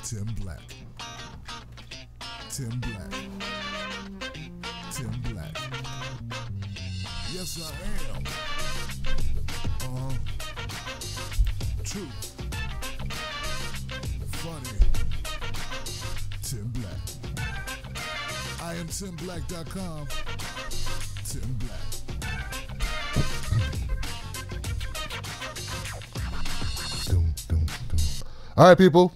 Tim Black. Tim Black. Tim Black. Yes, I am. True. Funny. Tim Black. I am TimBlack.com. Tim Black. All right, people.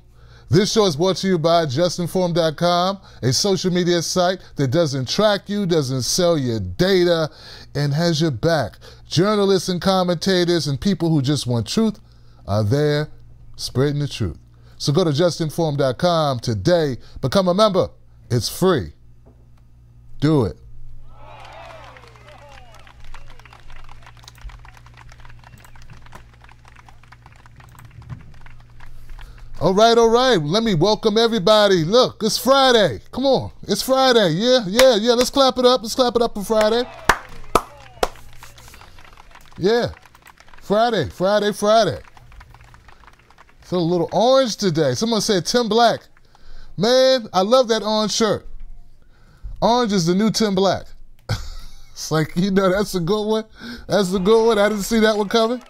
This show is brought to you by justinform.com, a social media site that doesn't track you, doesn't sell your data, and has your back. Journalists and commentators and people who just want truth are there spreading the truth. So go to justinform.com today. Become a member. It's free. Do it. All right. Let me welcome everybody. Look, it's Friday. Come on. It's Friday. Yeah. Let's clap it up. Let's clap it up for Friday. Yeah. Friday. It's a little orange today. Someone said Tim Black. Man, I love that orange shirt. Orange is the new Tim Black. It's like, that's a good one. That's a good one. I didn't see that one coming.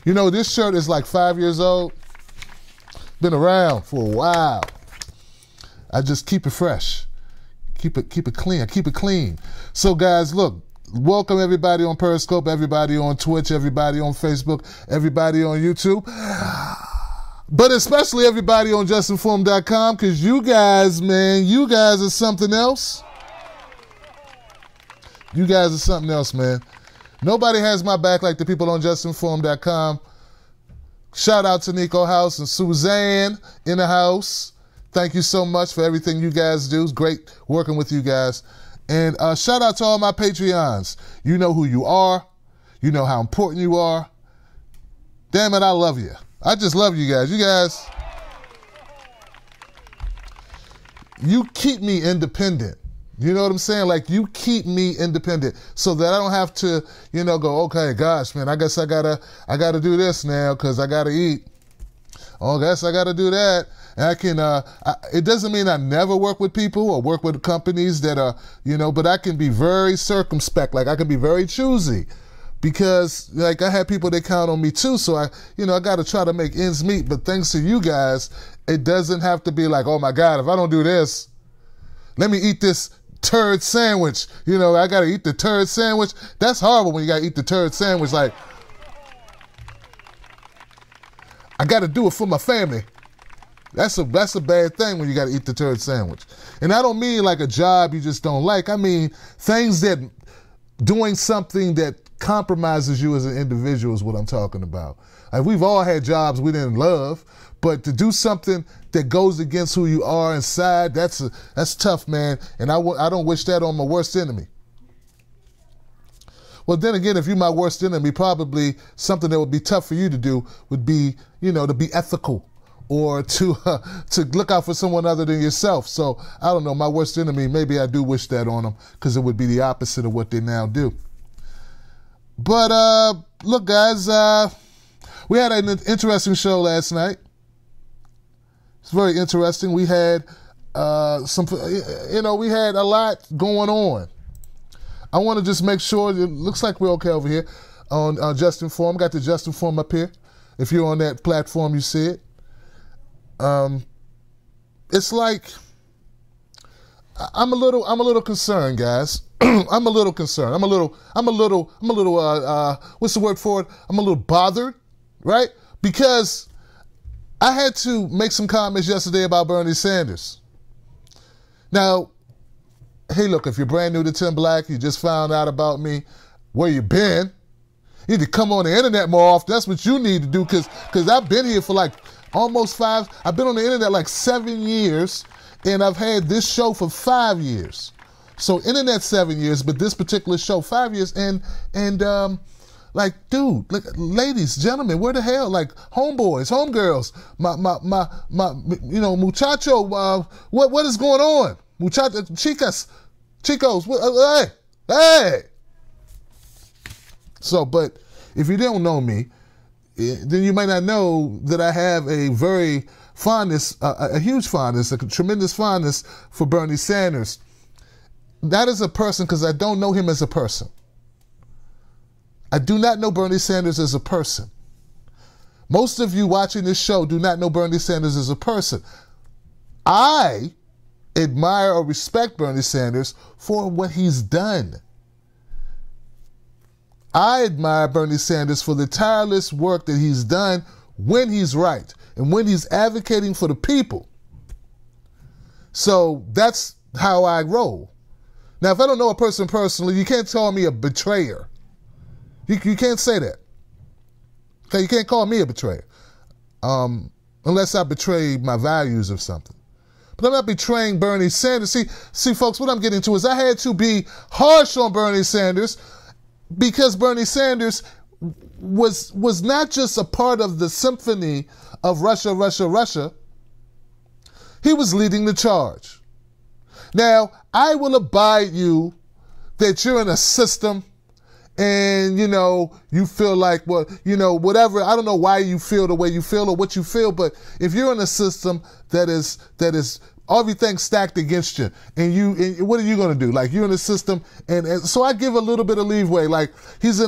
This shirt is like 5 years old. Been around for a while. I just keep it fresh. Keep it clean. I keep it clean. So guys, look, welcome everybody on Periscope, everybody on Twitch, everybody on Facebook, everybody on YouTube. But especially everybody on justinform.com, because you guys, man, you guys are something else. You guys are something else, man. Nobody has my back like the people on justinform.com. Shout out to Nico House and Suzanne in the house. Thank you so much for everything you guys do. It's great working with you guys. And shout out to all my Patreons. You know who you are. You know how important you are. Damn it, I love you. I just love you guys. You keep me independent. You know what I'm saying? Like, you keep me independent so that I don't have to, go, okay, gosh, man, I guess I gotta do this now because I gotta eat. Oh, I guess I gotta do that. And I can, it doesn't mean I never work with people or work with companies that are, but I can be very circumspect. Like, I can be very choosy because, like, I have people that count on me too. So I gotta try to make ends meet. But thanks to you guys, it doesn't have to be like, oh my God, if I don't do this, let me eat this turd sandwich. I gotta eat the turd sandwich. That's horrible when you gotta eat the turd sandwich. Like, I gotta do it for my family. That's a bad thing when you gotta eat the turd sandwich. And I don't mean like a job you just don't like. I mean things that, doing something that compromises you as an individual is what I'm talking about. Like, we've all had jobs we didn't love, but to do something that goes against who you are inside, that's tough, man. And I don't wish that on my worst enemy. Well, then again, if you're my worst enemy, probably something that would be tough for you to do would be, to be ethical or to look out for someone other than yourself. So I don't know, my worst enemy, maybe I do wish that on them because it would be the opposite of what they now do. But look, guys, we had an interesting show last night. It's very interesting. We had we had a lot going on. I want to just make sure, it looks like we're okay over here on Justin Form. Got the Justin Form up here. If you're on that platform, you see it. It's like, I'm a little concerned, guys. I'm a little concerned. I'm a little, what's the word for it? I'm a little bothered, right? Because I had to make some comments yesterday about Bernie Sanders. Now, hey, look, if you're brand new to Tim Black, you just found out about me, where you been, you need to come on the internet more often. That's what you need to do, because I've been here for like almost I've been on the internet like 7 years, and I've had this show for 5 years. So internet 7 years, but this particular show 5 years, and like, dude, look, ladies, gentlemen, where the hell, like, homeboys, homegirls, my muchacho, what is going on? Muchacho, chicos, hey. So, but if you don't know me, then you might not know that I have a very fondness, a huge fondness, a tremendous fondness for Bernie Sanders. Not as a person, because I don't know him as a person. I do not know Bernie Sanders as a person. Most of you watching this show do not know Bernie Sanders as a person. I admire or respect Bernie Sanders for what he's done. I admire Bernie Sanders for the tireless work that he's done when he's right and when he's advocating for the people. So that's how I roll. Now, if I don't know a person personally, you can't call me a betrayer. You can't say that. Okay, you can't call me a betrayer. Unless I betray my values or something. But I'm not betraying Bernie Sanders. See, folks, what I'm getting to is I had to be harsh on Bernie Sanders because Bernie Sanders was not just a part of the symphony of Russia, Russia, Russia. He was leading the charge. Now, I will abide you that you're in a system and, you feel like, well, whatever. I don't know why you feel the way you feel or what you feel, but if you're in a system that is everything stacked against you, and what are you going to do? Like, you're in a system, and so I give a little bit of leeway. Like, he's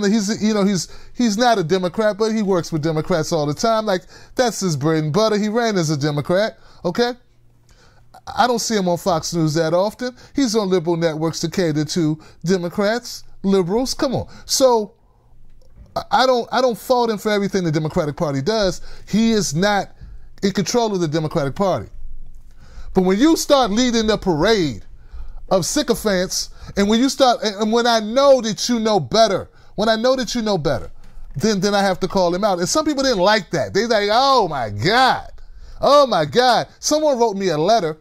not a Democrat, but he works with Democrats all the time. Like, that's his bread and butter. He ran as a Democrat, okay? I don't see him on Fox News that often. He's on liberal networks to cater to Democrats, liberals. Come on. So I don't fault him for everything the Democratic Party does. He is not in control of the Democratic Party. But when you start leading the parade of sycophants, and when I know that you know better, then I have to call him out. And some people didn't like that. They like, oh my God. Someone wrote me a letter.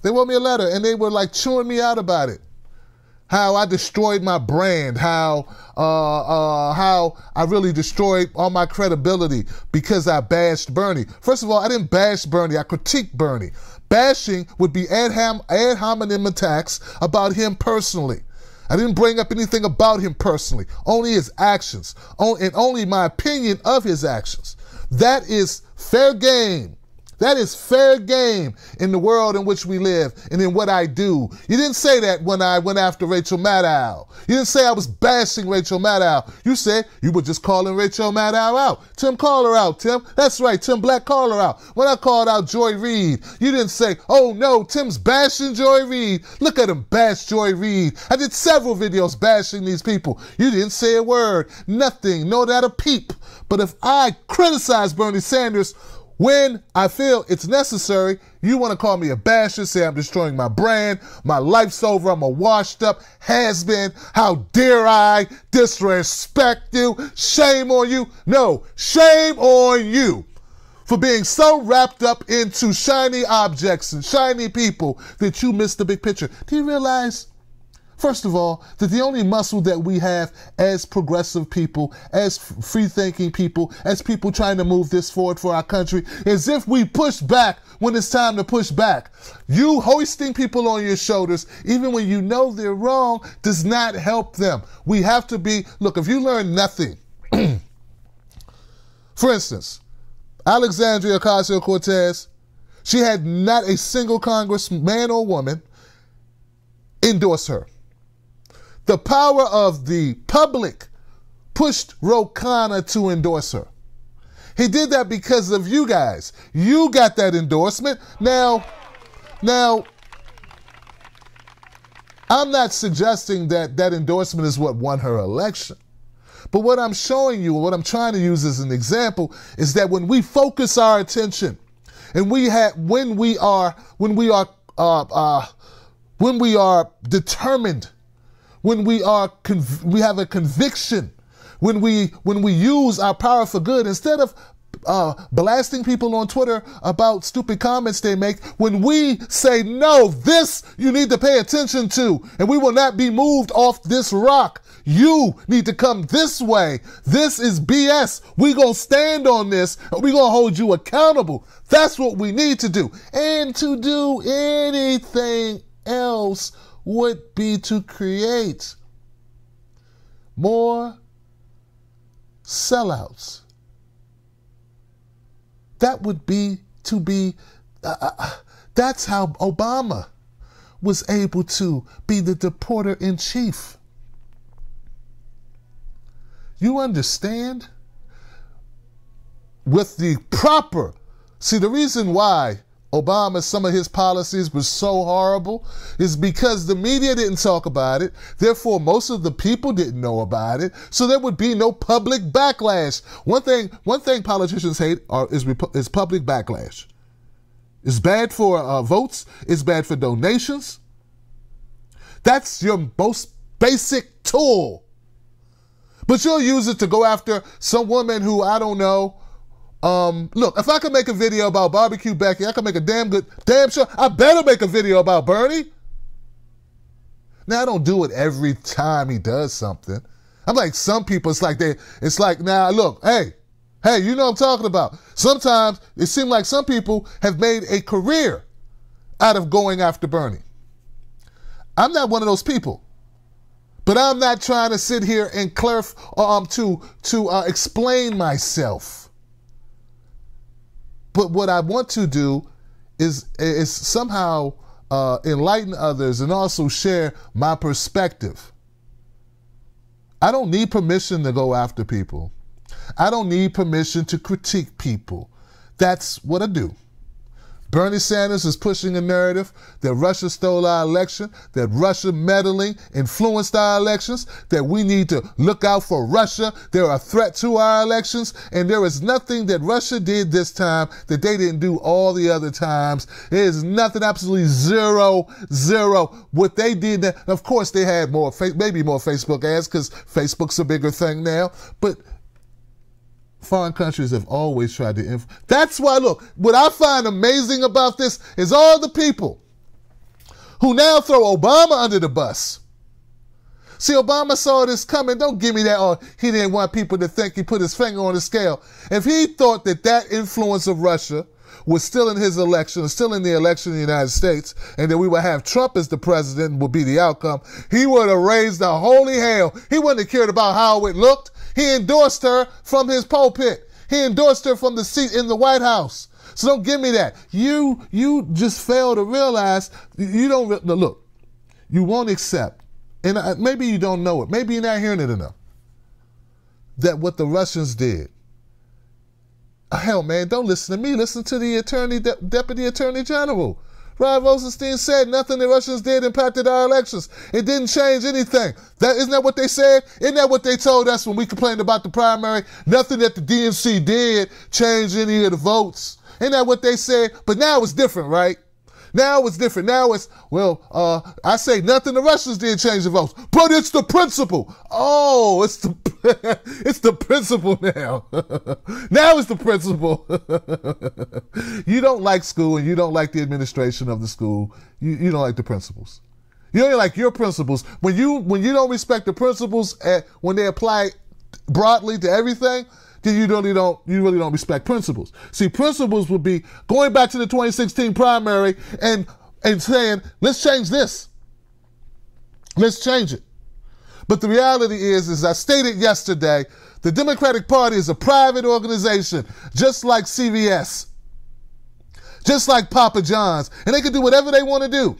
They wrote me a letter, and they were like chewing me out about it. How I destroyed my brand, how I really destroyed all my credibility because I bashed Bernie. First of all, I didn't bash Bernie, I critiqued Bernie. Bashing would be ad hominem attacks about him personally. I didn't bring up anything about him personally, only his actions, and only my opinion of his actions. That is fair game. That is fair game in the world in which we live and in what I do. You didn't say that when I went after Rachel Maddow. You didn't say I was bashing Rachel Maddow. You said you were just calling Rachel Maddow out. Tim, call her out, Tim. That's right, Tim Black, call her out. When I called out Joy Reid, you didn't say, oh no, Tim's bashing Joy Reid. Look at him bash Joy Reid. I did several videos bashing these people. You didn't say a word, nothing, no not a peep. But if I criticize Bernie Sanders when I feel it's necessary, you want to call me a basher, say I'm destroying my brand, my life's over, I'm a washed up has-been, how dare I disrespect you, shame on you. No, shame on you for being so wrapped up into shiny objects and shiny people that you miss the big picture. Do you realize, first of all, that the only muscle that we have as progressive people, as free-thinking people, as people trying to move this forward for our country, is if we push back when it's time to push back. You hoisting people on your shoulders, even when you know they're wrong, does not help them. We have to be, look, if you learn nothing, for instance, Alexandria Ocasio-Cortez, she had not a single congressman or woman endorse her. The power of the public pushed Ro Khanna to endorse her. He did that because of you guys. You got that endorsement. Now, I'm not suggesting that that endorsement is what won her election. But what I'm showing you, what I'm trying to use as an example, is that when we focus our attention, and when we are determined, when we have a conviction, when we use our power for good, instead of blasting people on Twitter about stupid comments they make, when we say, no, this you need to pay attention to, and we will not be moved off this rock. You need to come this way. This is BS. We're going to stand on this, and we're going to hold you accountable. That's what we need to do. And to do anything else would be to create more sellouts, That would be that's how Obama was able to be the deporter in chief. You understand? With the proper, see, the reason why Obama, some of his policies were so horrible is because the media didn't talk about it. Therefore, most of the people didn't know about it. So there would be no public backlash. One thing politicians hate is public backlash. It's bad for votes. It's bad for donations. That's your most basic tool. But you'll use it to go after some woman who, I don't know. Look, if I could make a video about Barbecue Becky, I could make a damn sure, I better make a video about Bernie. Now, I don't do it every time he does something. I'm like some people, it's like, now look, hey, you know what I'm talking about. Sometimes it seems like some people have made a career out of going after Bernie. I'm not one of those people. But I'm not trying to sit here and explain myself. But what I want to do is somehow enlighten others and also share my perspective. I don't need permission to go after people. I don't need permission to critique people. That's what I do. Bernie Sanders is pushing a narrative that Russia stole our election, that Russia meddling influenced our elections, that we need to look out for Russia. They're a threat to our elections, and there is nothing that Russia did this time that they didn't do all the other times. There is nothing, absolutely zero. What they did, of course, they had maybe more Facebook ads because Facebook's a bigger thing now, but foreign countries have always tried to That's why, look, what I find amazing about this is all the people who now throw Obama under the bus. See, Obama saw this coming. Don't give me that, oh, he didn't want people to think he put his finger on the scale. If he thought that influence of Russia was still in his election, still in the election in the United States, and that we would have Trump as the president and would be the outcome, he would have raised the holy hell. He wouldn't have cared about how it looked. He endorsed her from his pulpit. He endorsed her from the seat in the White House. So don't give me that. You just fail to realize look, you won't accept, and maybe you don't know it. Maybe you're not hearing it enough, that what the Russians did. Hell, man, don't listen to me. Listen to the Deputy Attorney General. Rod Rosenstein said nothing the Russians did impacted our elections. It didn't change anything. Isn't that what they said? Isn't that what they told us when we complained about the primary? Nothing that the DNC did changed any of the votes. Isn't that what they said? But now it's different, right? Now it's different. Now it's, I say nothing the Russians did change the votes, but it's the principle. Oh, it's the principle now. Now it's the principle. You don't like school and you don't like the administration of the school. You don't like the principles. You only like your principles. When you don't respect the principles when they apply broadly to everything, then you really don't respect principles. See, principles would be going back to the 2016 primary and saying, let's change this. Let's change it. But the reality is, as I stated yesterday, the Democratic Party is a private organization, just like CVS, just like Papa John's, and they can do whatever they want to do.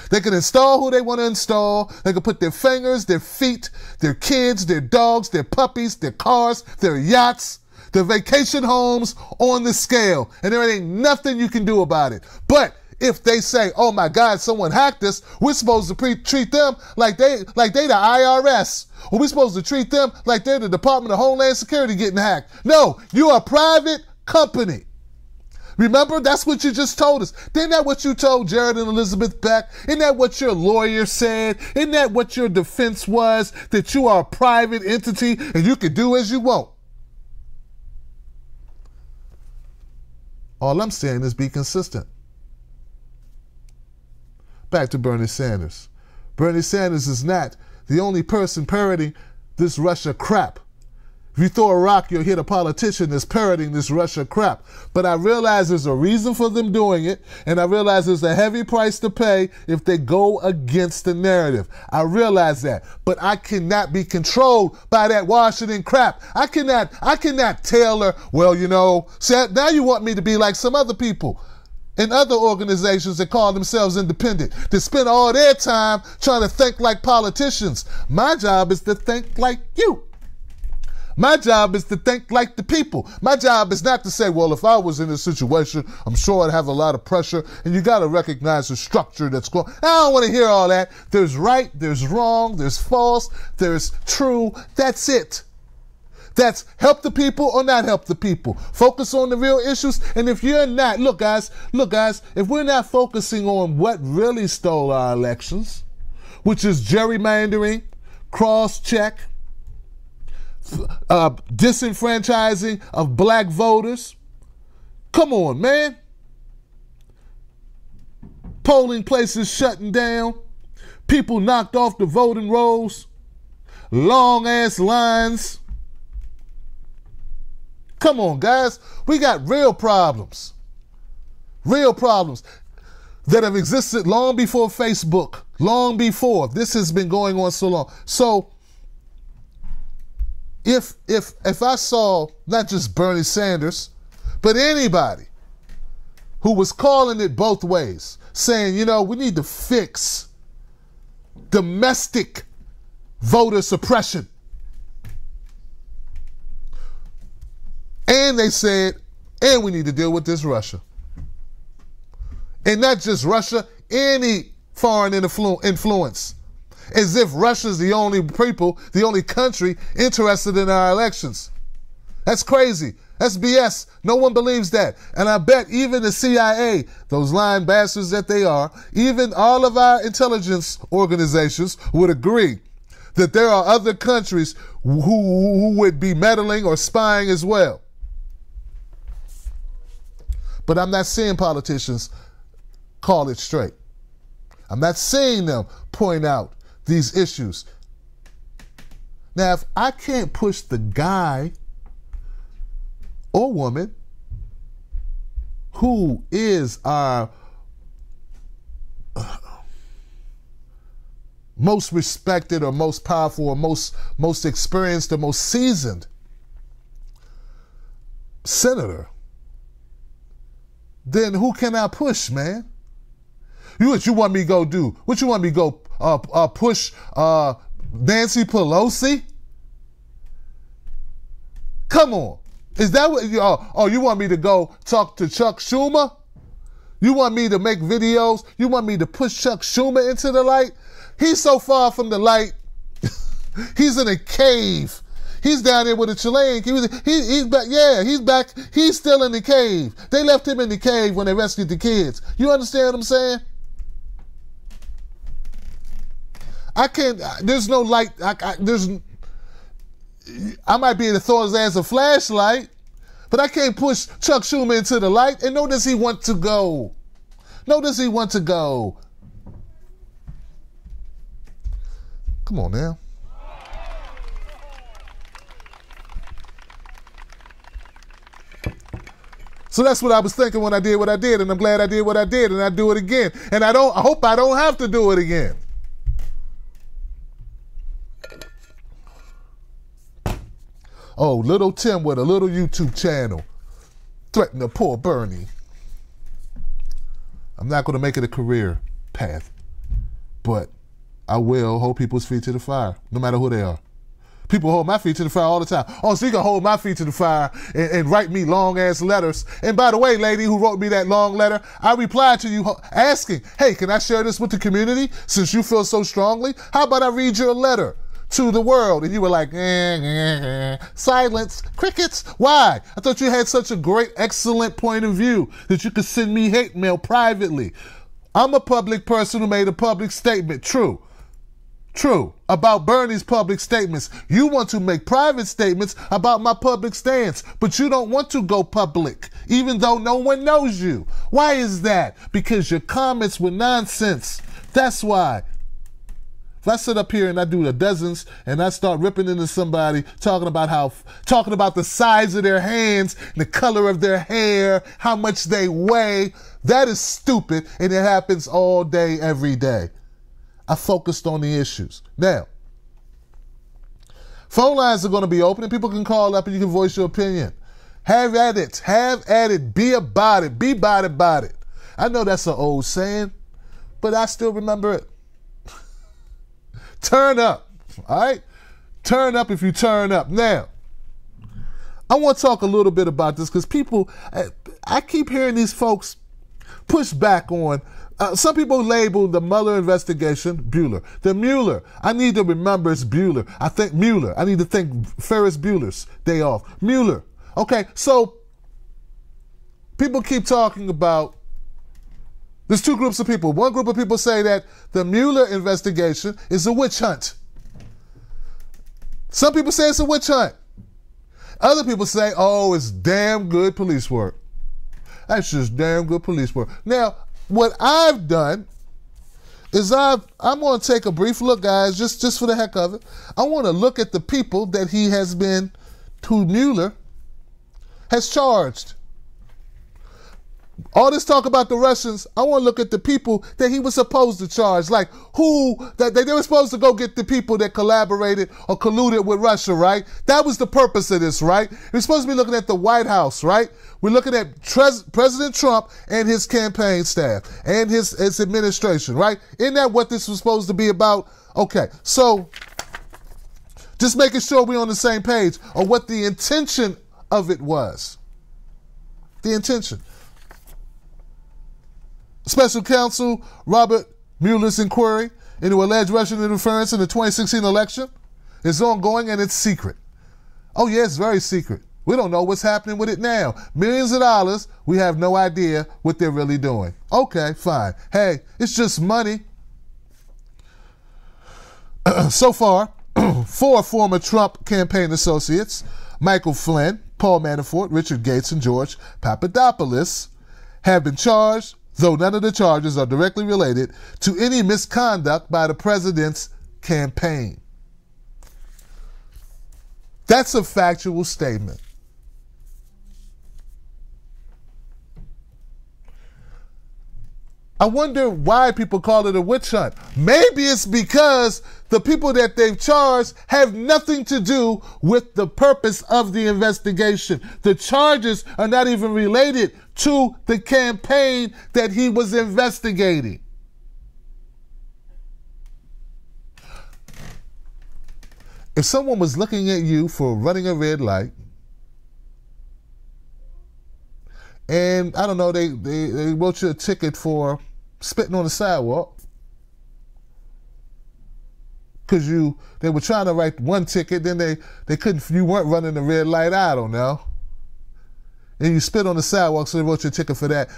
They can install who they want to install. They can put their fingers, their feet, their kids, their dogs, their puppies, their cars, their yachts, their vacation homes on the scale. And there ain't nothing you can do about it. But if they say, oh my God, someone hacked us, we're supposed to treat them like they the IRS. Or we're supposed to treat them like they're the Department of Homeland Security getting hacked. No, you're a private company. Remember, that's what you just told us. Isn't that what you told Jared and Elizabeth Beck? Isn't that what your lawyer said? Isn't that what your defense was? That you are a private entity and you can do as you want? All I'm saying is be consistent. Back to Bernie Sanders. Bernie Sanders is not the only person parroting this Russia crap. If you throw a rock, you'll hit a politician that's parroting this Russia crap. But I realize there's a reason for them doing it, and I realize there's a heavy price to pay if they go against the narrative. I realize that. But I cannot be controlled by that Washington crap. I cannot tailor, well, you know, see, now you want me to be like some other people in other organizations that call themselves independent, that spend all their time trying to think like politicians. My job is to think like you. My job is to think like the people. My job is not to say, well, if I was in this situation, I'm sure I'd have a lot of pressure. And you got to recognize the structure that's going. I don't want to hear all that. There's right, there's wrong, there's false, there's true. That's it. That's help the people or not help the people. Focus on the real issues. And if you're not, look guys, if we're not focusing on what really stole our elections, which is gerrymandering, cross-check, disenfranchising of black voters. Come on, man. Polling places shutting down. People knocked off the voting rolls. Long ass lines. Come on, guys. We got real problems. Real problems that have existed long before Facebook. Long before. This has been going on so long. So if I saw not just Bernie Sanders, but anybody who was calling it both ways, saying, you know, we need to fix domestic voter suppression. And they said, and we need to deal with this Russia. And not just Russia, any foreign influence. As if Russia's the only people, the only country interested in our elections. That's crazy. That's BS. No one believes that. And I bet even the CIA, those lying bastards that they are, even all of our intelligence organizations would agree that there are other countries who would be meddling or spying as well. But I'm not seeing politicians call it straight. I'm not seeing them point out these issues. Now, if I can't push the guy or woman who is our most respected or most powerful or most experienced or most seasoned senator, then who can I push, man? What you want me to go do? What you want me to go push Nancy Pelosi? Come on. Is that what you want me to go talk to Chuck Schumer? You want me to make videos? You want me to push Chuck Schumer into the light? He's so far from the light. He's in a cave. He's down there with a Chilean. He's back. Yeah, he's back. He's still in the cave. They left him in the cave when they rescued the kids. You understand what I'm saying? I can't. There's no light. I might be able to throw his ass a flashlight, but I can't push Chuck Schumer into the light. And notice he want to go. Notice he want to go. Come on now. So that's what I was thinking when I did what I did, and I'm glad I did what I did, and I do it again. And I hope I don't have to do it again. Oh, little Tim with a little YouTube channel threatened to poor Bernie. I'm not going to make it a career path, but I will hold people's feet to the fire, no matter who they are. People hold my feet to the fire all the time. Oh, so you can hold my feet to the fire and write me long-ass letters. And by the way, lady who wrote me that long letter, I replied to you asking, hey, can I share this with the community since you feel so strongly? How about I read your letter to the world? And you were like, silence, crickets. Why? I thought you had such a great, excellent point of view that you could send me hate mail privately. I'm a public person who made a public statement. True, about Bernie's public statements. You want to make private statements about my public stance, but you don't want to go public, even though no one knows you. Why is that? Because your comments were nonsense. That's why. If I sit up here and I do the dozens and I start ripping into somebody, talking about the size of their hands, the color of their hair, how much they weigh, that is stupid, and it happens all day, every day. I focused on the issues. Now, phone lines are going to be open and people can call up and you can voice your opinion. Have at it, be about it, be about it. I know that's an old saying, but I still remember it. Turn up, all right? Turn up if you turn up. Now, I want to talk a little bit about this because people, I keep hearing these folks push back on, some people label the Mueller investigation Bueller. The Mueller, I need to remember it's Bueller. I think Mueller. I need to think Ferris Bueller's Day Off. Mueller. Okay, so people keep talking about, there's two groups of people. One group of people say that the Mueller investigation is a witch hunt. Some people say it's a witch hunt. Other people say, oh, it's damn good police work. That's just damn good police work. Now, what I've done is I'm going to take a brief look, guys, just for the heck of it. I want to look at the people that who Mueller has charged. All this talk about the Russians, I want to look at the people that he was supposed to charge. Like they were supposed to go get the people that collaborated or colluded with Russia, right? That was the purpose of this, right? We're supposed to be looking at the White House, right? We're looking at President Trump and his campaign staff and his administration, right? Isn't that what this was supposed to be about? Okay, so just making sure we're on the same page on what the intention of it was. The intention. Special Counsel Robert Mueller's inquiry into alleged Russian interference in the 2016 election is ongoing and it's secret. Oh yeah, it's very secret. We don't know what's happening with it now. Millions of dollars, we have no idea what they're really doing. Okay, fine. Hey, it's just money. So far, 4 former Trump campaign associates, Michael Flynn, Paul Manafort, Richard Gates, and George Papadopoulos, have been charged, though none of the charges are directly related to any misconduct by the president's campaign. That's a factual statement. I wonder why people call it a witch hunt. Maybe it's because the people that they've charged have nothing to do with the purpose of the investigation. The charges are not even related to the campaign that he was investigating. If someone was looking at you for running a red light, and I don't know, they wrote you a ticket for spitting on the sidewalk because they were trying to write one ticket, then they couldn't, you weren't running the red light, I don't know. And you spit on the sidewalk, so they wrote you a ticket for that.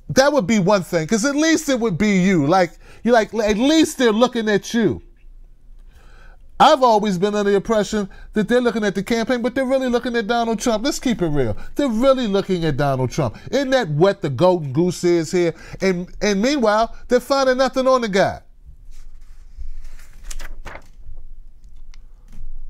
That would be one thing, because at least it would be you. At least they're looking at you. I've always been under the impression that they're looking at the campaign, but they're really looking at Donald Trump. Let's keep it real. They're really looking at Donald Trump. Isn't that what the golden goose is here? And meanwhile, they're finding nothing on the guy.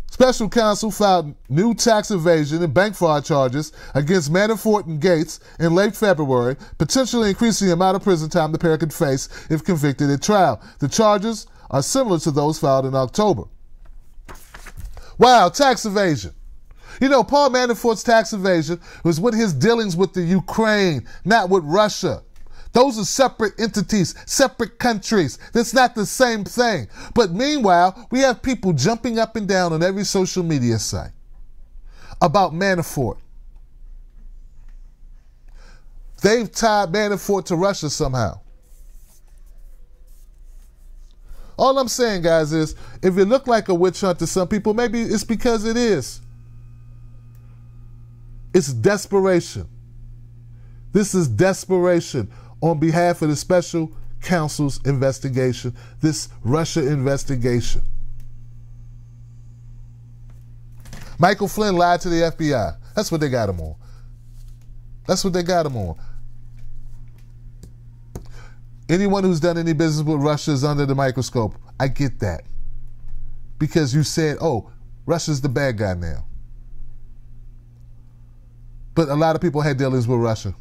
Special counsel filed new tax evasion and bank fraud charges against Manafort and Gates in late February, potentially increasing the amount of prison time the pair could face if convicted at trial. The charges are similar to those filed in October. Wow, tax evasion. You know, Paul Manafort's tax evasion was with his dealings with the Ukraine, not with Russia. Those are separate entities, separate countries. That's not the same thing. But meanwhile, we have people jumping up and down on every social media site about Manafort. They've tied Manafort to Russia somehow. All I'm saying, guys, is if it looked like a witch hunt to some people, maybe it's because it is. It's desperation. This is desperation on behalf of the special counsel's investigation, this Russia investigation. Michael Flynn lied to the FBI. That's what they got him on. That's what they got him on. anyone who's done any business with Russia is under the microscope. I get that. Because you said, oh, Russia's the bad guy now. But a lot of people had dealings with Russia.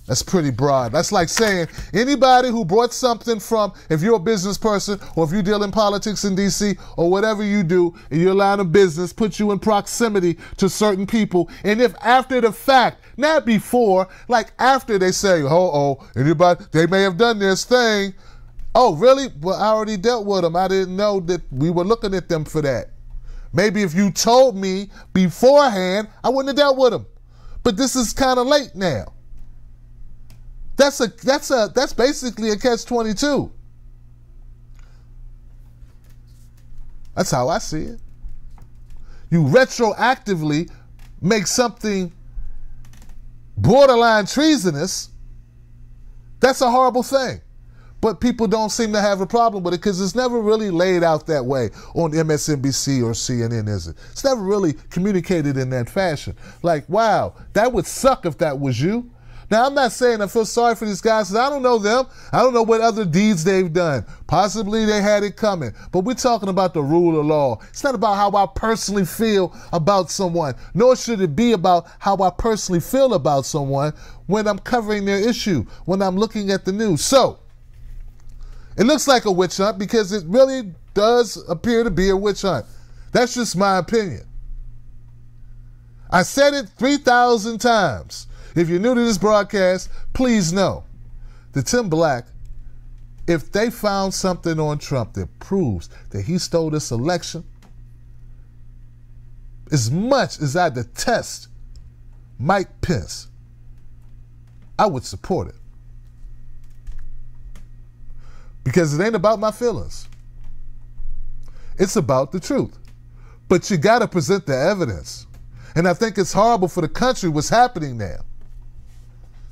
That's pretty broad. That's like saying anybody who brought something from, if you're a business person or if you deal in politics in D.C. or whatever you do in your line of business, put you in proximity to certain people. And if after the fact, not before, like after they say, anybody, they may have done this thing. Oh, really? Well, I already dealt with them. I didn't know that we were looking at them for that. Maybe if you told me beforehand, I wouldn't have dealt with them. But this is kind of late now. That's basically a catch-22. That's how I see it. You retroactively make something borderline treasonous. That's a horrible thing. But people don't seem to have a problem with it because it's never really laid out that way on MSNBC or CNN, is it? It's never really communicated in that fashion. Like, wow, that would suck if that was you. Now, I'm not saying I feel sorry for these guys because I don't know them. I don't know what other deeds they've done. Possibly they had it coming. But we're talking about the rule of law. It's not about how I personally feel about someone, nor should it be about how I personally feel about someone when I'm covering their issue, when I'm looking at the news. So, it looks like a witch hunt because it really does appear to be a witch hunt. That's just my opinion. I said it 3,000 times. If you're new to this broadcast, please know that Tim Black, if they found something on Trump that proves that he stole this election, as much as I detest Mike Pence, I would support it. Because it ain't about my feelings. It's about the truth. But you got to present the evidence. And I think it's horrible for the country what's happening now.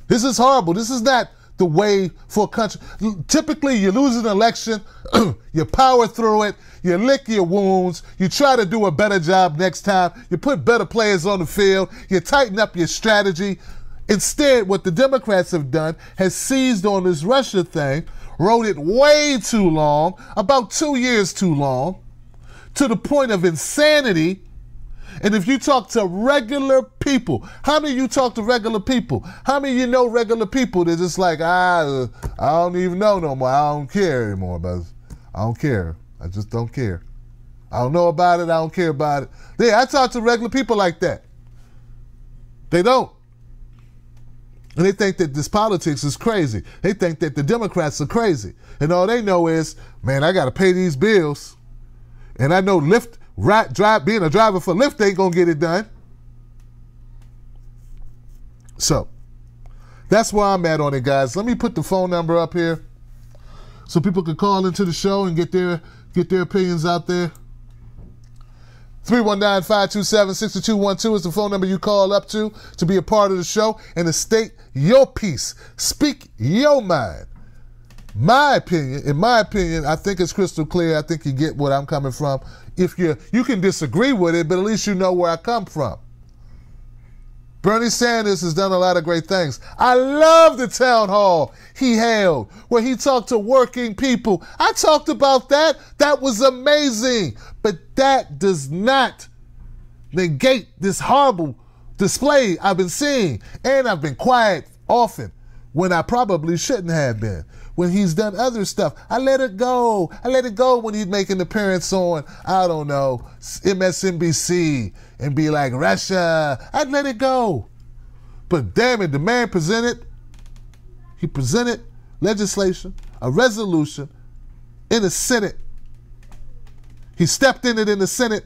This is horrible. This is not the way for a country. Typically, you lose an election, you power through it, you lick your wounds, you try to do a better job next time, you put better players on the field, you tighten up your strategy. Instead, what the Democrats have done has seized on this Russia thing, wrote it way too long, about 2 years too long, to the point of insanity. And if you talk to regular people, how many of you talk to regular people? How many of you know regular people that just like, I don't even know no more. I don't care anymore, but I don't care. I just don't care. I don't know about it. I don't care about it. Yeah, I talk to regular people like that. They don't. And they think that this politics is crazy. They think that the Democrats are crazy. And all they know is, man, I got to pay these bills. And I know being a driver for Lyft ain't going to get it done. So, that's where I'm at on it, guys. Let me put the phone number up here so people can call into the show and get their opinions out there. 319-527-6212 is the phone number you call up to be a part of the show and to state your piece. Speak your mind. In my opinion, I think it's crystal clear. I think you get what I'm coming from. If you can disagree with it, but at least you know where I come from. Bernie Sanders has done a lot of great things. I love the town hall he held where he talked to working people. I talked about that. That was amazing. But that does not negate this horrible display I've been seeing. And I've been quiet often when I probably shouldn't have been. When he's done other stuff, I let it go. I let it go when he'd make an appearance on, I don't know, MSNBC and be like, Russia. I'd let it go. But damn it, the man presented legislation, a resolution in the Senate. He stepped in it in the Senate,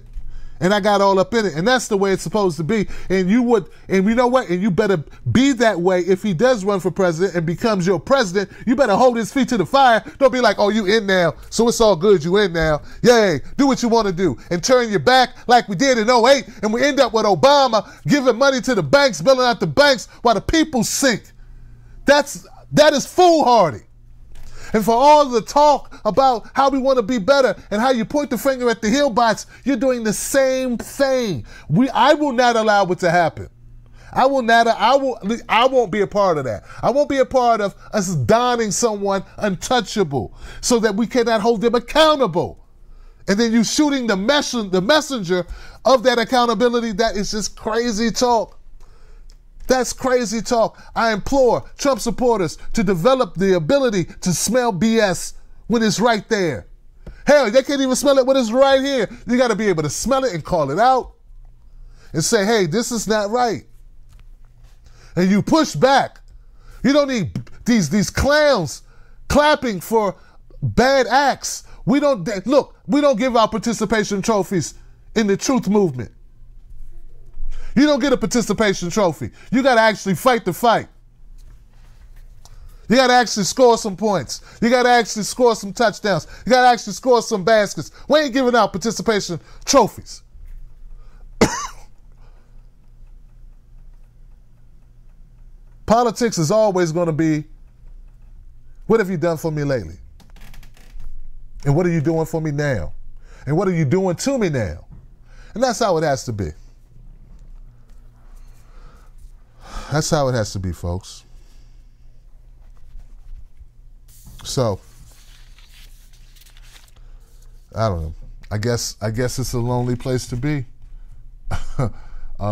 and I got all up in it. And that's the way it's supposed to be. And you know what? And you better be that way if he does run for president and becomes your president. You better hold his feet to the fire. Don't be like, oh, you in now, so it's all good, you in now. Yay, do what you want to do. And turn your back like we did in 2008, and we end up with Obama giving money to the banks, bailing out the banks while the people sink. That is foolhardy. And for all the talk about how we want to be better and how you point the finger at the Hillbots, you're doing the same thing. I will not allow it to happen. I won't be a part of that. I won't be a part of us donning someone untouchable so that we cannot hold them accountable. And then you shooting the messenger of that accountability. That is just crazy talk. That's crazy talk. I implore Trump supporters to develop the ability to smell BS when it's right there. Hell, they can't even smell it when it's right here. You got to be able to smell it and call it out and say, hey, this is not right. And you push back. You don't need these clowns clapping for bad acts. We don't give out participation trophies in the truth movement. You don't get a participation trophy. You got to actually fight the fight. You got to actually score some points. You got to actually score some touchdowns. You got to actually score some baskets. We ain't giving out participation trophies. Politics is always going to be, what have you done for me lately? And what are you doing for me now? And what are you doing to me now? And that's how it has to be. That's how it has to be, folks. So, I don't know. I guess it's a lonely place to be,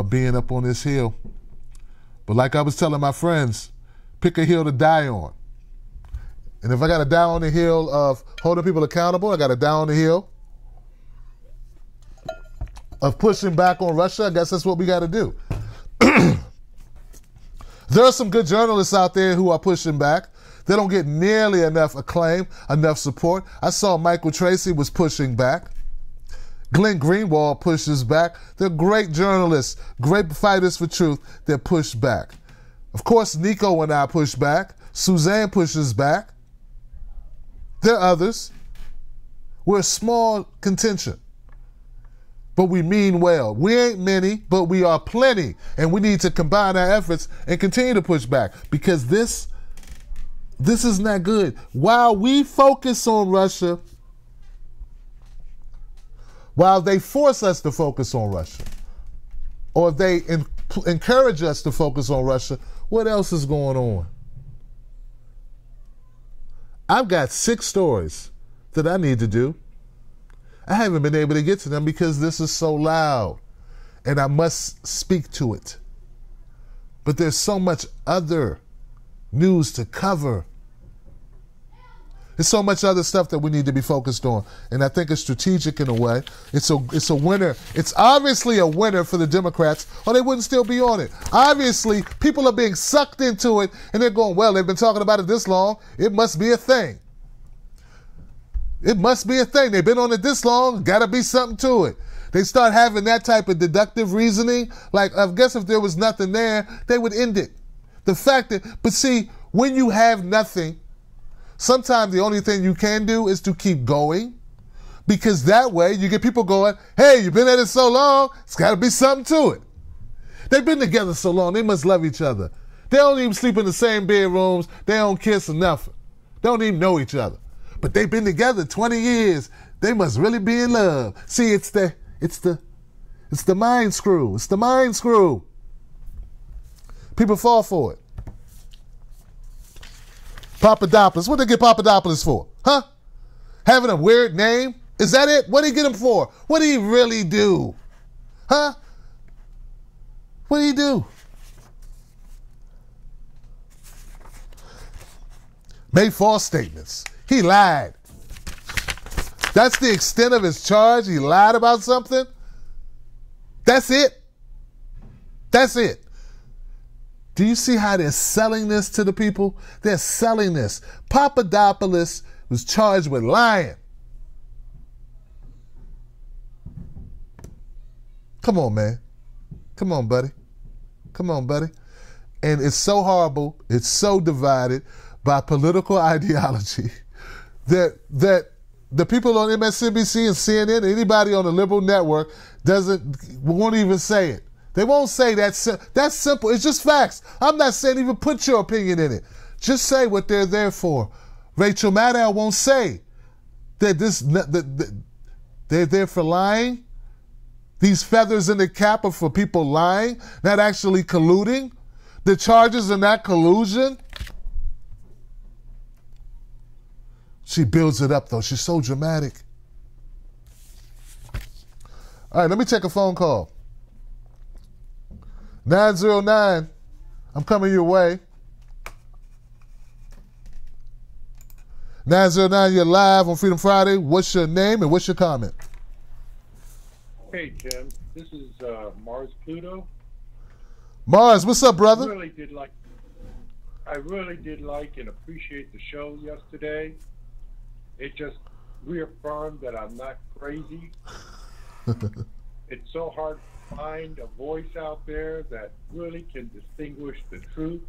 being up on this hill. But like I was telling my friends, pick a hill to die on. And if I got to die on the hill of holding people accountable, I got to die on the hill of pushing back on Russia. I guess that's what we got to do. There are some good journalists out there who are pushing back. They don't get nearly enough acclaim, enough support. I saw Michael Tracy was pushing back. Glenn Greenwald pushes back. They're great journalists, great fighters for truth that push back. Of course, Nico and I push back. Suzanne pushes back. There are others. We're a small contention, but we mean well. We ain't many, but we are plenty, and we need to combine our efforts and continue to push back because this is not good. While we focus on Russia, while they force us to focus on Russia, or they encourage us to focus on Russia, what else is going on? I've got 6 stories that I need to do. I haven't been able to get to them because this is so loud, and I must speak to it. But there's so much other news to cover. There's so much other stuff that we need to be focused on. And I think it's strategic in a way. It's a winner. It's obviously a winner for the Democrats, or they wouldn't still be on it. Obviously, people are being sucked into it, and they're going, well, they've been talking about it this long. It must be a thing. It must be a thing. They've been on it this long. Got to be something to it. They start having that type of deductive reasoning. Like, I guess if there was nothing there, they would end it. The fact that, but see, when you have nothing, sometimes the only thing you can do is to keep going, because that way you get people going, hey, you've been at it so long, it's got to be something to it. They've been together so long, they must love each other. They don't even sleep in the same bedrooms. They don't kiss or nothing. They don't even know each other. But they've been together 20 years. They must really be in love. See, it's the mind screw. It's the mind screw. People fall for it. Papadopoulos. What did they get Papadopoulos for? Huh? Having a weird name? Is that it? What did he get him for? What did he really do? Huh? What did he do? Made false statements. He lied. That's the extent of his charge. He lied about something. That's it. That's it. Do you see how they're selling this to the people? They're selling this. Papadopoulos was charged with lying. Come on, man. Come on, buddy. Come on, buddy. And it's so horrible. It's so divided by political ideology that the people on MSNBC and CNN, anybody on the liberal network, won't even say it. They won't say that's simple. It's just facts. I'm not saying even put your opinion in it. Just say what they're there for. Rachel Maddow won't say that they're there for lying These feathers in the cap are for people lying, not actually colluding. The charges are not collusion. She builds it up, though. She's so dramatic. All right, let me take a phone call. 909, I'm coming your way. 909, you're live on Freedom Friday. What's your name and what's your comment? Hey, Tim. This is Mars Pluto. Mars, what's up, brother? I really did like and appreciate the show yesterday. It just reaffirmed that I'm not crazy. It's so hard to find a voice out there that really can distinguish the truth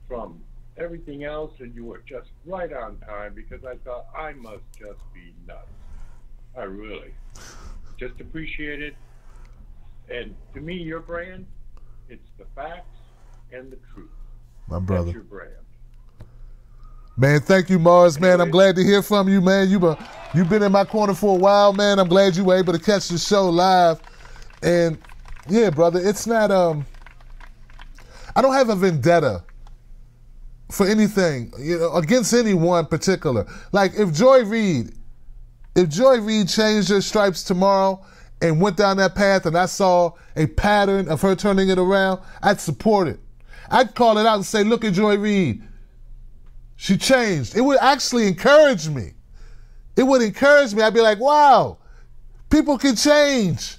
from everything else, and you were just right on time, because I thought I must just be nuts. I really just appreciate it. And to me, your brand, it's the facts and the truth. My brother. That's your brand. Man, thank you, Mars, man. I'm glad to hear from you, man. You've been in my corner for a while, man. I'm glad you were able to catch the show live. And yeah, brother, it's not, I don't have a vendetta for anything, against anyone particular. Like if Joy Reid changed her stripes tomorrow and went down that path and I saw a pattern of her turning it around, I'd support it. I'd call it out and say, look at Joy Reid. She changed. It would actually encourage me. It would encourage me. I'd be like, wow, people can change.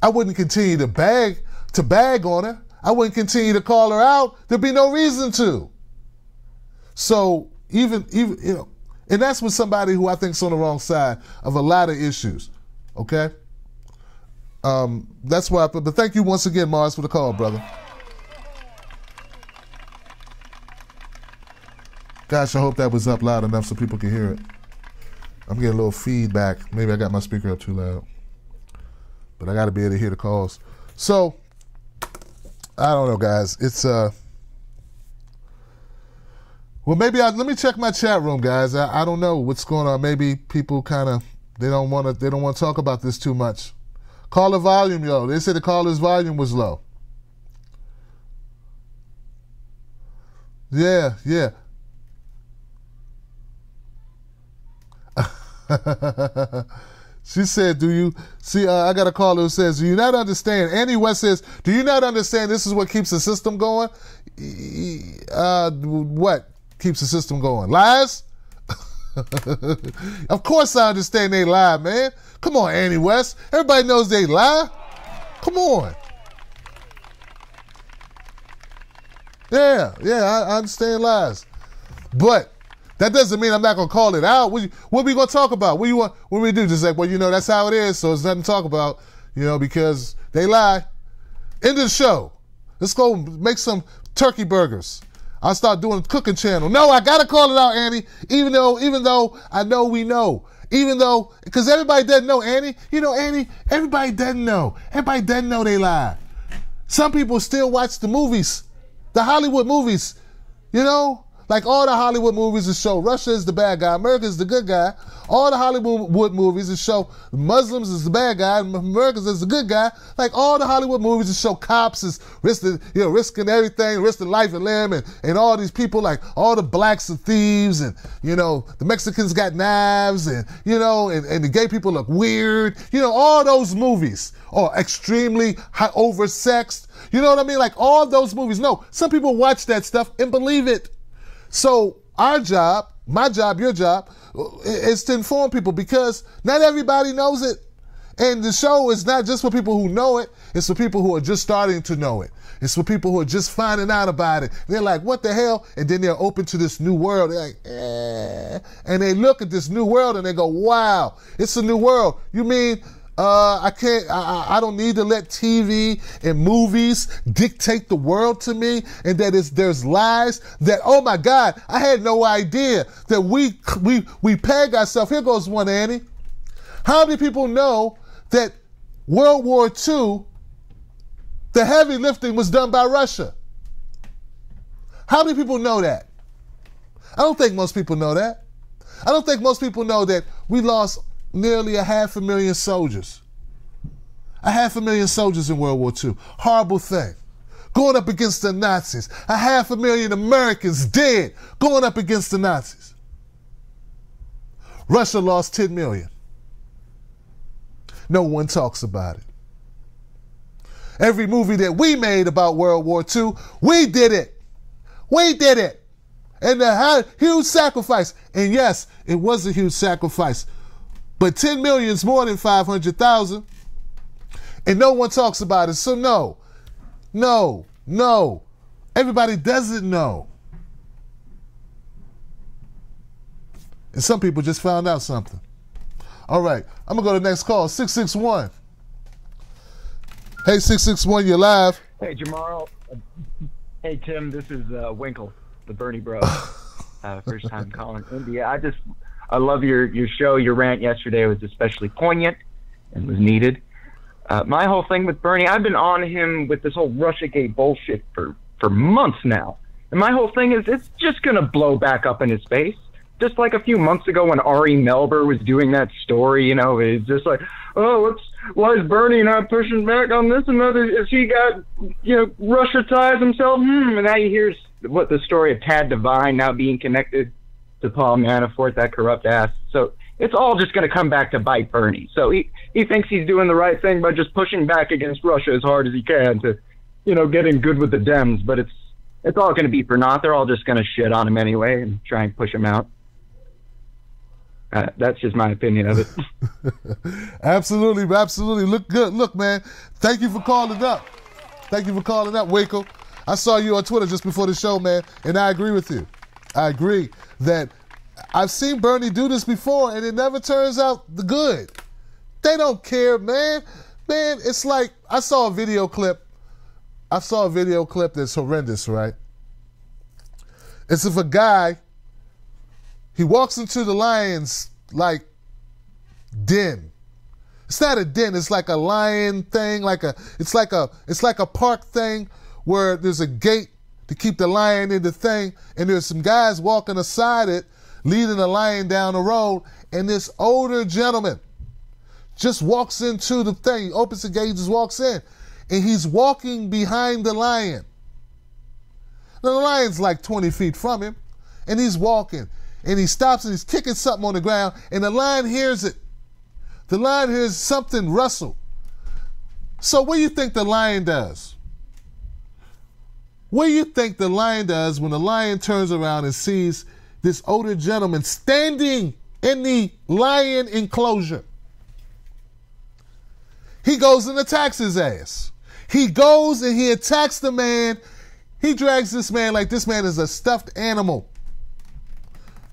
I wouldn't continue to bag on her. I wouldn't continue to call her out. There'd be no reason to. So even and that's with somebody who I think's on the wrong side of a lot of issues. Okay? That's why but thank you once again, Mars, for the call, brother. Gosh, I hope that was up loud enough so people can hear it. I'm getting a little feedback. Maybe I got my speaker up too loud. But I got to be able to hear the calls. So, I don't know, guys. It's, well, maybe let me check my chat room, guys. I don't know what's going on. Maybe people kind of, they don't want to talk about this too much. Caller volume, yo. They said the caller's volume was low. Yeah. She said, do you see, I got a caller who says, do you not understand? Annie West says, do you not understand this is what keeps the system going? What keeps the system going? Lies? Of course I understand they lie, man. Come on, Annie West. Everybody knows they lie. Come on. Yeah, I understand lies. But that doesn't mean I'm not going to call it out. What are we going to talk about? What we do? Just like, well, that's how it is, so it's nothing to talk about, because they lie. End of the show. Let's go make some turkey burgers. I'll start doing a cooking channel. No, I got to call it out, Annie, even though I know we know. Even though, because everybody doesn't know, Annie. Annie, everybody doesn't know. Everybody doesn't know they lie. Some people still watch the movies, the Hollywood movies, Like all the Hollywood movies that show Russia is the bad guy, America is the good guy. All the Hollywood movies that show Muslims is the bad guy, America is the good guy. Like all the Hollywood movies that show cops is risking everything, risking life and limb, and all these people, like all the blacks are thieves, and the Mexicans got knives, and and the gay people look weird. All those movies are extremely oversexed. You know what I mean? Like all those movies. No, some people watch that stuff and believe it. So our job, my job, your job, is to inform people, because not everybody knows it. And the show is not just for people who know it. It's for people who are just starting to know it. It's for people who are just finding out about it. They're like, what the hell? And then they're open to this new world. They're like, eh. And they look at this new world and they go, wow, it's a new world. You mean I don't need to let TV and movies dictate the world to me, and that there's lies that, oh my God, I had no idea that we peg ourselves. Here goes one, Annie. How many people know that World War II, the heavy lifting was done by Russia? How many people know that? I don't think most people know that. I don't think most people know that we lost nearly 500,000 soldiers. 500,000 soldiers in World War II. Horrible thing. Going up against the Nazis. 500,000 Americans dead going up against the Nazis. Russia lost 10 million. No one talks about it. Every movie that we made about World War II, we did it. We did it. And the huge sacrifice. And yes, it was a huge sacrifice. But 10 million is more than 500,000. And no one talks about it. So no. Everybody doesn't know. And some people just found out something. All right, I'm going to go to the next call, 661. Hey, 661, you're live. Hey, Jamal. Hey, Tim, this is Winkle, the Bernie bro. First time calling India. I love your show. Your rant yesterday was especially poignant and was needed. My whole thing with Bernie, I've been on him with this whole Russiagate bullshit for months now. And my whole thing is it's just going to blow back up in his face. Just like a few months ago when Ari Melber was doing that story, it's just like, oh, why is Bernie not pushing back on this and other? Has he got, Russia ties himself? And now you hear what the story of Tad Devine now being connected to Paul Manafort, that corrupt ass. So it's all just going to come back to bite Bernie. So he thinks he's doing the right thing by just pushing back against Russia as hard as he can to, getting good with the Dems. But it's all going to be for naught. They're all just going to shit on him anyway and try and push him out. That's just my opinion of it. Absolutely. Look good. Look, man, thank you for calling up. Waco. I saw you on Twitter just before the show, man, and I agree with you. I agree that I've seen Bernie do this before, and it never turns out the good. They don't care, man. Man, it's like I saw a video clip that's horrendous, right? It's of a guy. He walks into the lion's den. It's not a den. It's like a lion thing. It's like a park thing where there's a gate to keep the lion in the thing, and there's some guys walking aside it, leading the lion down the road, and this older gentleman just walks into the thing. He opens the gate, just walks in, and he's walking behind the lion. Now the lion's like 20 feet from him, and he's walking. And he stops and he's kicking something on the ground, and the lion hears it. The lion hears something rustle. So what do you think the lion does? What do you think the lion does when the lion turns around and sees this older gentleman standing in the lion enclosure? He goes and attacks his ass. He goes and he attacks the man. He drags this man like this man is a stuffed animal.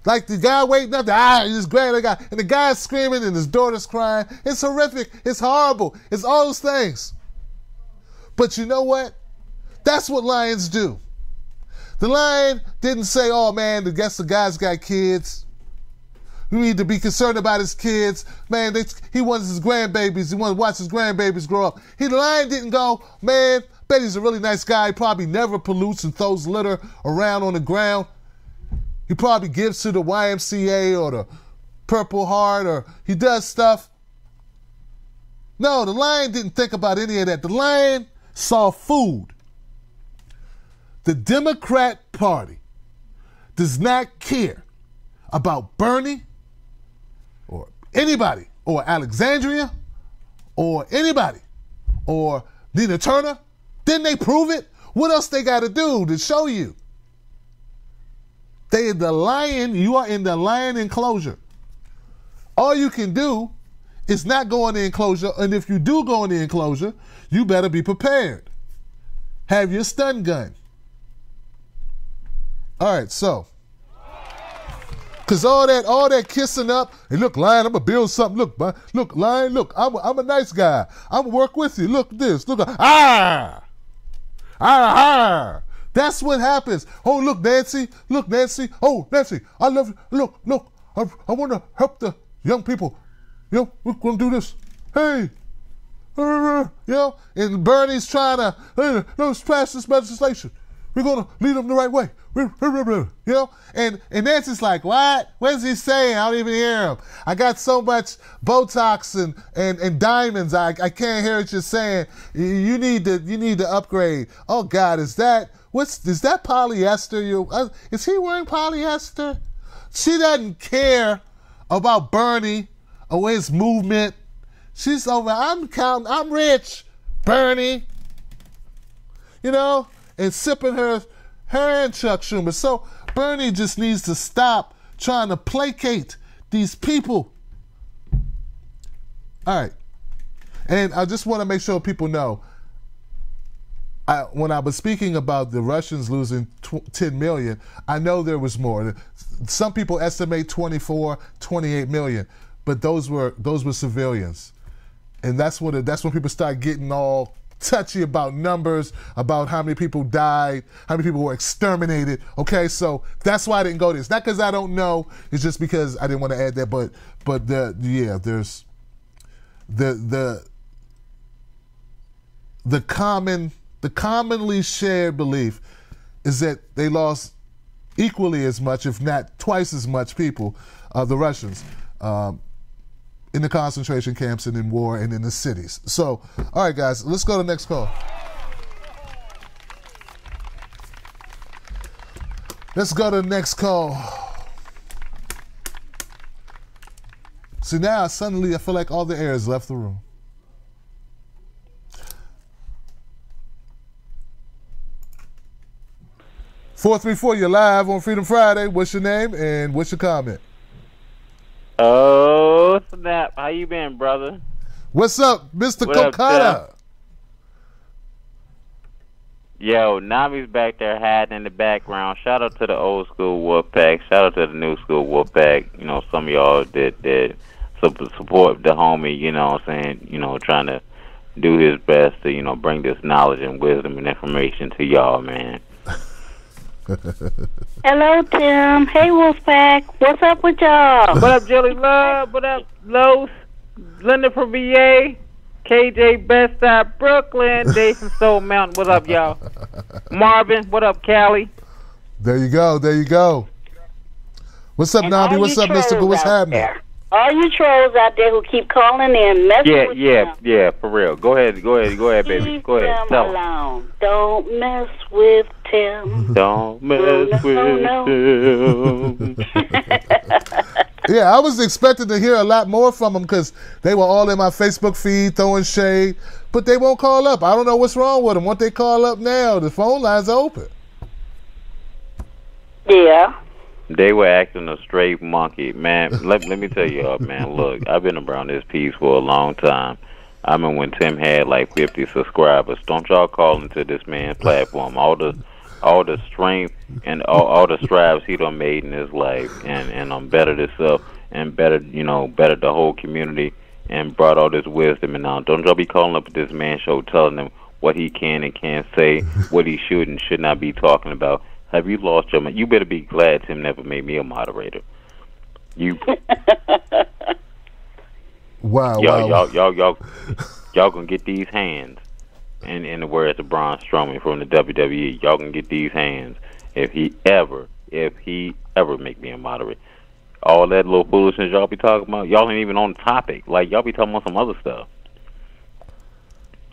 Like the guy waiting up there, just grab the guy, and the guy's screaming and his daughter's crying. It's horrific. It's horrible. It's all those things. But you know what? That's what lions do. The lion didn't say, oh man, I guess the guy's got kids. We need to be concerned about his kids. Man, he wants his grandbabies. He wants to watch his grandbabies grow up. The lion didn't go, man, bet he's a really nice guy. He probably never pollutes and throws litter around on the ground. He probably gives to the YMCA or the Purple Heart, or he does stuff. No, the lion didn't think about any of that. The lion saw food. The Democrat Party does not care about Bernie or anybody or Alexandria or anybody or Nina Turner. Didn't they prove it? What else they got to do to show you? You are in the lion enclosure. All you can do is not go in the enclosure, and if you do go in the enclosure, you better be prepared. Have your stun gun. All right, so, because all that kissing up, hey, look, lion, I'm gonna build something. Look, lion, look, I'm a nice guy. I'm gonna work with you. Look at this. Look, That's what happens. Oh, look, Nancy. Oh, Nancy, I love you. Look, I want to help the young people. We're going to do this. Hey, and Bernie's trying to, let's pass this legislation. We're gonna lead them the right way. You know? And Nancy's like, what? What is he saying? I don't even hear him. I got so much Botox and diamonds. I can't hear what you're saying. You need to upgrade. Oh God, is that polyester? Is he wearing polyester? She doesn't care about Bernie or his movement. She's over, I'm rich, Bernie. You know, and sipping her and Chuck Schumer. So Bernie just needs to stop trying to placate these people. All right. And I just want to make sure people know, when I was speaking about the Russians losing 10 million, I know there was more. Some people estimate 24, 28 million, but those were civilians. And that's when people start getting all touchy about numbers, about how many people died, how many people were exterminated. Okay, so that's why I didn't go this. Not because I don't know, it's just because I didn't want to add that. But there's the commonly shared belief is that they lost equally as much, if not twice as much people, the Russians, in the concentration camps and in war and in the cities. So, all right, guys, let's go to the next call. Let's go to the next call. See, now suddenly I feel like all the air has left the room. "434, you're live on Freedom Friday. What's your name and what's your comment?" Oh, snap. How you been, brother? What's up, Mr. What Kokata? Yo, Nami's back there hiding in the background. Shout out to the old school Wolfpack. Shout out to the new school Wolfpack. You know, some of y'all that support the homie, you know what I'm saying, you know, trying to do his best to, you know, bring this knowledge and wisdom and information to y'all, man. Hello, Tim. Hey, Wolfpack. What's up with y'all? What up, Jelly Love? What up, Los? Linda from VA. KJ Bestside Brooklyn. Dave from Soul Mountain. What up, y'all? Marvin. What up, Cali? There you go. There you go. What's up, Nabi? What's up, Mystical? What's happening? There. All you trolls out there who keep calling in, messing with them. Yeah, for real. Go ahead, baby. Go ahead. Leave them alone. Don't mess with Tim. Don't mess with Tim. Yeah, I was expecting to hear a lot more from them because they were all in my Facebook feed throwing shade, but they won't call up. I don't know what's wrong with them. Won't they call up now? The phone lines are open. Yeah. They were acting a straight monkey, man. Let me tell y'all, man. Look, I've been around this piece for a long time. I mean, when Tim had like 50 subscribers, don't y'all call into this man's platform. All the strength and all the strides he done made in his life, and bettered himself and bettered the whole community and brought all this wisdom. And now, don't y'all be calling up at this man's show telling him what he can and can't say, what he should and should not be talking about. Have you lost your mind? You better be glad Tim never made me a moderator. You. Wow. Y'all gonna get these hands. And in the words of Braun Strowman from the WWE, y'all can get these hands if he ever make me a moderator. All that little foolishness y'all be talking about, y'all ain't even on topic. Like, y'all be talking about some other stuff.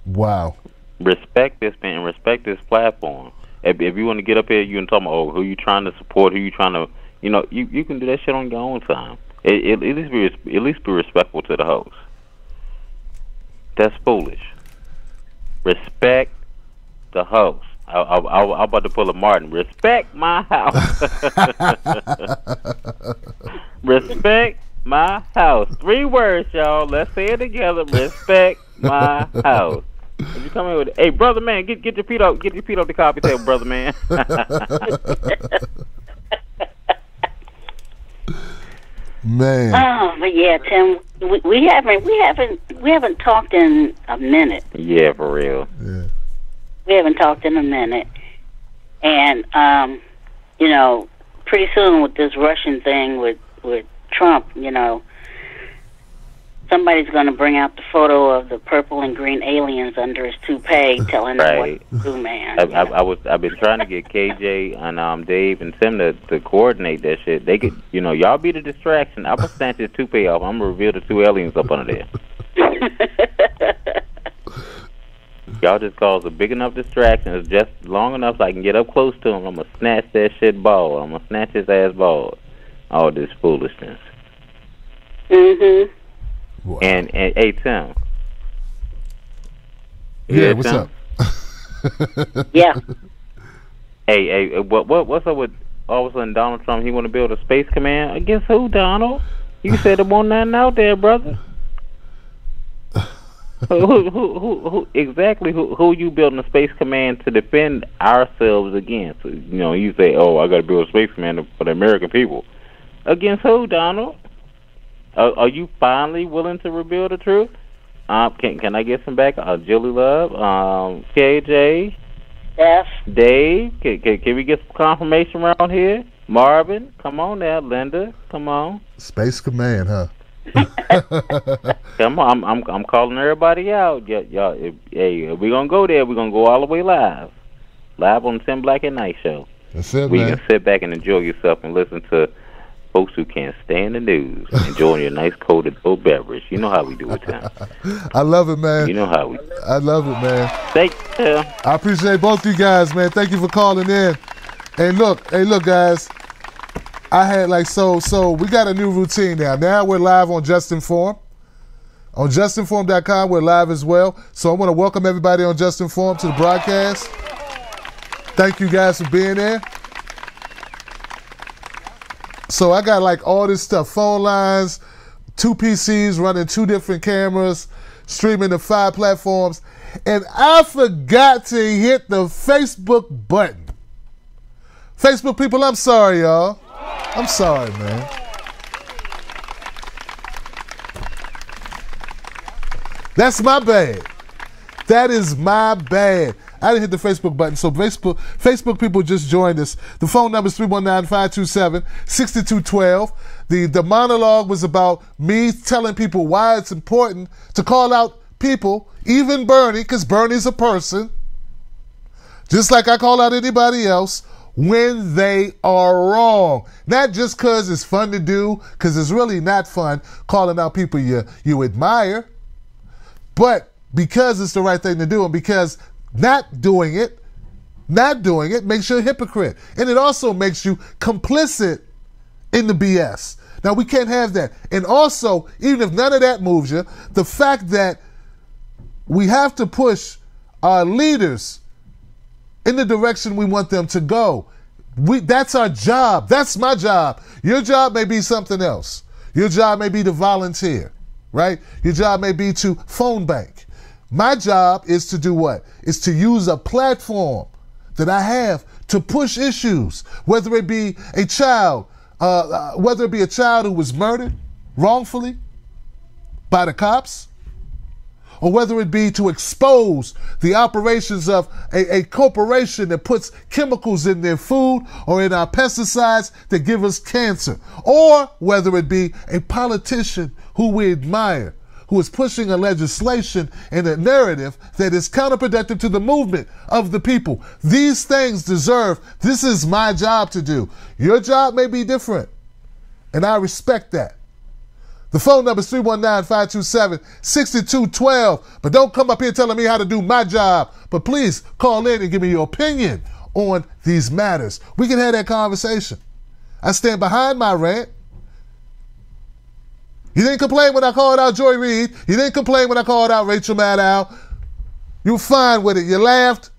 Wow. Respect this man. Respect this platform. If you want to get up here, you can talk about who you trying to support, who you trying to, you can do that shit on your own time. At least be respectful to the host. That's foolish. Respect the host. I'm about to pull a Martin. Respect my house. Respect my house. 3 words, y'all. Let's say it together. Respect my house. If you come in with, hey, brother man, get your feet up the coffee table, brother man. Man. Oh, but yeah, Tim, we haven't talked in a minute. Yeah, for real. Yeah. We haven't talked in a minute, and pretty soon with this Russian thing with Trump, somebody's going to bring out the photo of the purple and green aliens under his toupee, telling him Right. what to do, man. I've been trying to get KJ and Dave and Tim to coordinate that shit. They could, y'all be the distraction. I'm gonna snatch his toupee off. I'm gonna reveal the two aliens up under there. Y'all just cause a big enough distraction. It's just long enough so I can get up close to him. I'm gonna snatch that shit ball. I'm gonna snatch his ass ball. All this foolishness. Mhm. Wow. And hey Tim. Yeah, what's Tim? up? Yeah. Hey, what's up with all of a sudden Donald Trump? He want to build a space command against who, Donald? You said there wasn't nothing out there, brother. Who exactly? Who you building a space command to defend ourselves against? You say, "Oh, I got to build a space command for the American people." Against who, Donald? Are you finally willing to reveal the truth? Can I get some back? Julie Love, KJ, Steph. Dave. Can we get some confirmation around here? Marvin, come on now. Linda, come on. Space Command, huh? Come on, I'm calling everybody out. Y'all, hey, we're gonna go there. We're gonna go all the way live on the Tim Black at Night show. That's it, Where you man. can sit back and enjoy yourself and listen to folks who can't stand the news, enjoying your nice cold adult beverage. You know how we do it, Tim. I love it, man. You know how we. I love it, man. Thank you. I appreciate both you guys, man. Thank you for calling in. And look, guys. I had so we got a new routine now. Now we're live on Just Inform. On justinform.com, we're live as well. So I want to welcome everybody on Just Inform to the broadcast. Thank you guys for being there. So I got all this stuff, phone lines, 2 PCs running 2 different cameras, streaming to 5 platforms, and I forgot to hit the Facebook button. Facebook people, I'm sorry, y'all. I'm sorry, man. That's my bad. That is my bad. I didn't hit the Facebook button, so Facebook people just joined us. The phone number is 319-527-6212. The monologue was about me telling people why it's important to call out people, even Bernie, because Bernie's a person, just like I call out anybody else, when they are wrong. Not just because it's fun to do, because it's really not fun calling out people you admire, but because it's the right thing to do, and because not doing it makes you a hypocrite. And it also makes you complicit in the BS. Now, we can't have that. And also, even if none of that moves you, the fact that we have to push our leaders in the direction we want them to go. That's our job. That's my job. Your job may be something else. Your job may be to volunteer, right? Your job may be to phone bank. My job is to do what? Is to use a platform that I have to push issues, whether it be a child who was murdered wrongfully by the cops, or whether it be to expose the operations of a corporation that puts chemicals in their food or in our pesticides that give us cancer, or whether it be a politician who we admire, who is pushing a legislation and a narrative that is counterproductive to the movement of the people. These things this is my job to do. Your job may be different, and I respect that. The phone number is 319-527-6212. But don't come up here telling me how to do my job. But please call in and give me your opinion on these matters. We can have that conversation. I stand behind my rant. You didn't complain when I called out Joy Reid. You didn't complain when I called out Rachel Maddow. You were fine with it. You laughed.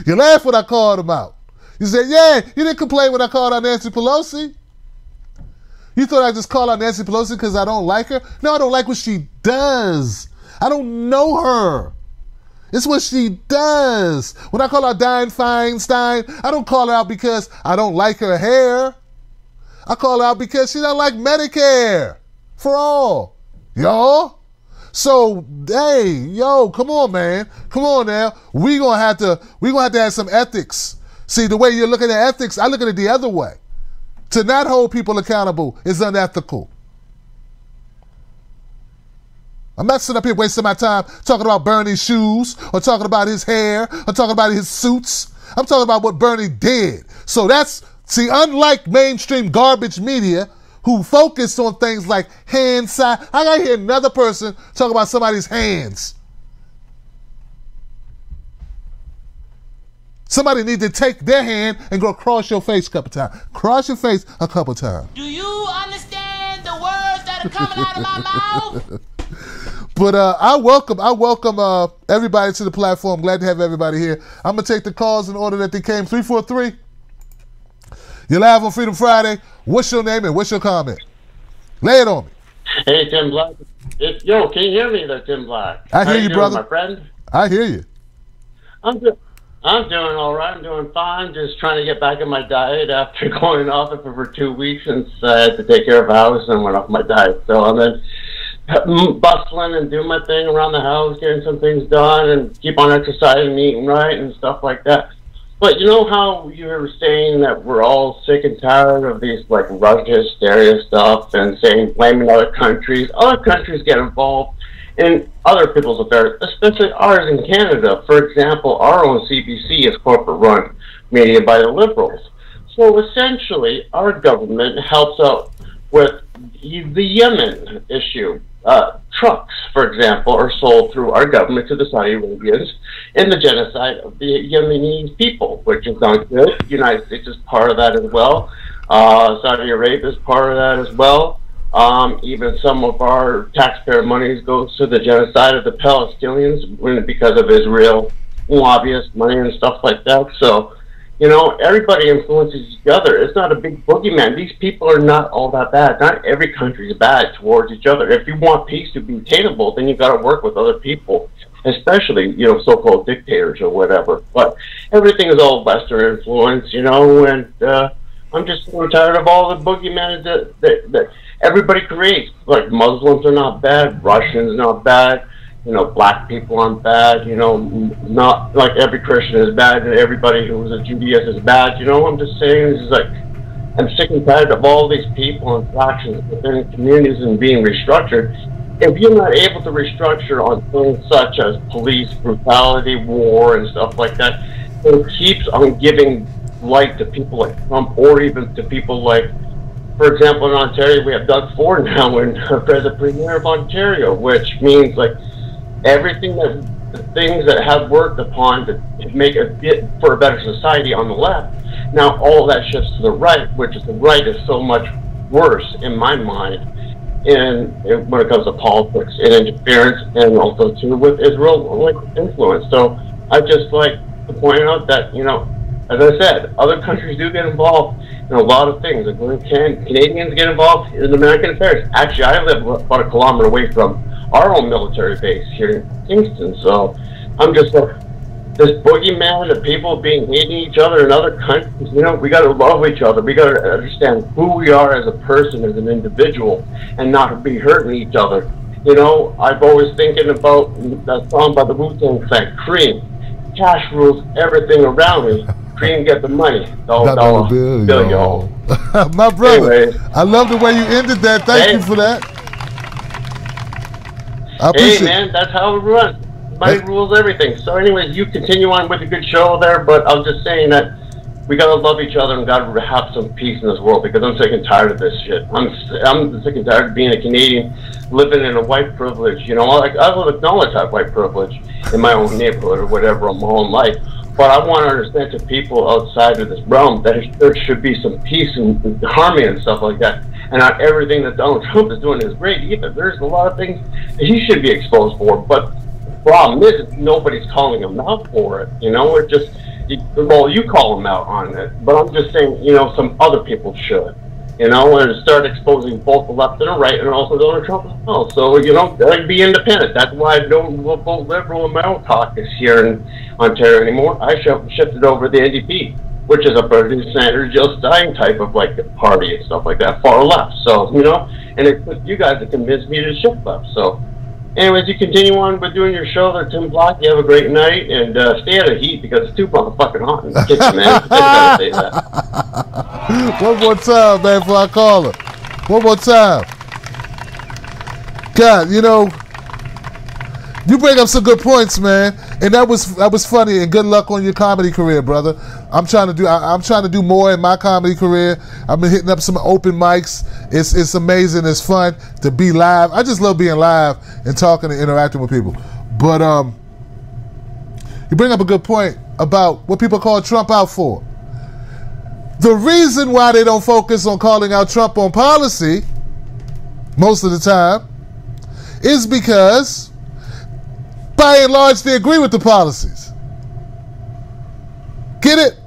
You laughed when I called them out. You said, yeah, you didn't complain when I called out Nancy Pelosi. You thought I just called out Nancy Pelosi because I don't like her? No, I don't like what she does. I don't know her. It's what she does. When I call out Dianne Feinstein, I don't call her out because I don't like her hair. I call her out because she don't like Medicare for all. Y'all? So, hey, yo, come on, man. Come on now. We're gonna have to have some ethics. See, the way you're looking at ethics, I look at it the other way. To not hold people accountable is unethical. I'm not sitting up here wasting my time talking about Bernie's shoes or talking about his hair or talking about his suits. I'm talking about what Bernie did. So see, unlike mainstream garbage media who focus on things like hand size, I gotta hear another person talk about somebody's hands. Somebody need to take their hand and go across your face a couple times. Cross your face a couple times. Do you understand the words that are coming out of my mouth? But I welcome everybody to the platform. Glad to have everybody here. I'm going to take the calls in order that they came. 343. You're live on Freedom Friday. What's your name and what's your comment? Lay it on me. Hey, Tim Black. Yo, can you hear me there, Tim Black? I hear you, doing, brother. My friend? I hear you. I'm doing all right. I'm doing fine. Just trying to get back on my diet after going off it for 2 weeks since I had to take care of a house and went off my diet. So I'm then bustling and doing my thing around the house, getting some things done, and keep on exercising and eating right and stuff like that. But you know how you were saying that we're all sick and tired of these like Russia hysteria stuff and saying blaming other countries. Other countries get involved in other people's affairs, especially ours in Canada. For example, our own CBC is corporate-run media by the Liberals. So essentially, our government helps out with the Yemen issue. Trucks, for example, are sold through our government to the Saudi Arabians in the genocide of the Yemeni people, which is not good. The United States is part of that as well. Saudi Arabia is part of that as well. Even some of our taxpayer monies goes to the genocide of the Palestinians because of Israel lobbyist money and stuff like that. So, you know, everybody influences each other. It's not a big boogeyman. These people are not all that bad. Not every country is bad towards each other. If you want peace to be attainable, then you got to work with other people, especially, you know, so-called dictators or whatever. But everything is all Western influence, you know, and I'm just so tired of all the boogeyman that everybody creates. Like, Muslims are not bad, Russians not bad, you know, black people aren't bad, you know, not like every Christian is bad and everybody who's a Judaist is bad, you know. I'm just saying, it's like, I'm sick and tired of all these people and factions within communities and being restructured. If you're not able to restructure on things such as police brutality, war, and stuff like that, it keeps on giving light to people like Trump, or even to people like, for example, in Ontario, we have Doug Ford now and the Premier of Ontario, which means like everything the things that have worked upon to make a bit for a better society on the left, now all that shifts to the right, which is the right is so much worse in my mind when it comes to politics and interference, and also too with Israel like influence. So I just like to point out that, you know, as I said, other countries do get involved in a lot of things. Canadians get involved in American affairs. Actually, I live about a kilometer away from our own military base here in Kingston. So I'm just like, this boogeyman of people hating each other in other countries, you know, we got to love each other. We got to understand who we are as a person, as an individual, and not be hurting each other. You know, I've always thinking about that song by the Wu-Tang Clan, Cream. Cash rules everything around me. Cream get the money. Dollar bill, y'all. My brother, anyways, I love the way you ended that. Thank you for that. I hey, man, that's how it runs. Money rules everything. So anyways, you continue on with a good show there, but I was just saying that we got to love each other and got to have some peace in this world, because I'm sick and tired of this shit. I'm sick and tired of being a Canadian living in a white privilege. You know, like, I will acknowledge that white privilege in my own neighborhood or whatever in my own life. But I want to understand to people outside of this realm that there should be some peace and harmony and stuff like that. And not everything that Donald Trump is doing is great either. There's a lot of things that he should be exposed for. But the problem is nobody's calling him out for it. You know, it just, well, you call him out on it. But I'm just saying, you know, some other people should. You know, and start exposing both the left and the right, and also Donald Trump as well. So, you know, like, be independent. That's why I don't vote Liberal in my own caucus here in Ontario anymore. I shifted over to the NDP, which is a Bernie Sanders, Jill Stein type of like party and stuff like that, far left. So, you know, and it took you guys to convince me to shift left. So, anyways, you continue on with doing your show there, Tim Block. You have a great night, and stay out of heat because it's too motherfucking hot in the kitchen, man. I just gotta say that. One more time, man, before I call her. One more time. God, you know, You bring up some good points, man, and that was funny. And good luck on your comedy career, brother. I'm trying to do more in my comedy career. I've been hitting up some open mics. It's amazing. It's fun to be live. I just love being live and talking and interacting with people. But you bring up a good point about what people call Trump out for. The reason why they don't focus on calling out Trump on policy most of the time is because, by and large, they agree with the policies. Get it?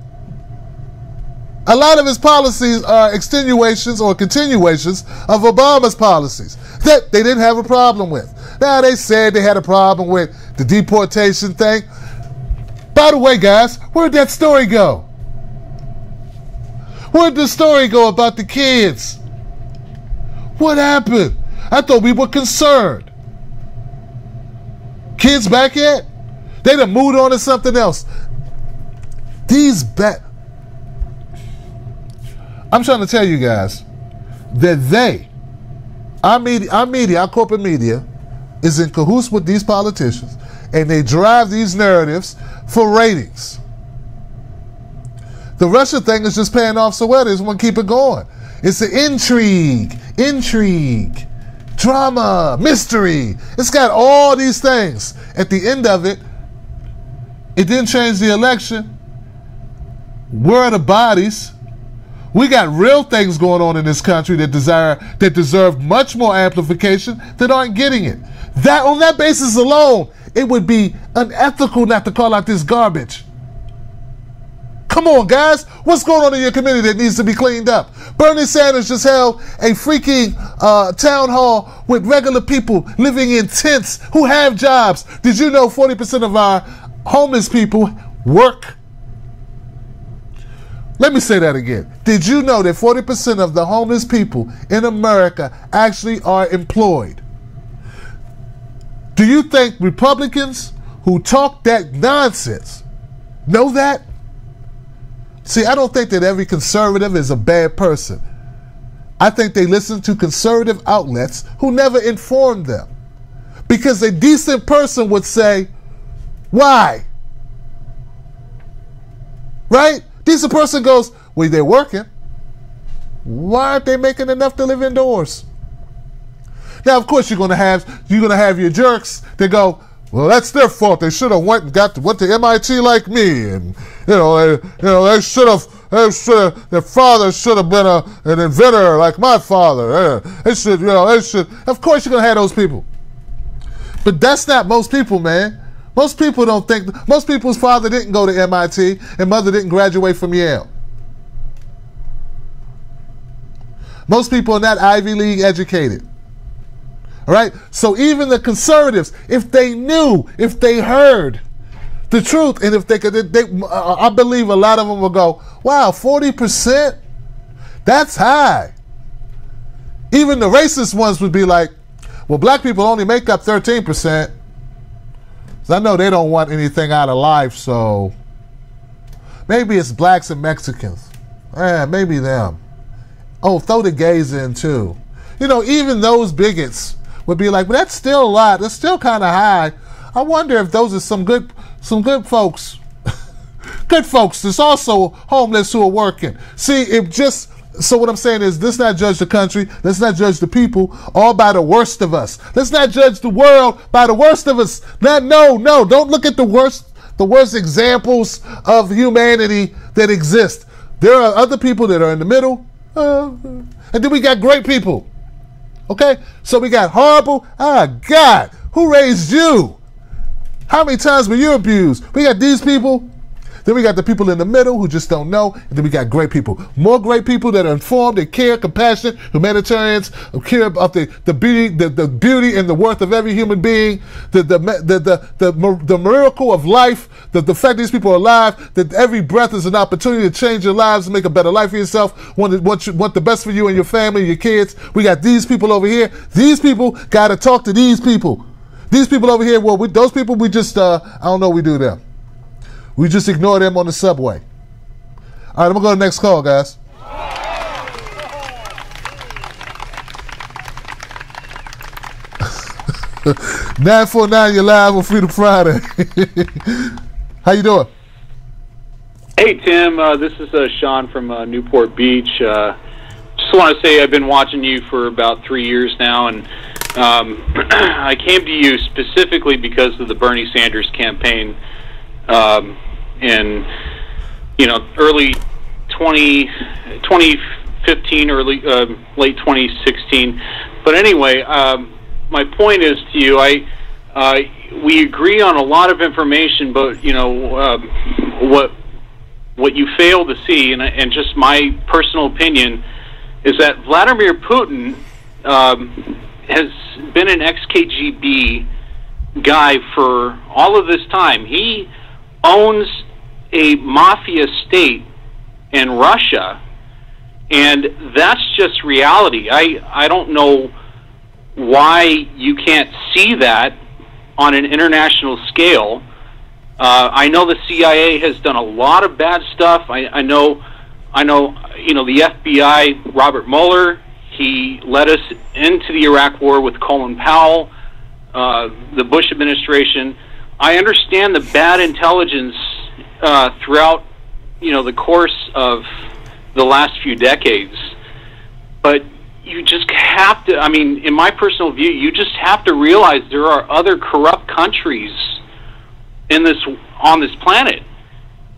A lot of his policies are extenuations or continuations of Obama's policies that they didn't have a problem with. Now, they said they had a problem with the deportation thing. By the way, guys, where'd that story go? Where'd the story go about the kids? What happened? I thought we were concerned. Kids back yet? They done moved on to something else. I'm trying to tell you guys that our corporate media, is in cahoots with these politicians, and they drive these narratives for ratings. The Russia thing is just paying off so well, they just want to keep it going. It's an intrigue, drama, mystery. It's got all these things. At the end of it, it didn't change the election. Where are the bodies? We got real things going on in this country that deserve much more amplification that aren't getting it. That on that basis alone, it would be unethical not to call out this garbage. Come on, guys. What's going on in your community that needs to be cleaned up? Bernie Sanders just held a freaking town hall with regular people living in tents who have jobs. Did you know 40% of our homeless people work? Let me say that again. Did you know that 40% of the homeless people in America actually are employed? Do you think Republicans who talk that nonsense know that? See, I don't think that every conservative is a bad person. I think they listen to conservative outlets who never informed them. Because a decent person would say, why? Right? Decent person goes, well, they're working. Why aren't they making enough to live indoors? Now, of course, you're gonna have your jerks that go, well, that's their fault. They should have went to MIT like me, and they should have. Their father should have been an inventor like my father. They should. Of course, you're gonna have those people, but that's not most people, man. Most people don't think. Most people's father didn't go to MIT and mother didn't graduate from Yale. Most people are not Ivy League educated. All right? So even the conservatives, if they knew, if they heard the truth, and if they could, I believe a lot of them will go, wow, 40%? That's high. Even the racist ones would be like, well, black people only make up 13%. So I know they don't want anything out of life, so maybe it's blacks and Mexicans. Maybe them. Oh, throw the gays in too. Even those bigots would be like, but that's still a lot. That's still kind of high. I wonder if those are some good folks. Good folks that's also homeless who are working. See, so what I'm saying is, let's not judge the country. Let's not judge the people all by the worst of us. Let's not judge the world by the worst of us. No. Don't look at the worst examples of humanity that exist. There are other people that are in the middle. And then we got great people. Okay? So we got horrible. God, who raised you? How many times were you abused? We got these people. Then we got the people in the middle who just don't know. And then we got great people. More great people that are informed, they care, compassionate, humanitarians, who care about the beauty and the worth of every human being, the miracle of life, the fact these people are alive, that every breath is an opportunity to change your lives and make a better life for yourself, want the best for you and your family, your kids. We got these people over here. These people got to talk to these people. These people over here, well, those people, we just, I don't know what we do them. We just ignore them on the subway. All right, I'm going to go to the next call, guys. 949, you're live on Freedom Friday. How you doing? Hey, Tim. This is Sean from Newport Beach. Just want to say I've been watching you for about 3 years now, and I came to you specifically because of the Bernie Sanders campaign in early 2015, late 2016. But anyway, my point is to you, we agree on a lot of information, but what you fail to see, and just my personal opinion, is that Vladimir Putin has been an ex-KGB guy for all of this time. He owns a mafia state in Russia, and that's just reality. I don't know why you can't see that on an international scale. I know the CIA has done a lot of bad stuff. I know, the FBI, Robert Mueller, he led us into the Iraq War with Colin Powell, the Bush administration. I understand the bad intelligence throughout, the course of the last few decades. But you just have to, in my personal view, you just have to realize there are other corrupt countries on this planet,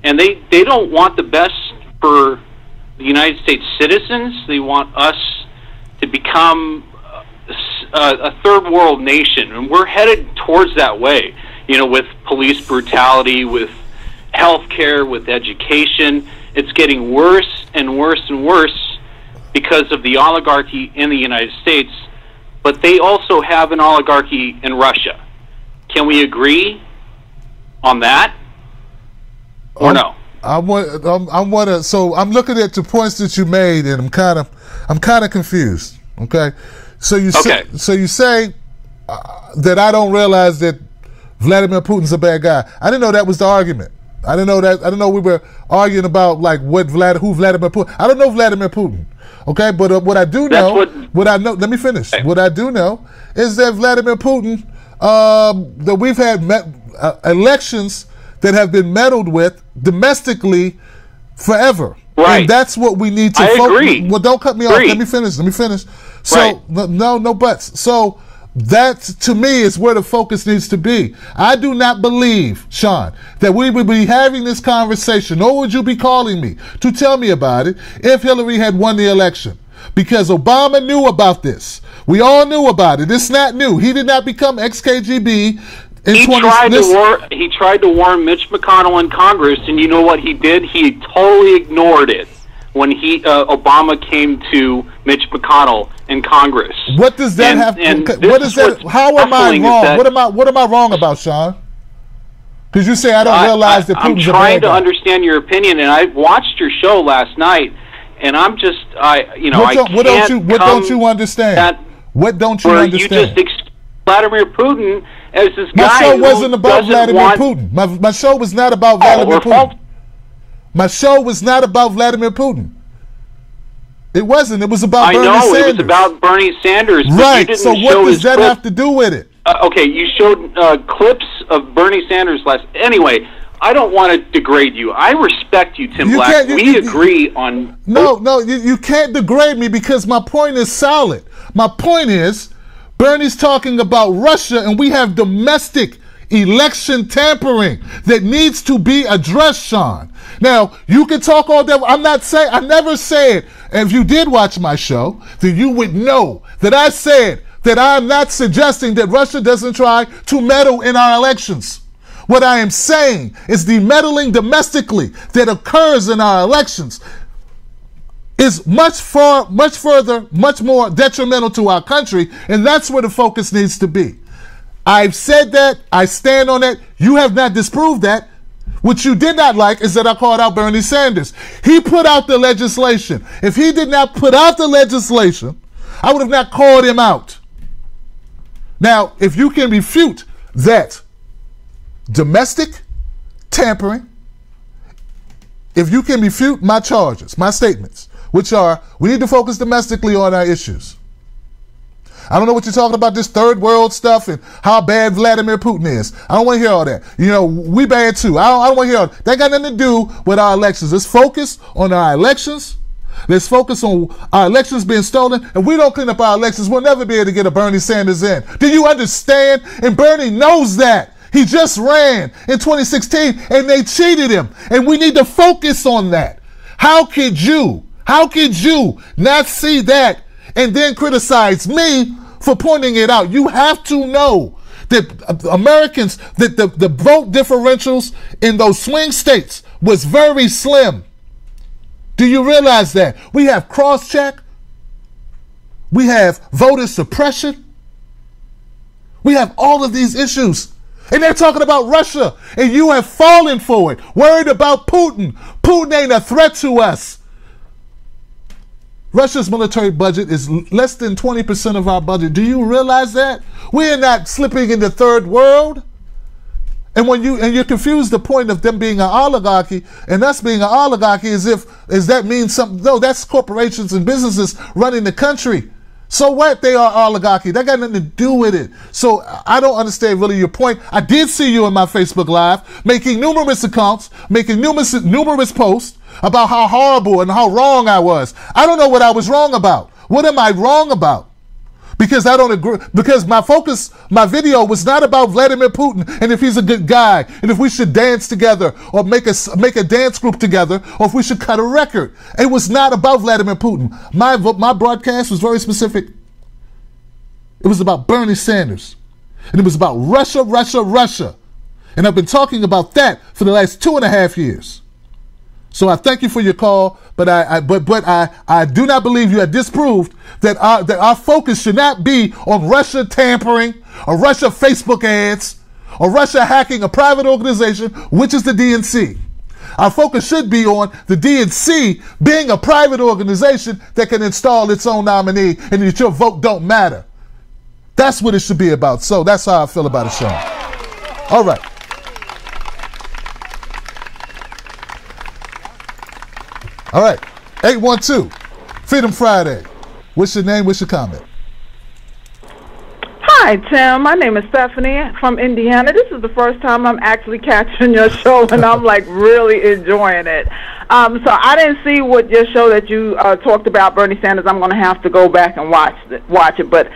and they don't want the best for the United States citizens. They want us to become a third world nation, and we're headed towards that way, with police brutality, with healthcare, with education. It's getting worse and worse and worse because of the oligarchy in the United States, but they also have an oligarchy in Russia. Can we agree on that, or no? So I'm looking at the points that you made, and I'm kind of confused. Okay, so you say that I don't realize that Vladimir Putin's a bad guy. I didn't know that was the argument. I didn't know that. I didn't know we were arguing about who Vladimir Putin. I don't know Vladimir Putin. Okay, but what I do know, let me finish. What I do know is that Vladimir Putin, that we've had elections that have been meddled with domestically forever. Right. And that's what we need to focus on. Agree. Well, don't cut me off. Let me finish. So, right. No buts. So that, to me, is where the focus needs to be. I do not believe, Sean, that we would be having this conversation, nor would you be calling me to tell me about it if Hillary had won the election. Because Obama knew about this. We all knew about it. It's not new. He did not become ex-KGB. He tried to warn Mitch McConnell in Congress, and you know what he did? He totally ignored it when Obama came to Mitch McConnell in Congress. What does that have? What is that? How am I wrong? What am I wrong about, Sean? Because you say I don't realize that Putin's a bad guy. I'm trying to understand your opinion, and I watched your show last night, and I'm just, what don't you understand? What don't you understand? You just Vladimir Putin as this guy. My show wasn't about Vladimir Putin. My show was not about Vladimir Putin. My show was not about Vladimir Putin. It wasn't. It was about Bernie Sanders. It was about Bernie Sanders. Right. So what does that have to do with it? Okay, you showed clips of Bernie Sanders last. Anyway, I don't want to degrade you. I respect you, Tim Black. We agree on. No, you can't degrade me because my point is solid. My point is, Bernie's talking about Russia, and we have domestic election tampering that needs to be addressed, Sean. Now, you can talk all day. I never said, and if you did watch my show, then you would know that I said that I'm not suggesting that Russia doesn't try to meddle in our elections. What I am saying is the meddling domestically that occurs in our elections is much further, much more detrimental to our country, and that's where the focus needs to be. I've said that. I stand on it. You have not disproved that. What you did not like is that I called out Bernie Sanders. He put out the legislation. If he did not put out the legislation, I would have not called him out. Now, if you can refute that domestic tampering, if you can refute my charges, my statements, which are, we need to focus domestically on our issues. I don't know what you're talking about, this third world stuff and how bad Vladimir Putin is. I don't want to hear all that. You know, we bad too. I don't want to hear all that. That got nothing to do with our elections. Let's focus on our elections. Let's focus on our elections being stolen. If we don't clean up our elections, we'll never be able to get a Bernie Sanders in. Do you understand? And Bernie knows that. He just ran in 2016 and they cheated him. And we need to focus on that. How could you not see that and then criticize me for pointing it out? You have to know that Americans, that the vote differentials in those swing states was very slim. Do you realize that? We have cross-check. We have voter suppression. We have all of these issues. And they're talking about Russia, and you have fallen for it. Worried about Putin. Putin ain't a threat to us. Russia's military budget is less than 20% of our budget. Do you realize that? We're not slipping into third world. And when you're confused the point of them being an oligarchy and us being an oligarchy as that means something. No, that's corporations and businesses running the country. So what? They are oligarchy. That got nothing to do with it. So I don't understand really your point. I did see you in my Facebook Live making numerous accounts, making numerous posts about how horrible and how wrong I was. I don't know what I was wrong about. What am I wrong about? Because I don't agree. Because my video was not about Vladimir Putin and if he's a good guy and if we should dance together or make a dance group together or if we should cut a record. It was not about Vladimir Putin. My broadcast was very specific. It was about Bernie Sanders. And it was about Russia, Russia, Russia. And I've been talking about that for the last 2.5 years. So I thank you for your call, but I do not believe you have disproved that our focus should not be on Russia tampering or Russia Facebook ads or Russia hacking a private organization, which is the DNC. Our focus should be on the DNC being a private organization that can install its own nominee and that your vote don't matter. That's what it should be about. So that's how I feel about it, Sean. All right. All right, 812, Freedom Friday. What's your name? What's your comment? Hi, Tim. My name is Stephanie from Indiana. This is the first time I'm actually catching your show, and I'm like really enjoying it. So I didn't see what your show that you talked about Bernie Sanders. I'm going to have to go back and watch it, but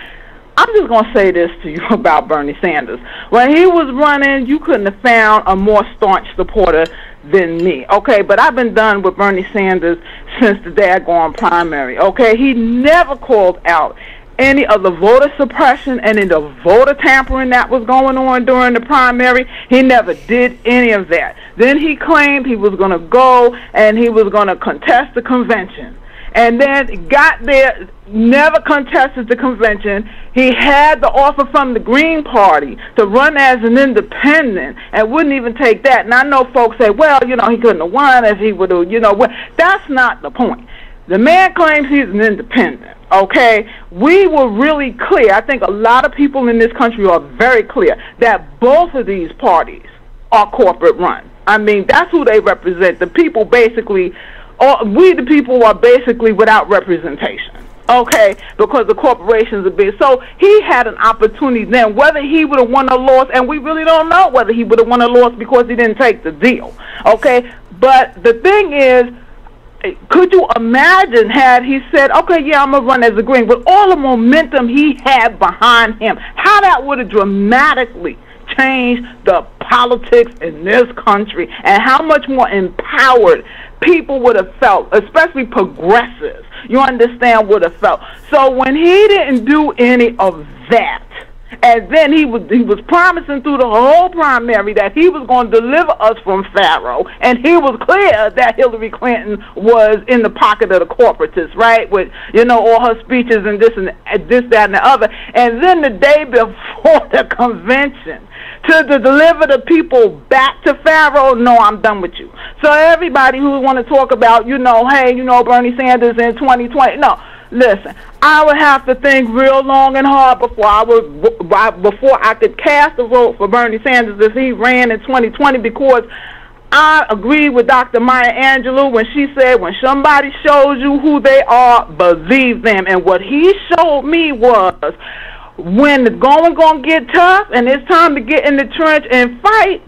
I'm just going to say this to you about Bernie Sanders. When he was running, you couldn't have found a more staunch supporter than me, okay? But I've been done with Bernie Sanders since the daggone primary, okay? He never called out any of the voter suppression and any of the voter tampering that was going on during the primary. He never did any of that. Then he claimed he was going to go and he was going to contest the convention. And then got there, never contested the convention. He had the offer from the Green Party to run as an independent and wouldn't even take that. And I know folks say, well, you know, he couldn't have won if he would have, you know. Well, that's not the point. The man claims he's an independent, okay? We were really clear. I think a lot of people in this country are very clear that both of these parties are corporate run. I mean, that's who they represent. The people basically... we the people are basically without representation, okay, because the corporations are big. So he had an opportunity then, whether he would have won or lost, and we really don't know whether he would have won or lost because he didn't take the deal, okay? But the thing is, could you imagine had he said, okay, yeah, I'm going to run as a Green, with all the momentum he had behind him, how that would have dramatically changed the politics in this country and how much more empowered people would have felt, especially progressives, you understand, would have felt. So when he didn't do any of that, and then he was promising through the whole primary that he was going to deliver us from Pharaoh, and he was clear that Hillary Clinton was in the pocket of the corporatists, right, with, you know, all her speeches and this, that, and the other. And then the day before the convention, to deliver the people back to Pharaoh, no, I'm done with you. So everybody who want to talk about, you know, hey, you know, Bernie Sanders in 2020, no, listen, I would have to think real long and hard before I could cast a vote for Bernie Sanders if he ran in 2020, because I agree with Dr. Maya Angelou when she said, when somebody shows you who they are, believe them. And what he showed me was, when the going gonna get tough and it's time to get in the trench and fight,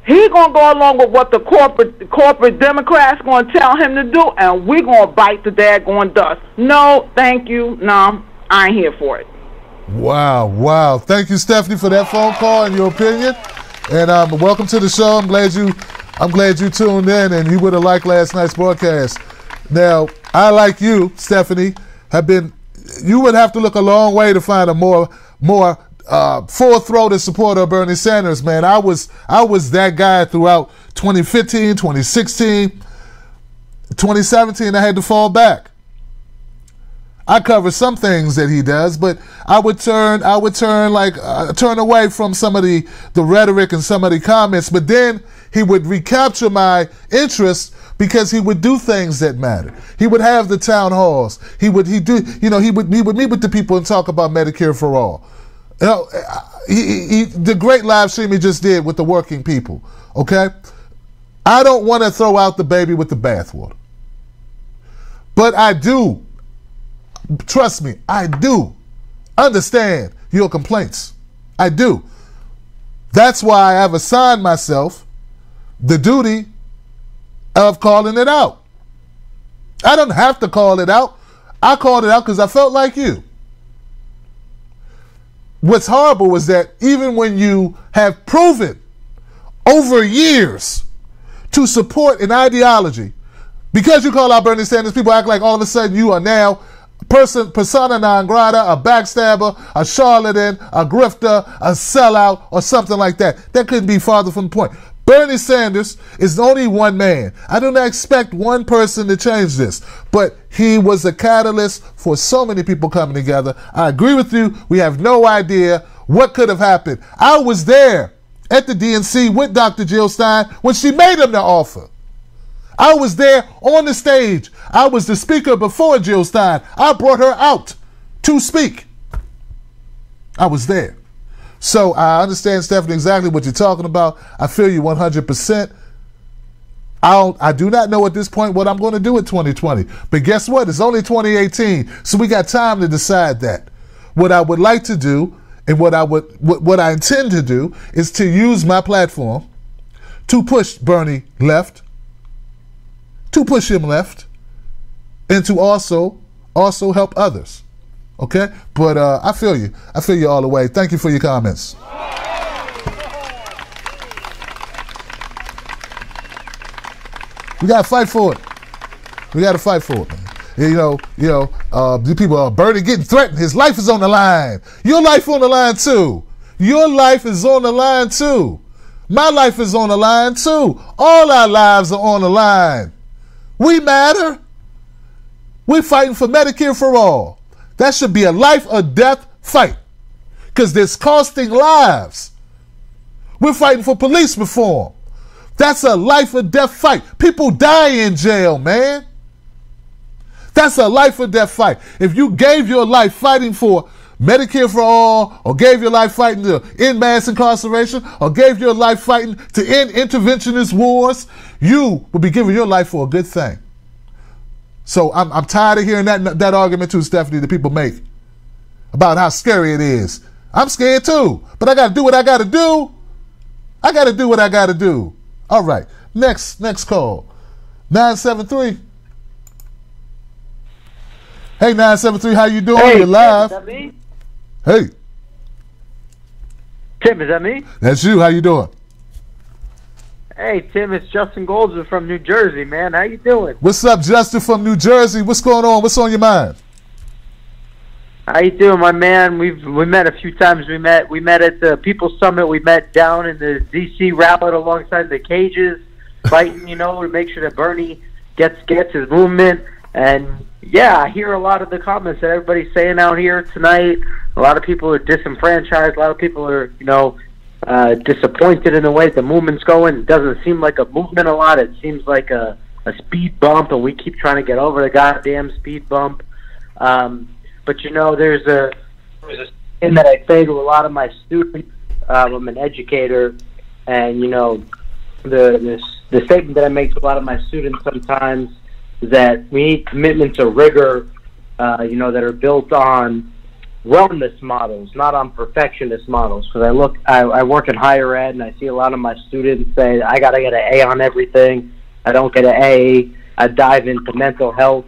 he gonna go along with what the corporate Democrats gonna tell him to do, and we gonna bite the daggone dust. No, thank you. No, I ain't here for it. Wow, wow. Thank you, Stephanie, for that phone call and your opinion. And welcome to the show. I'm glad you tuned in, and you would have liked last night's broadcast. Now, I, like you, Stephanie, you would have to look a long way to find a more full-throated supporter of Bernie Sanders, man. I was that guy throughout 2015, 2016, 2017. I had to fall back. I cover some things that he does, but I would turn away from some of the rhetoric and some of the comments. But then he would recapture my interest because he would do things that matter. He would have the town halls. He would meet with the people and talk about Medicare for all. You know, the great live stream he just did with the working people. Okay, I don't want to throw out the baby with the bathwater, but I do. Trust me, I do understand your complaints. I do. That's why I have assigned myself the duty of calling it out. I don't have to call it out. I called it out because I felt like you. What's horrible was that even when you have proven over years to support an ideology, because you call out Bernie Sanders, people act like all of a sudden you are now persona non grata, a backstabber, a charlatan, a grifter, a sellout, or something like that. That couldn't be farther from the point. Bernie Sanders is only one man. I do not expect one person to change this, but he was a catalyst for so many people coming together. I agree with you. We have no idea what could have happened. I was there at the DNC with Dr. Jill Stein when she made him the offer. I was there on the stage. I was the speaker before Jill Stein. I brought her out to speak. I was there. So I understand, Stephanie, exactly what you're talking about. I feel you 100%. I do not know at this point what I'm going to do in 2020. But guess what? It's only 2018, so we got time to decide that. What I would like to do and what I intend to do is to use my platform to push Bernie left, to push him left, and to also help others. Okay? But I feel you. I feel you all the way. Thank you for your comments. We gotta fight for it. We gotta fight for it, man. The people are Bernie getting threatened. His life is on the line. Your life on the line too. Your life is on the line too. My life is on the line too. All our lives are on the line. We matter. We're fighting for Medicare for all. That should be a life or death fight, because it's costing lives. We're fighting for police reform. That's a life or death fight. People die in jail, man. That's a life or death fight. If you gave your life fighting for Medicare for all, or gave your life fighting to end mass incarceration, or gave your life fighting to end interventionist wars, you would be giving your life for a good thing. So I'm tired of hearing that argument too, Stephanie, that people make about how scary it is. I'm scared too, but I got to do what I got to do. I got to do what I got to do. All right, next call, 973. Hey, 973, how you doing? Hey, You're live. Is that me? Hey. Tim, is that me? That's you. How you doing? Hey, Tim, it's Justin Goldsworth from New Jersey, man. How you doing? What's up, Justin from New Jersey? What's going on? What's on your mind? How you doing, my man? We met a few times. We met at the People's Summit. We met down in the D.C. rally alongside the cages, fighting, to make sure that Bernie gets his movement. And yeah, I hear a lot of the comments that everybody's saying out here tonight. A lot of people are disenfranchised. A lot of people are, disappointed in the way the movement's going. It doesn't seem like a movement a lot. It seems like a speed bump, and we keep trying to get over the goddamn speed bump. But there's a thing that I say to a lot of my students. I'm an educator, and the the statement that I make to a lot of my students sometimes is that we need commitment to rigor, that are built on wellness models, not on perfectionist models. Because I work in higher ed, and I see a lot of my students say, I got to get an A on everything. I don't get an A. I dive into mental health,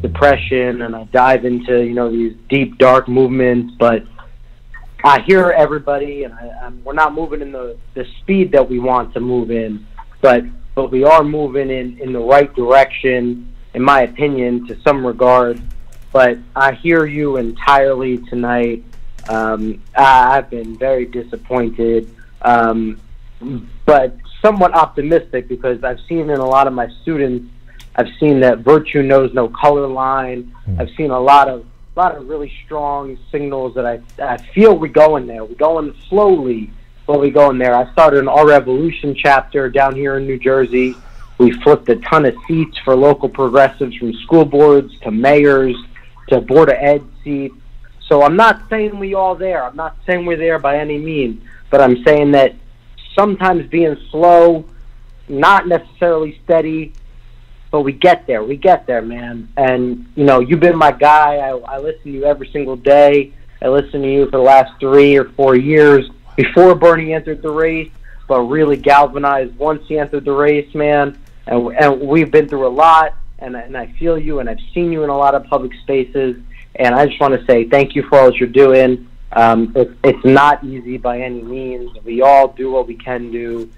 depression, and I dive into, these deep, dark movements. But I hear everybody, and we're not moving in the speed that we want to move in, but we are moving in the right direction, in my opinion, to some regard. But I hear you entirely tonight. I've been very disappointed, but somewhat optimistic, because I've seen in a lot of my students, I've seen that virtue knows no color line. I've seen a lot of really strong signals that I feel we're going there. We're going slowly, but we're going there. I started an Our Revolution chapter down here in New Jersey. We flipped a ton of seats for local progressives, from school boards to mayors to Board of Ed seats. So I'm not saying we all there. I'm not saying we're there by any means, but I'm saying that sometimes being slow, not necessarily steady, but we get there. We get there, man. And, you've been my guy. I listen to you every single day. I listened to you for the last 3 or 4 years before Bernie entered the race, but really galvanized once he entered the race, man. And we've been through a lot, and I feel you, and I've seen you in a lot of public spaces. And I just want to say thank you for all that you're doing. It's not easy by any means. We all do what we can do.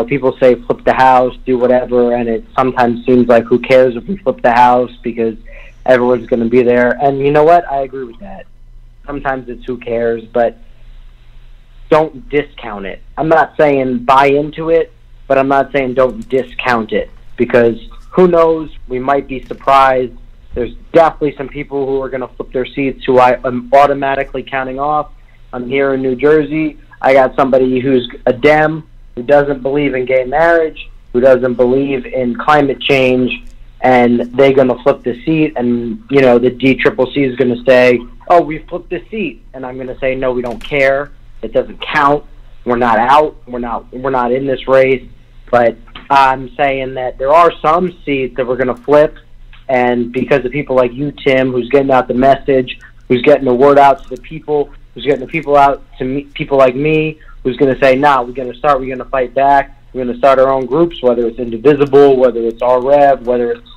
People say flip the house, do whatever, and it sometimes seems like who cares if we flip the house, because everyone's going to be there. And you know what? I agree with that. Sometimes it's who cares, but don't discount it. I'm not saying buy into it, but I'm not saying don't discount it, because who knows? We might be surprised. There's definitely some people who are going to flip their seats who I am automatically counting off. I'm here in New Jersey. I got somebody who's a Dem, who doesn't believe in gay marriage, who doesn't believe in climate change, and they're going to flip the seat, and, the DCCC is going to say, oh, we flipped the seat. And I'm going to say, no, we don't care. It doesn't count. We're not out. We're not in this race. But I'm saying that there are some seats that we're going to flip, and because of people like you, Tim, who's getting out the message, who's getting the word out to the people, who's getting the people out to people like me, who's going to say, nah, we're going to fight back. We're going to start our own groups, whether it's Indivisible, whether it's RREV, whether it's,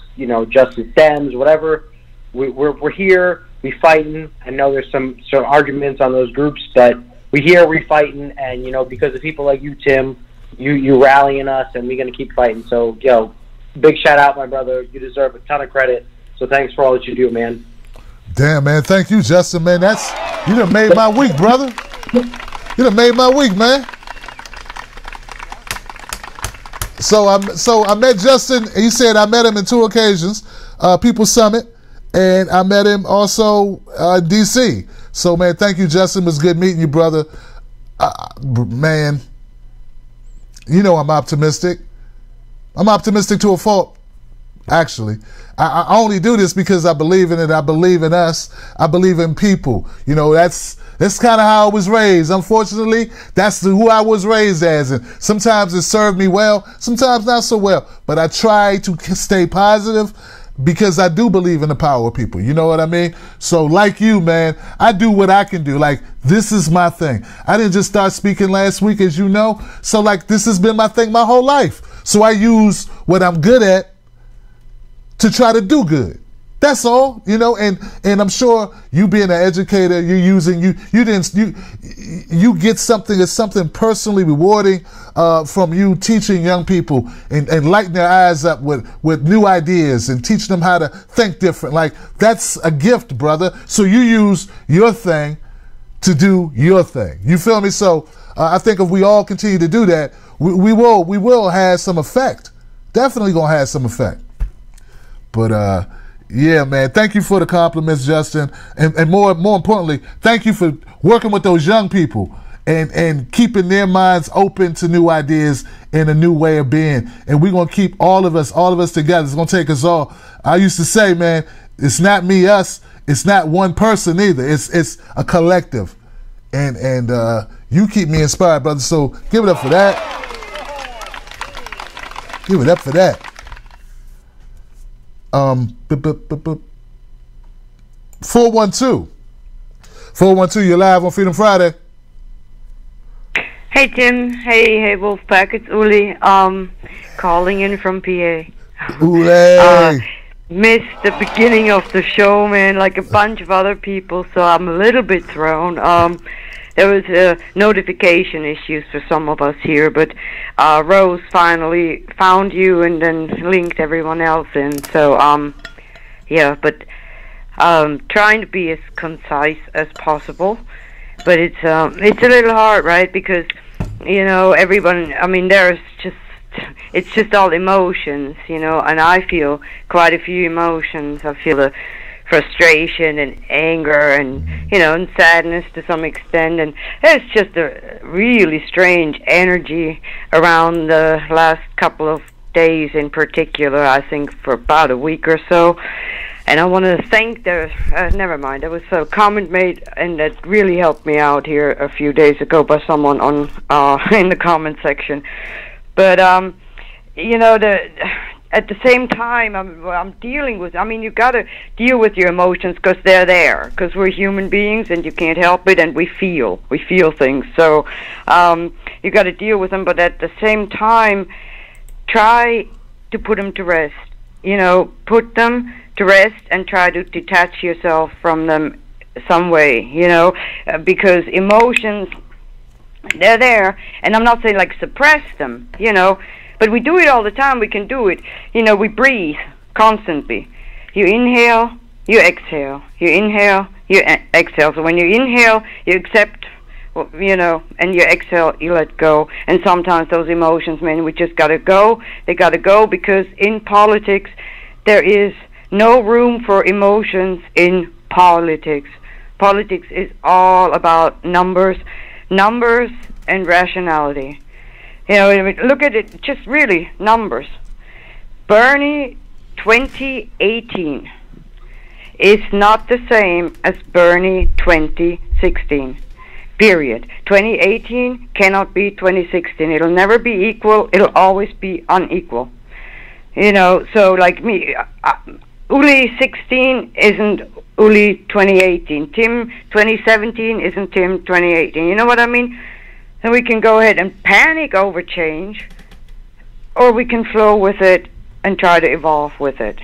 Justice Dems, whatever. We're here, we fighting. I know there's some arguments on those groups, but we're here, we fighting, and, because of people like you, Tim, you rallying us, and we're going to keep fighting. So, big shout out, my brother. You deserve a ton of credit. So thanks for all that you do, man. Damn, man. Thank you, Justin, man. You done made my week, brother. You done made my week, man. So I met Justin. He said I met him in 2 occasions, People's Summit, and I met him also in D.C. So, man, thank you, Justin. It was good meeting you, brother. Man, I'm optimistic. I'm optimistic to a fault, actually. I only do this because I believe in it. I believe in us. I believe in people. That's kind of how I was raised. Unfortunately, that's who I was raised as. And sometimes it served me well, sometimes not so well. But I try to stay positive because I do believe in the power of people. You know what I mean? So like you, man, I do what I can do. Like, this is my thing. I didn't just start speaking last week, as you know. So, this has been my thing my whole life. So I use what I'm good at to try to do good. That's all, and I'm sure you being an educator, you're using, you get something that's something personally rewarding from you teaching young people and lighting their eyes up with new ideas and teaching them how to think different. Like, that's a gift, brother. So you use your thing to do your thing. You feel me? So I think if we all continue to do that, we will have some effect. Definitely gonna have some effect. But yeah, man, thank you for the compliments, Justin, and more importantly, thank you for working with those young people and keeping their minds open to new ideas and a new way of being. And we're gonna keep all of us together. It's gonna take us all. I used to say, man, it's not me, us. It's not one person either. It's a collective. And you keep me inspired, brother. So give it up for that. Give it up for that. 412. 412, you're live on Freedom Friday. Hey Tim, hey Wolfpack, it's Uli, calling in from PA. Uli! Missed the beginning of the show, man, like a bunch of other people, so I'm a little bit thrown. There was notification issues for some of us here, but Rose finally found you and then linked everyone else in, so yeah, but trying to be as concise as possible, but it's a little hard, right? Because everyone. I mean, it's just all emotions, and I feel quite a few emotions. I feel the frustration and anger and and sadness to some extent, and there's just a really strange energy around the last couple of days in particular. I think for about a week or so. And I want to thank never mind, there was a comment made, and that really helped me out here a few days ago by someone on in the comment section. But, at the same time, I'm dealing with, you got to deal with your emotions because they're there, because we're human beings and you can't help it, and we feel things. So you got to deal with them, but at the same time, try to put them to rest. Put them to rest and try to detach yourself from them some way, because emotions, they're there, and I'm not saying like suppress them, but we do it all the time. We can do it. We breathe constantly. You inhale, you exhale. You inhale, you exhale. So when you inhale, you accept, and you exhale, you let go. And sometimes those emotions, man, we just gotta go. They gotta go, because in politics, there is no room for emotions in politics. Politics is all about numbers and rationality. Look at it, just really numbers. Bernie 2018 is not the same as Bernie 2016. Period. 2018 cannot be 2016. It'll never be equal. It'll always be unequal. So like me, Uli 16 isn't Uli 2018. Tim 2017 isn't Tim 2018. You know what I mean? And we can go ahead and panic over change, or we can flow with it and try to evolve with it.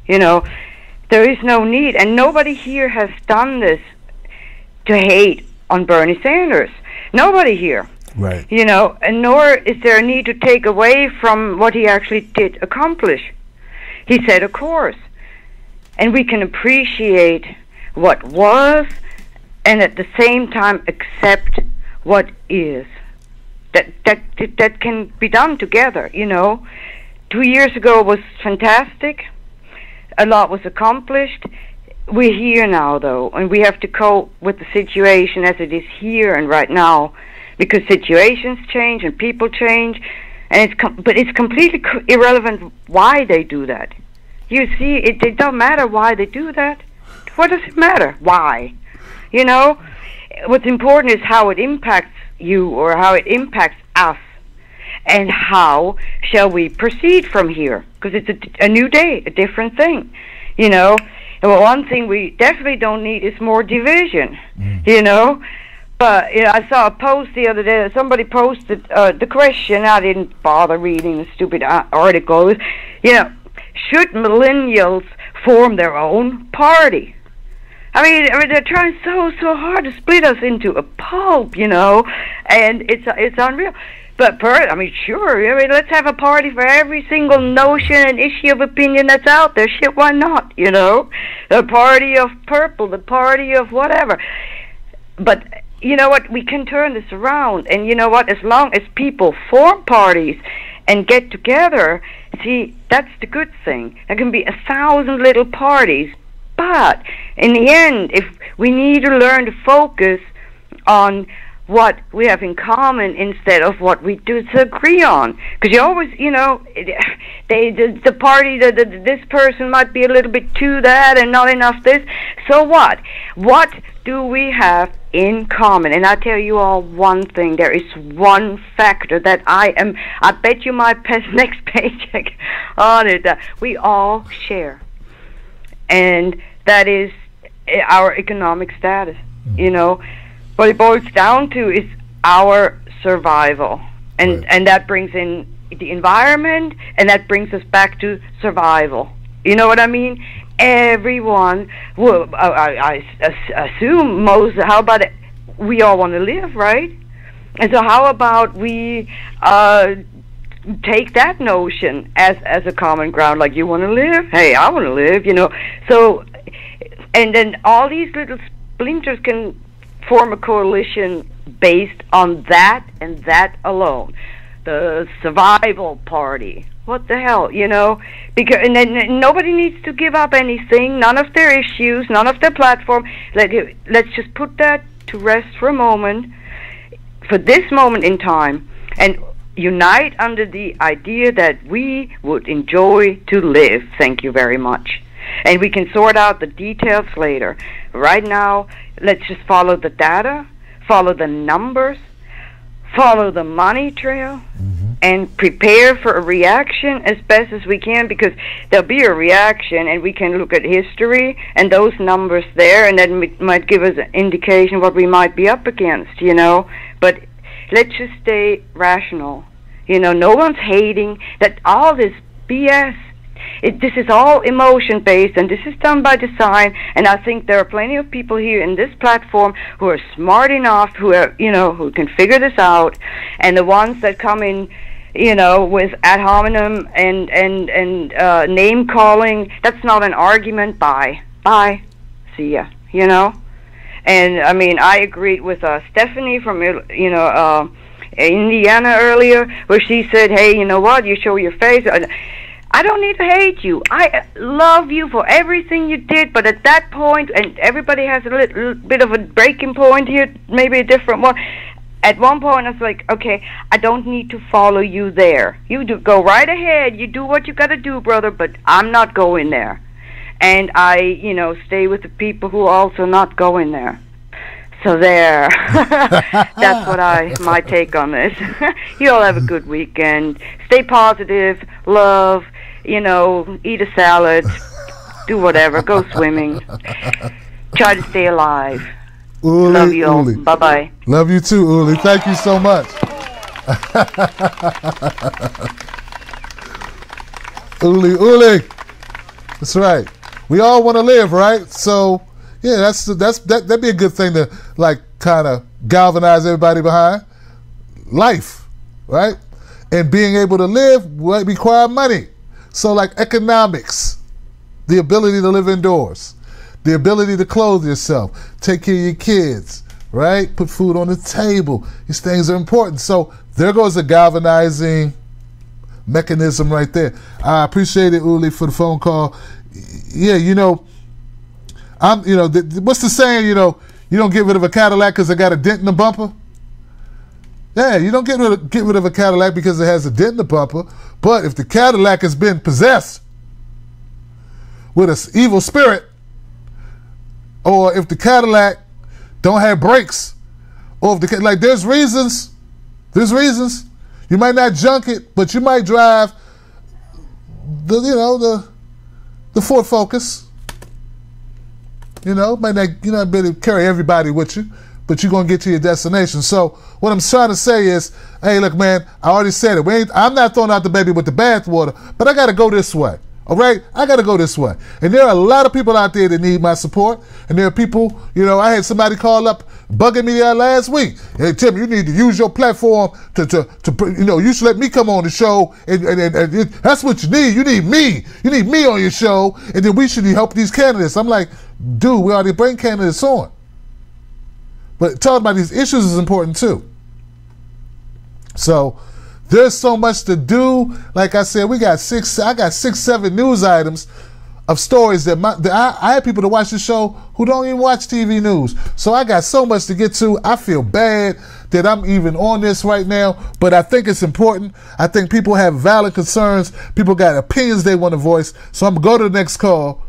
There is no need, and nobody here has done this to hate on Bernie Sanders. Nobody here. Right. And nor is there a need to take away from what he actually did accomplish. He set a course. And we can appreciate what was and at the same time accept what is. That can be done together, 2 years ago was fantastic. A lot was accomplished. We're here now, though, and we have to cope with the situation as it is here and right now, because situations change and people change, and it's completely irrelevant why they do that. You see, it don't matter why they do that. What does it matter? Why? What's important is how it impacts you, or how it impacts us, and how shall we proceed from here? Because it's a new day, a different thing, Well, one thing we definitely don't need is more division, But I saw a post the other day. Somebody posted the question. I didn't bother reading the stupid article. Should millennials form their own party? I mean, they're trying so hard to split us into a pulp, and it's unreal. But sure. Let's have a party for every single notion and issue of opinion that's out there. Shit, why not? The party of purple, the party of whatever. But you know what? We can turn this around, and you know what? As long as people form parties and get together, see, that's the good thing. There can be 1,000 little parties, but in the end, if we need to learn to focus on what we have in common instead of what we disagree on, because you always, the party, this person might be a little bit too that and not enough this. So what? What do we have in common? And I tell you all one thing, there is one factor that I bet you my next paycheck on it, we all share. And that is our economic status, you know. What it boils down to is our survival. And that brings in the environment, and that brings us back to survival. You know what I mean? Everyone, well, I assume how about it? We all want to live, right? And so how about we take that notion as a common ground, like you want to live? Hey, I want to live, you know. So, and then all these little splinters can form a coalition based on that and that alone. The survival party. What the hell, you know? Because and then nobody needs to give up anything, none of their issues, none of their platform. Let's just put that to rest for a moment, for this moment in time, and unite under the idea that we would enjoy to live. Thank you very much. And we can sort out the details later. Right now, let's just follow the data, follow the numbers, follow the money trail, and prepare for a reaction as best as we can, because there'll be a reaction, and we can look at history and those numbers there, and that might give us an indication what we might be up against, you know. But let's just stay rational. You know, no one's hating that all this BS. This is all emotion-based, and this is done by design, and I think there are plenty of people here in this platform who are smart enough, who are, you know, who can figure this out, and the ones that come in, you know, with ad hominem and name-calling, that's not an argument. Bye. See ya, you know? And, I mean, I agreed with Stephanie from, you know, Indiana earlier, where she said, hey, you know what, you show your face. I don't need to hate you. I love you for everything you did, but at that point, and everybody has a little bit of a breaking point here, maybe a different one. At one point, I was like, okay, I don't need to follow you there. You go right ahead. You do what you got to do, brother, but I'm not going there. And I, you know, stay with the people who are also not going there. So there. That's what my take on this. You all have a good weekend. Stay positive. Love. You know, eat a salad. Do whatever. Go swimming. Try to stay alive. Uli, love you all. Uli. Bye-bye. Love you too, Uli. Thank you so much. Uli. That's right. We all want to live, right? So, yeah, that'd be a good thing to, like, kind of galvanize everybody behind. Life, right? And being able to live will require money. So, like, economics, the ability to live indoors, the ability to clothe yourself, take care of your kids, right? Put food on the table. These things are important. So there goes a galvanizing mechanism right there. I appreciate it, Uli, for the phone call. Yeah, you know, what's the saying, you know, you don't get rid of a Cadillac because it got a dent in the bumper? Yeah, you don't get rid of a Cadillac because it has a dent in the bumper, but if the Cadillac has been possessed with an evil spirit, or if the Cadillac don't have brakes, or if there's reasons. You might not junk it, but you might drive the Ford Focus. You know, might not be able to carry everybody with you, but you're gonna get to your destination. So what I'm trying to say is, hey, look, man, I already said it. I'm not throwing out the baby with the bathwater, but I gotta go this way. All right, I got to go this way. And there are a lot of people out there that need my support. And there are people, you know, I had somebody call up bugging me there last week. Hey, Tim, you need to use your platform to you know, you should let me come on the show. And that's what you need. You need me. You need me on your show. And then we should help these candidates. I'm like, dude, we already bring candidates on. But talking about these issues is important too. So there's so much to do. Like I said, I got 6-7 news items of stories that I had people to watch the show who don't even watch TV news. So I got so much to get to. I feel bad that I'm even on this right now, but I think it's important. I think people have valid concerns. People got opinions they want to voice. So I'm going to go to the next call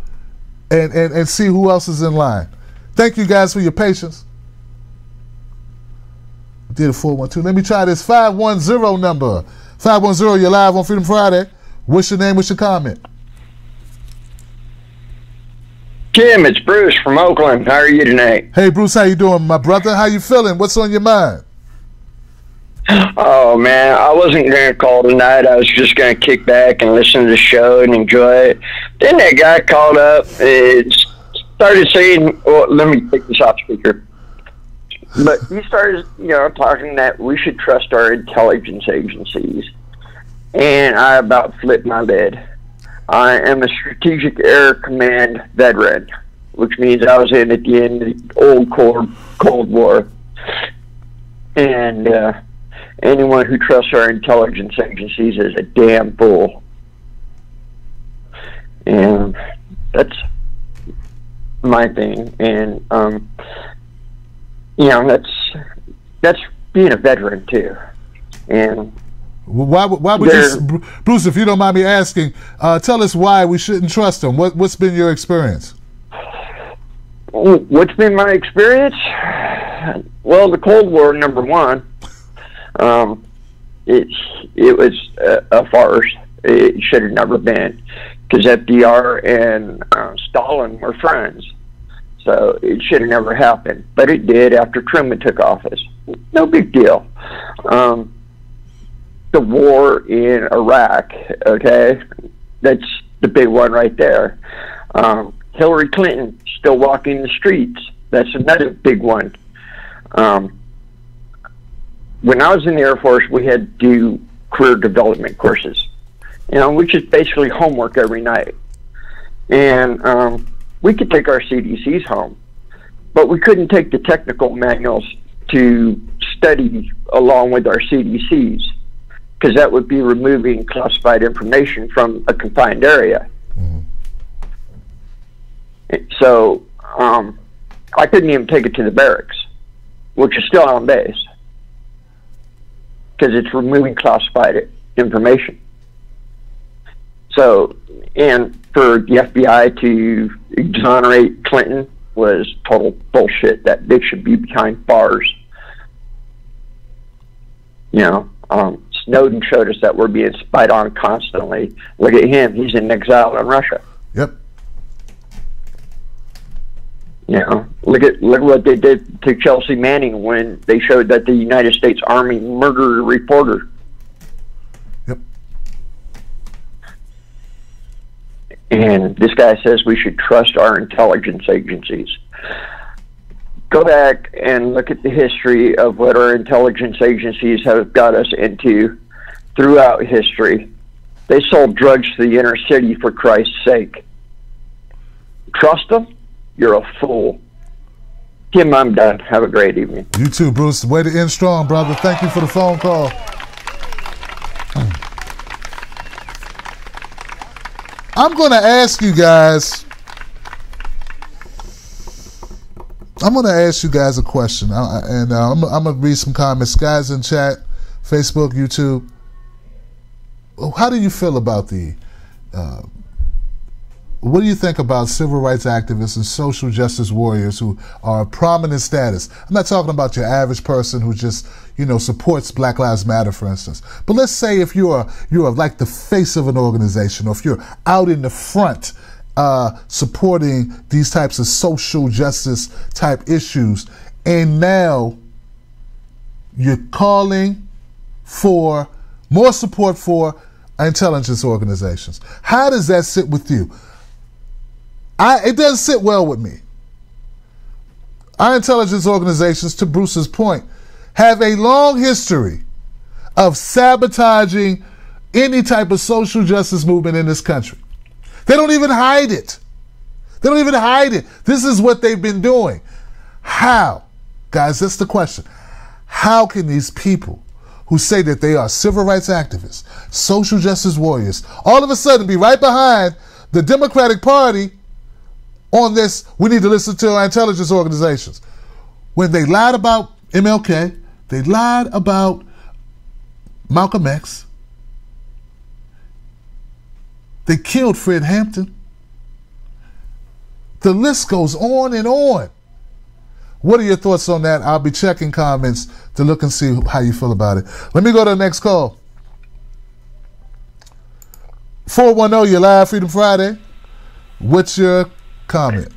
and see who else is in line. Thank you guys for your patience. Did a 412. Let me try this 510 number. 510, you're live on Freedom Friday. What's your name? What's your comment? Tim, it's Bruce from Oakland. How are you tonight? Hey, Bruce, how you doing, my brother? How you feeling? What's on your mind? Oh, man, I wasn't going to call tonight. I was just going to kick back and listen to the show and enjoy it. Then that guy called up and started saying, well, let me take this off speaker. But he started, talking that we should trust our intelligence agencies. And I about flipped my lid. I am a Strategic Air Command veteran, which means I was in at the end of the old Cold War. And anyone who trusts our intelligence agencies is a damn fool. And that's my thing. And, that's being a veteran, too. And why would you, Bruce, if you don't mind me asking, tell us why we shouldn't trust them. What's been your experience? What's been my experience? Well, the Cold War, number one, it was a farce. It should have never been, because FDR and Stalin were friends. So it should have never happened. But it did after Truman took office. No big deal. The war in Iraq, okay, that's the big one right there. Hillary Clinton still walking the streets. That's another big one. When I was in the Air Force, we had to do career development courses, which is basically homework every night. And we could take our CDCs home, but we couldn't take the technical manuals to study along with our CDCs, because that would be removing classified information from a confined area. So I couldn't even take it to the barracks, which is still on base, because it's removing classified information. So, and for the FBI to exonerate Clinton was total bullshit. That bitch should be behind bars. Snowden showed us that we're being spied on constantly. Look at him; he's in exile in Russia. Yep. Look at what they did to Chelsea Manning when they showed that the United States Army murdered a reporter. Yep. And this guy says we should trust our intelligence agencies. Go back and look at the history of what our intelligence agencies have got us into throughout history. They sold drugs to the inner city, for Christ's sake. Trust them? You're a fool. Tim, I'm done. Have a great evening. You too, Bruce. Way to end strong, brother. Thank you for the phone call. I'm going to ask you guys. I'm going to ask you guys a question, and I'm going to read some comments. Guys in chat, Facebook, YouTube. How do you feel about what do you think about civil rights activists and social justice warriors who are of prominent status? I'm not talking about your average person who just, supports Black Lives Matter, for instance. But let's say if you're like the face of an organization, or if you're out in the front supporting these types of social justice type issues, and now you're calling for more support for intelligence organizations. How does that sit with you? It doesn't sit well with me. Our intelligence organizations, to Bruce's point, have a long history of sabotaging any type of social justice movement in this country. They don't even hide it. They don't even hide it. This is what they've been doing. How? Guys, that's the question. How can these people who say that they are civil rights activists, social justice warriors, all of a sudden be right behind the Democratic Party on this, we need to listen to our intelligence organizations? When they lied about MLK, they lied about Malcolm X, they killed Fred Hampton. The list goes on and on. What are your thoughts on that? I'll be checking comments to look and see how you feel about it. Let me go to the next call. 410, you're live, Freedom Friday. What's your comment?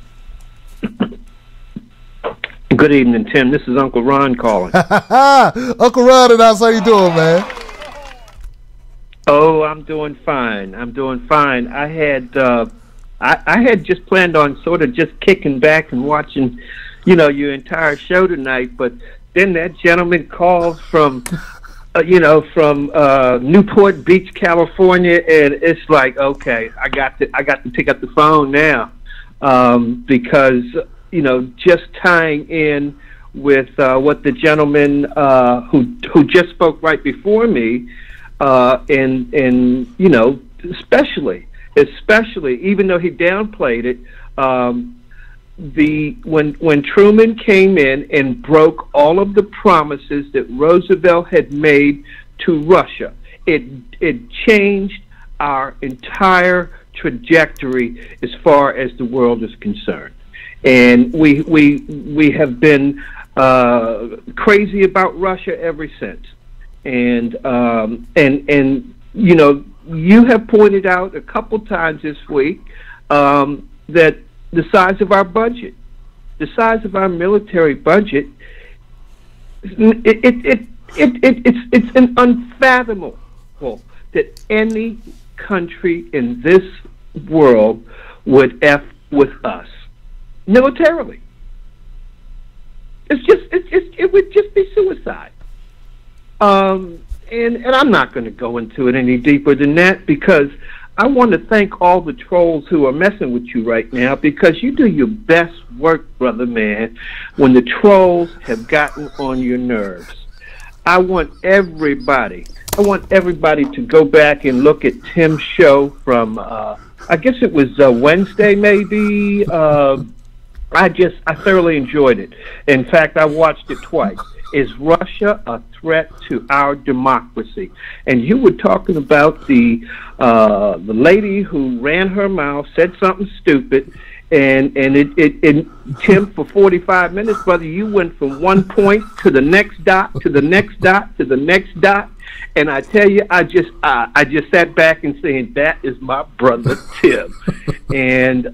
Good evening, Tim. This is Uncle Ron calling. Uncle Ron, and how you doing, man? Oh, I'm doing fine. I had just planned on sort of just kicking back and watching, your entire show tonight, but then that gentleman calls from Newport Beach, California, and it's like, okay, I got to pick up the phone now, because just tying in with what the gentleman who just spoke right before me, and especially even though he downplayed it, when Truman came in and broke all of the promises that Roosevelt had made to Russia, it changed our entire trajectory as far as the world is concerned. And we have been crazy about Russia ever since. And you have pointed out a couple times this week that the size of our budget, the size of our military budget, it's unfathomable that any country in this world would F with us militarily. It would just be suicide. And I'm not going to go into it any deeper than that, because I want to thank all the trolls who are messing with you right now, because you do your best work, brother man, when the trolls have gotten on your nerves. I want everybody to go back and look at Tim's show from, I guess it was Wednesday maybe. I thoroughly enjoyed it. In fact, I watched it twice. Is Russia a threat to our democracy? And you were talking about the lady who ran her mouth, said something stupid, and Tim, for 45 minutes, brother, you went from one point to the next dot, to the next dot, to the next dot, and I tell you, I just sat back and saying, that is my brother Tim, and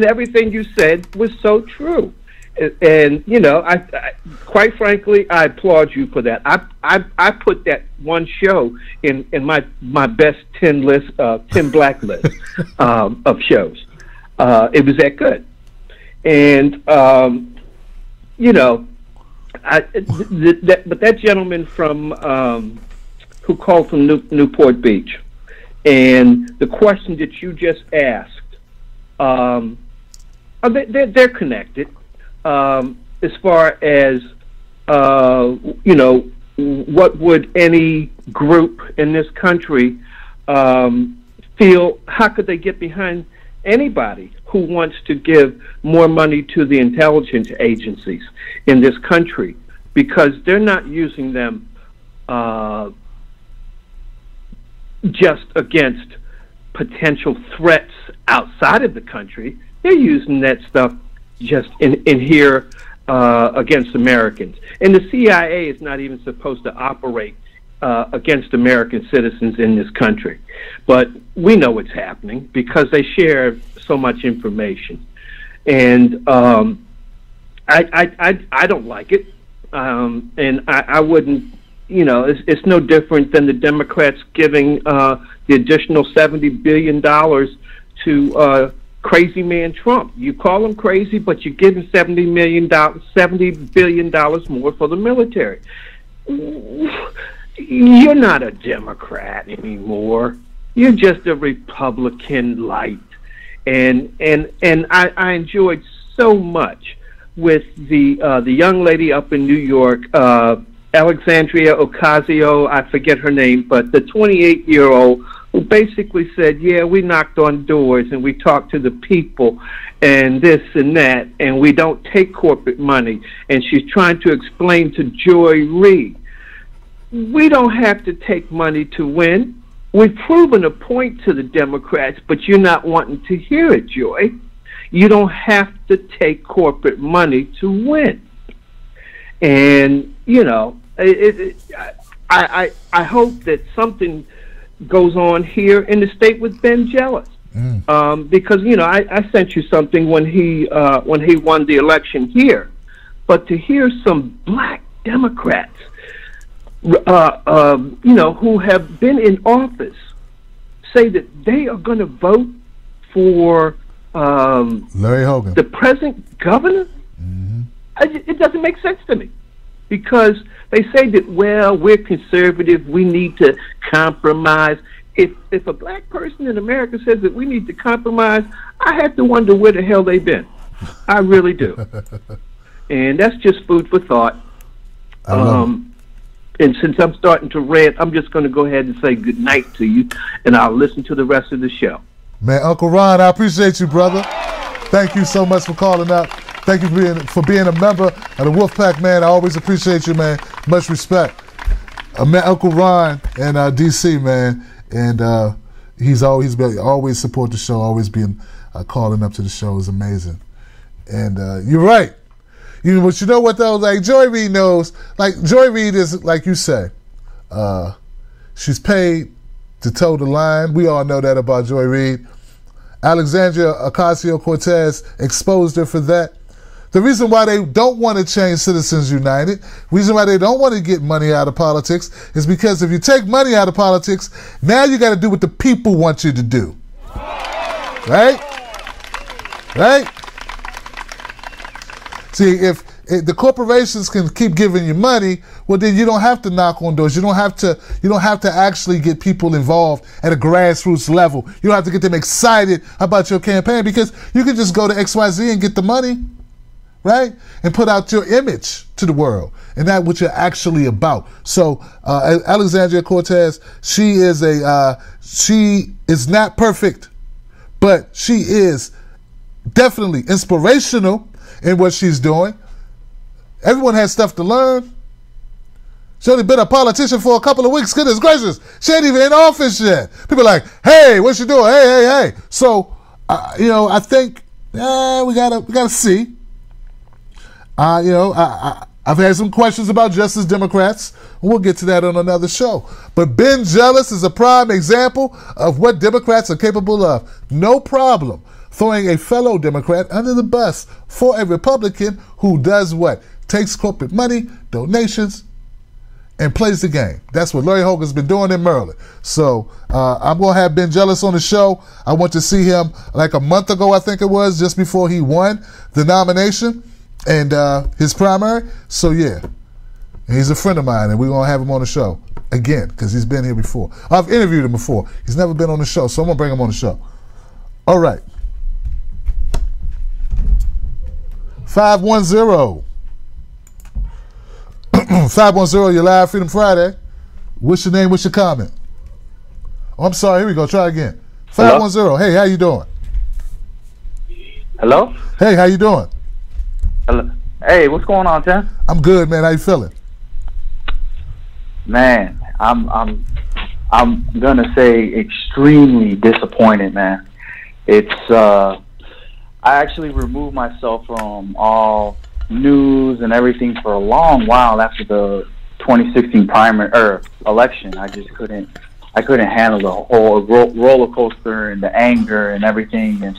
everything you said was so true. And I quite frankly, I applaud you for that. I put that one show in my best 10 list, 10 black list of shows. It was that good, and but that gentleman from who called from Newport Beach, and the question that you just asked, they're connected. As far as what would any group in this country feel? How could they get behind anybody who wants to give more money to the intelligence agencies in this country? Because they're not using them just against potential threats outside of the country. They're using that stuff just in here against Americans. And the CIA is not even supposed to operate against American citizens in this country. But we know what's happening because they share so much information. And I don't like it. And I wouldn't, it's no different than the Democrats giving the additional $70 billion to crazy man Trump. You call him crazy, but you're giving $70 billion more for the military. You're not a Democrat anymore. You're just a Republican light. And I enjoyed so much with the young lady up in New York, Alexandria Ocasio, I forget her name, but the 28-year-old who basically said, yeah, we knocked on doors and we talked to the people and this and that, and we don't take corporate money. And she's trying to explain to Joy Reid, we don't have to take money to win. We've proven a point to the Democrats, but you're not wanting to hear it, Joy. You don't have to take corporate money to win. And, you know, I hope that something goes on here in the state with Ben Jealous. Because, you know, I sent you something when he won the election here. But to hear some black Democrats, you know, who have been in office say that they are going to vote for Larry Hogan, the present governor, it doesn't make sense to me. Because they say that, well, we're conservative, we need to compromise. If a black person in America says that we need to compromise, I have to wonder where the hell they've been. I really do. And that's just food for thought. And since I'm starting to rant, I'm just going to go ahead and say good night to you, and I'll listen to the rest of the show. Man, Uncle Ron, I appreciate you, brother. Thank you so much for calling up. Thank you for being a member of the Wolfpack, man. I always appreciate you, man. Much respect. Uncle Ron and DC, man. And he's always support the show, always being calling up to the show is amazing. And you're right. But you know what though? Like Joy Reid knows. Like Joy Reid is like you say. She's paid to toe the line. We all know that about Joy Reid. Alexandria Ocasio-Cortez exposed her for that. The reason why they don't want to change Citizens United, reason why they don't want to get money out of politics is because if you take money out of politics, now you got to do what the people want you to do. Right? Right? See, if the corporations can keep giving you money, well then you don't have to knock on doors. You don't have to actually get people involved at a grassroots level. You don't have to get them excited about your campaign because you can just go to XYZ and get the money. Right? And put out your image to the world. And that's what you're actually about. So, Alexandria Cortez, she is not perfect, but she is definitely inspirational in what she's doing. Everyone has stuff to learn. She's only been a politician for a couple of weeks. Goodness gracious. She ain't even in office yet. People are like, hey, what you doing? Hey. So, you know, I think, we gotta see. I've had some questions about Justice Democrats. We'll get to that on another show. But Ben Jealous is a prime example of what Democrats are capable of. No problem throwing a fellow Democrat under the bus for a Republican who does what? Takes corporate money, donations, and plays the game. That's what Larry Hogan's been doing in Maryland. So I'm going to have Ben Jealous on the show. I went to see him like a month ago, I think it was, just before he won the nomination. And his primary, so yeah, he's a friend of mine, and we're gonna have him on the show again because he's been here before. I've interviewed him before. He's never been on the show, so I'm gonna bring him on the show. All right, 510, 510. You're live, Freedom Friday. What's your name? What's your comment? Oh, I'm sorry. Here we go. Try again. 510. Hey, how you doing? Hello. Hey, how you doing? Hello. Hey, what's going on, Tim? I'm good, man. How you feeling? Man, I'm gonna say extremely disappointed, man. It's I actually removed myself from all news and everything for a long while after the 2016 primary election. I just couldn't handle the whole roller coaster and the anger and everything,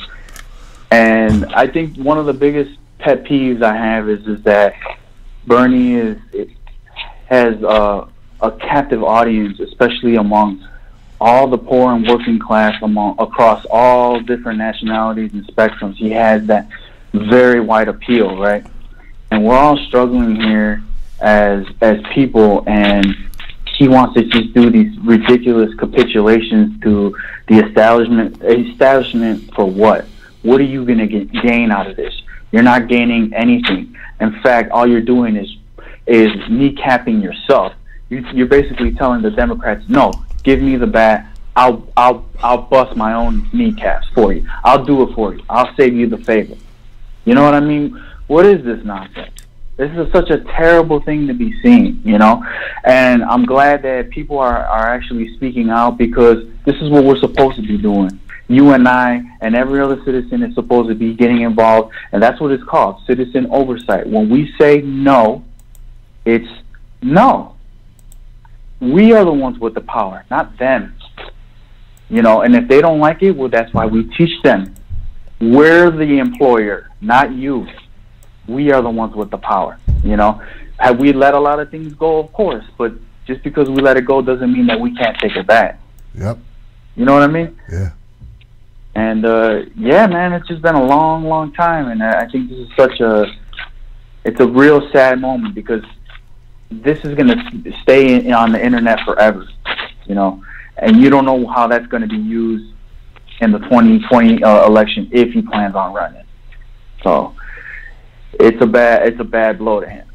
and I think one of the biggest pet peeves I have is that Bernie has a captive audience, especially among all the poor and working class across all different nationalities and spectrums. He has that very wide appeal, right? And we're all struggling here as people, and he wants to just do these ridiculous capitulations to the establishment. Establishment for what? What are you going to gain out of this? You're not gaining anything. In fact, all you're doing is kneecapping yourself. You're basically telling the Democrats, no, give me the bat. I'll bust my own kneecaps for you. I'll do it for you. I'll save you the favor. You know what I mean? What is this nonsense? This is such a terrible thing to be seeing, you know? And I'm glad that people are actually speaking out because this is what we're supposed to be doing. you and I and every other citizen is supposed to be getting involved, and that's what it's called, citizen oversight. When we say no, it's no. We are the ones with the power, not them. You know, and if they don't like it, well, that's why we teach them. We're the employer, not you. We are the ones with the power, you know. Have we let a lot of things go? Of course, but just because we let it go doesn't mean that we can't take it back. Yep. You know what I mean? Yeah. And, yeah, man, it's just been a long, long time, and I think this is it's a real sad moment because this is going to stay on the internet forever, you know, and you don't know how that's going to be used in the 2020 election if he plans on running. So it's a bad blow to him,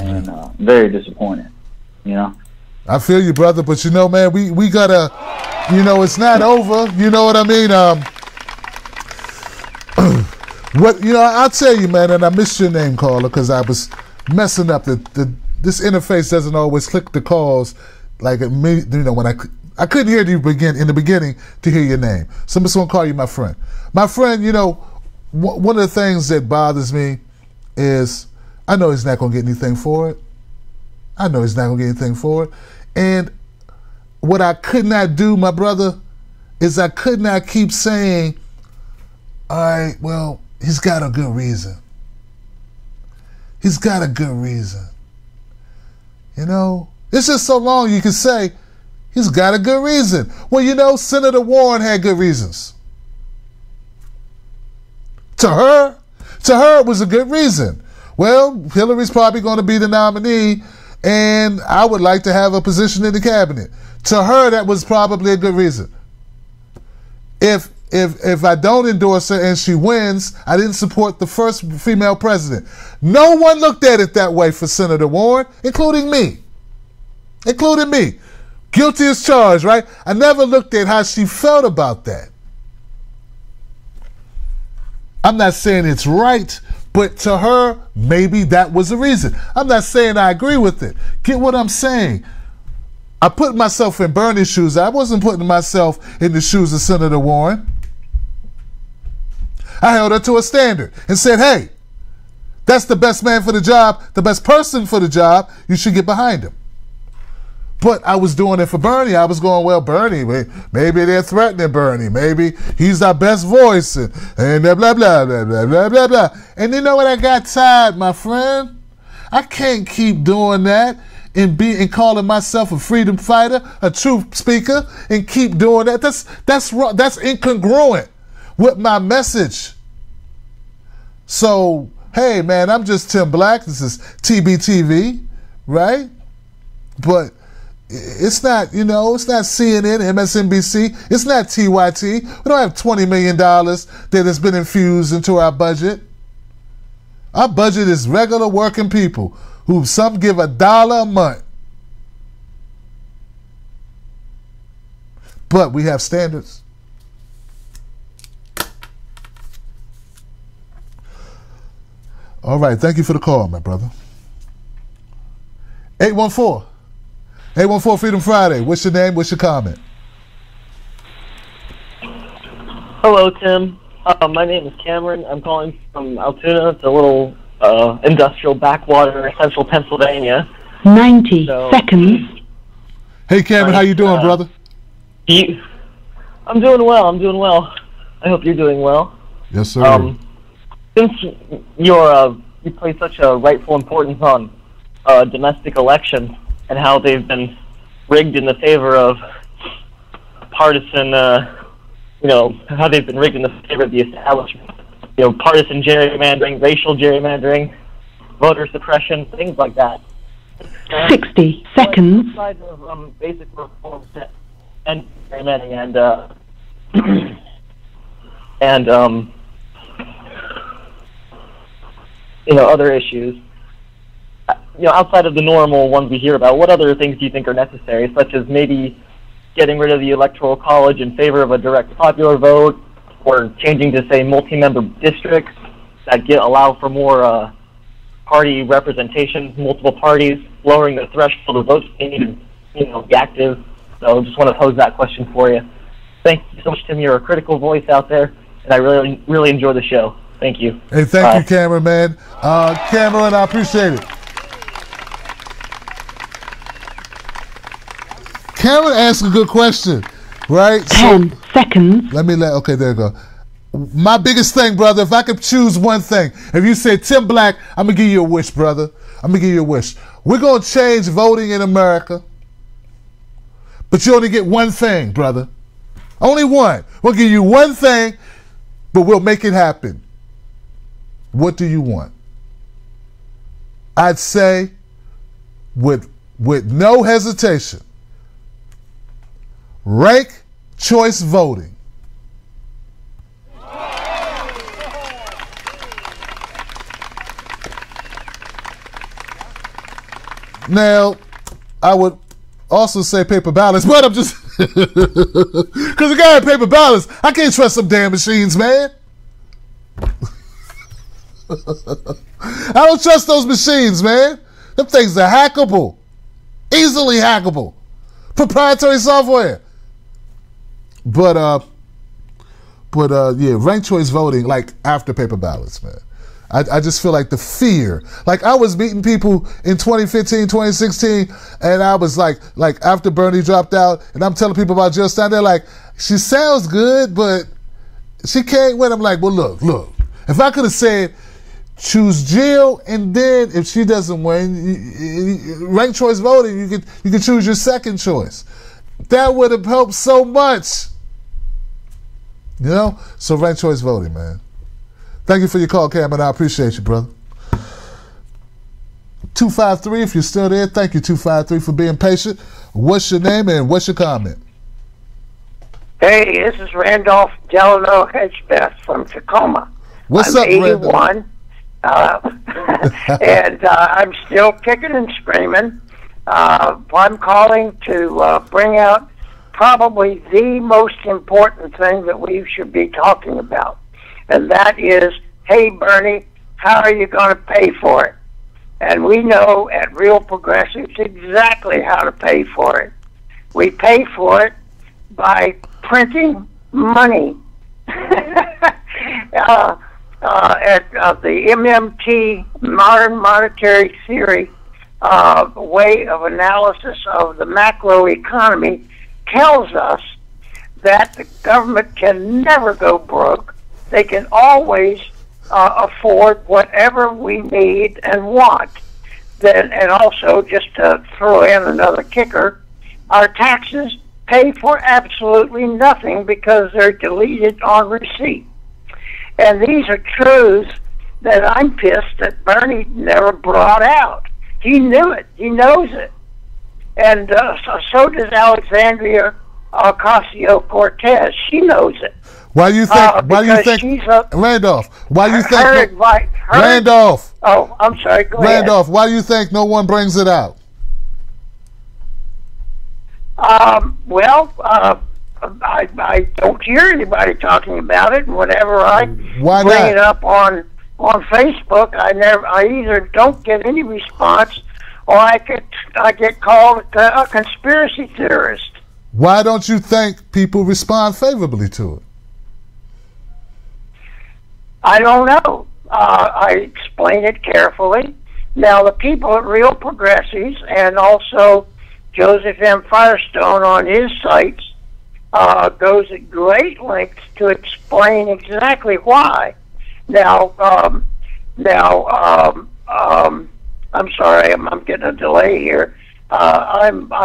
and very disappointing, you know. I feel you, brother, but you know, man, we gotta, you know, it's not over. You know what I mean? What, you know, I'll tell you, man, and I missed your name, caller, because I was messing up. This interface doesn't always click the calls like it me. You know, when I couldn't hear you in the beginning to hear your name, so I'm just gonna call you my friend. My friend, you know, one of the things that bothers me is I know he's not gonna get anything for it. I know he's not gonna get anything for it. And what I could not do, my brother, is I could not keep saying, all right, well, he's got a good reason. He's got a good reason. You know, it's just so long you can say, he's got a good reason. Well, you know, Senator Warren had good reasons. To her it was a good reason. Well, Hillary's probably going to be the nominee, and I would like to have a position in the cabinet. To her, that was probably a good reason. If I don't endorse her and she wins, I didn't support the first female president. No one looked at it that way for Senator Warren, including me. Including me. Guilty as charged, right? I never looked at how she felt about that. I'm not saying it's right, but to her, maybe that was the reason. I'm not saying I agree with it. Get what I'm saying? I put myself in Bernie's shoes. I wasn't putting myself in the shoes of Senator Warren. I held her to a standard and said, hey, that's the best man for the job, the best person for the job. You should get behind him. But I was doing it for Bernie. I was going, well, Bernie, maybe they're threatening Bernie. Maybe he's our best voice and blah, blah, blah, blah, blah, blah, blah, blah. And you know what? I got tired, my friend. I can't keep doing that and calling myself a freedom fighter, a truth speaker, and keep doing that. That's wrong. That's incongruent with my message. So, hey, man, I'm just Tim Black. This is TBTV, right? But it's not, you know, it's not CNN, MSNBC. It's not TYT. We don't have $20 million that has been infused into our budget. Our budget is regular working people who some give $1 a month. But we have standards. All right, thank you for the call, my brother. 814 Freedom Friday. What's your name? What's your comment? Hello, Tim. My name is Cameron. I'm calling from Altoona. It's a little industrial backwater in central Pennsylvania. 90 seconds. Hey, Cameron, how you doing, brother? I'm doing well. I hope you're doing well. Yes, sir. Since you place such a rightful importance on domestic elections and how they've been rigged in the favor of partisan, how they've been rigged in the favor of the establishment, partisan gerrymandering, racial gerrymandering, voter suppression, things like that. 60 seconds. Besides basic reforms and gerrymandering and other issues, outside of the normal ones we hear about, what other things do you think are necessary, such as maybe getting rid of the Electoral College in favor of a direct popular vote, or changing to, say, multi-member districts that allow for more party representation, multiple parties, lowering the threshold of votes needed, be active? So just want to pose that question for you. thank you so much, Tim. You're a critical voice out there, and I really, really enjoy the show. Thank you. Hey, thank you, Cameron, man. Cameron, I appreciate it. Cameron asked a good question, right? 10 seconds. Okay, there you go. My biggest thing, brother, if I could choose one thing, if you say, Tim Black, I'm going to give you a wish, brother. I'm going to give you a wish. We're going to change voting in America, but you only get one thing, brother. Only one. We'll give you one thing, but we'll make it happen. What do you want? I'd say, with no hesitation, rank choice voting. Now, I would also say paper ballots, but I'm just because the guy had paper ballots, I can't trust some damn machines, man. I don't trust those machines, man. Them things are hackable, easily hackable, proprietary software. But yeah, ranked choice voting, like after paper ballots, man. I just feel like the fear. Like I was meeting people in 2015, 2016, and I was like after Bernie dropped out, and I'm telling people about Jill Stein, they're like, she sounds good, but she can't win. I'm like, well, look. If I could have said, choose Jill, and then if she doesn't win, ranked choice voting, you could choose your second choice. That would have helped so much. You know? So ranked choice voting, man. Thank you for your call, Cameron. I appreciate you, brother. 253, if you're still there, thank you, 253, for being patient. What's your name and what's your comment? Hey, this is Randolph Delano Hedgebeth from Tacoma. What's I'm up, 81, and I'm still kicking and screaming. I'm calling to bring out probably the most important thing that we should be talking about. And that is, hey, Bernie, how are you going to pay for it? And we know at Real Progressives exactly how to pay for it. We pay for it by printing money. At the MMT, Modern Monetary Theory, way of analysis of the macroeconomy tells us that the government can never go broke. They can always afford whatever we need and want. And also, just to throw in another kicker, our taxes pay for absolutely nothing because they're deleted on receipt. And these are truths that I'm pissed that Bernie never brought out. He knew it. He knows it. And so does Alexandria Ocasio-Cortez. She knows it. Why do you think? Randolph? Why do you think? Randolph. Oh, I'm sorry. Go ahead. Randolph, why do you think no one brings it out? Well, I don't hear anybody talking about it. And whenever I bring it up on Facebook, I either don't get any response, or I get called a conspiracy theorist. Why don't you think people respond favorably to it? I don't know. I explain it carefully. Now, the people at Real Progressives and also Joseph M. Firestone on his sites goes at great lengths to explain exactly why. Now, I'm sorry, I'm getting a delay here. The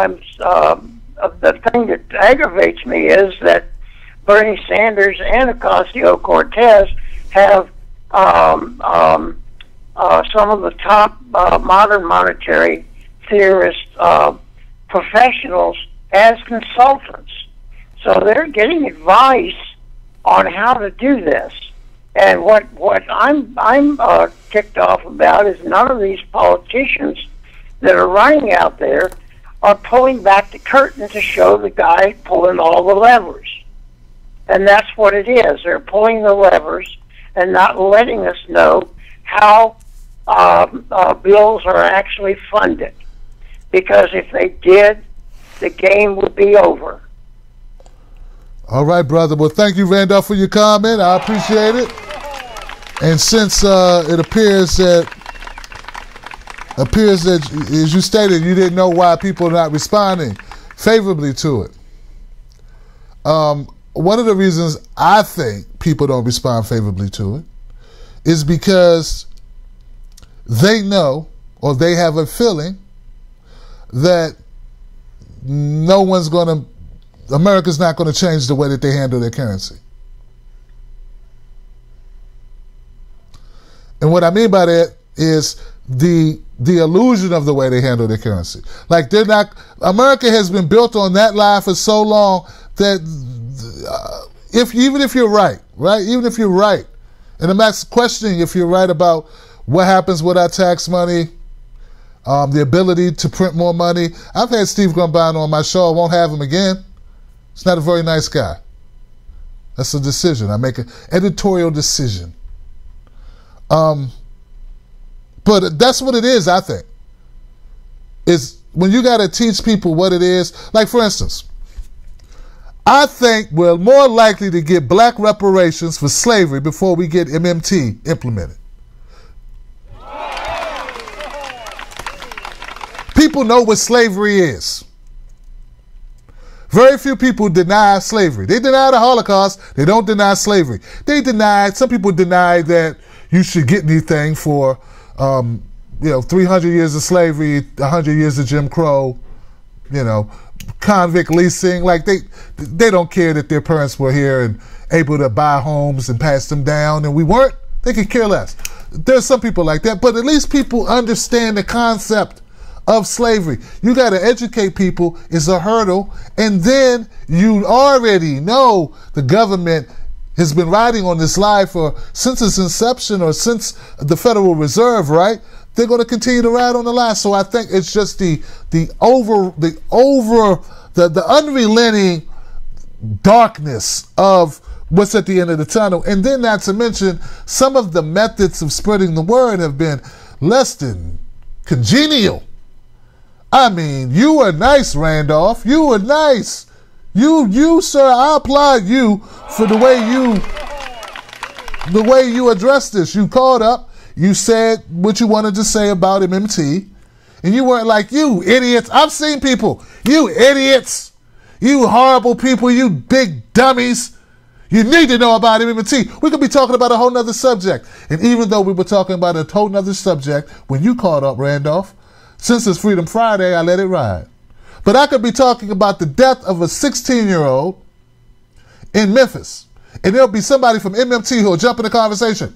thing that aggravates me is that Bernie Sanders and Ocasio-Cortez have some of the top modern monetary theorist professionals as consultants. So they're getting advice on how to do this. And what I'm ticked off about is none of these politicians that are running out there are pulling back the curtain to show the guy pulling all the levers. And that's what it is. They're pulling the levers and not letting us know how bills are actually funded. Because if they did, the game would be over. All right, brother. Well, thank you, Randolph, for your comment. I appreciate it. And since it appears that, as you stated, you didn't know why people are not responding favorably to it. One of the reasons I think people don't respond favorably to it is because they know, or they have a feeling, that America's not going to change the way that they handle their currency. And what I mean by that is the illusion of the way they handle their currency. Like, America has been built on that lie for so long that even if you're right, even if you're right, and I'm not questioning if you're right about what happens with our tax money, the ability to print more money. I've had Steve Grumbine on my show. I won't have him again. He's not a very nice guy. That's a decision. I make an editorial decision. But that's what it is, I think. Is when you got to teach people what it is. Like, for instance, I think we're more likely to get black reparations for slavery before we get MMT implemented. People know what slavery is. Very few people deny slavery. They deny the Holocaust. They don't deny slavery. Some people deny that you should get anything for 300 years of slavery, 100 years of Jim Crow, convict leasing. Like, they don't care that their parents were here and able to buy homes and pass them down, and we weren't. They could care less. There's some people like that, but at least people understand the concept of slavery. You got to educate people is a hurdle, and then you already know the government has been riding on this lie since its inception, or since the Federal Reserve, right? They're going to continue to ride on the lie. So I think it's just the unrelenting darkness of what's at the end of the tunnel. And then, not to mention, some of the methods of spreading the word have been less than congenial. I mean, you were nice, Randolph. You were nice. You, sir, I applaud you for the way you addressed this. You called up, you said what you wanted to say about MMT, and you weren't like, you idiots. I've seen people, you idiots, you horrible people, you big dummies. You need to know about MMT. We could be talking about a whole nother subject. And even though we were talking about a whole nother subject, when you called up, Randolph, since it's Freedom Friday, I let it ride. But I could be talking about the death of a 16-year-old in Memphis, and there'll be somebody from MMT who'll jump in the conversation.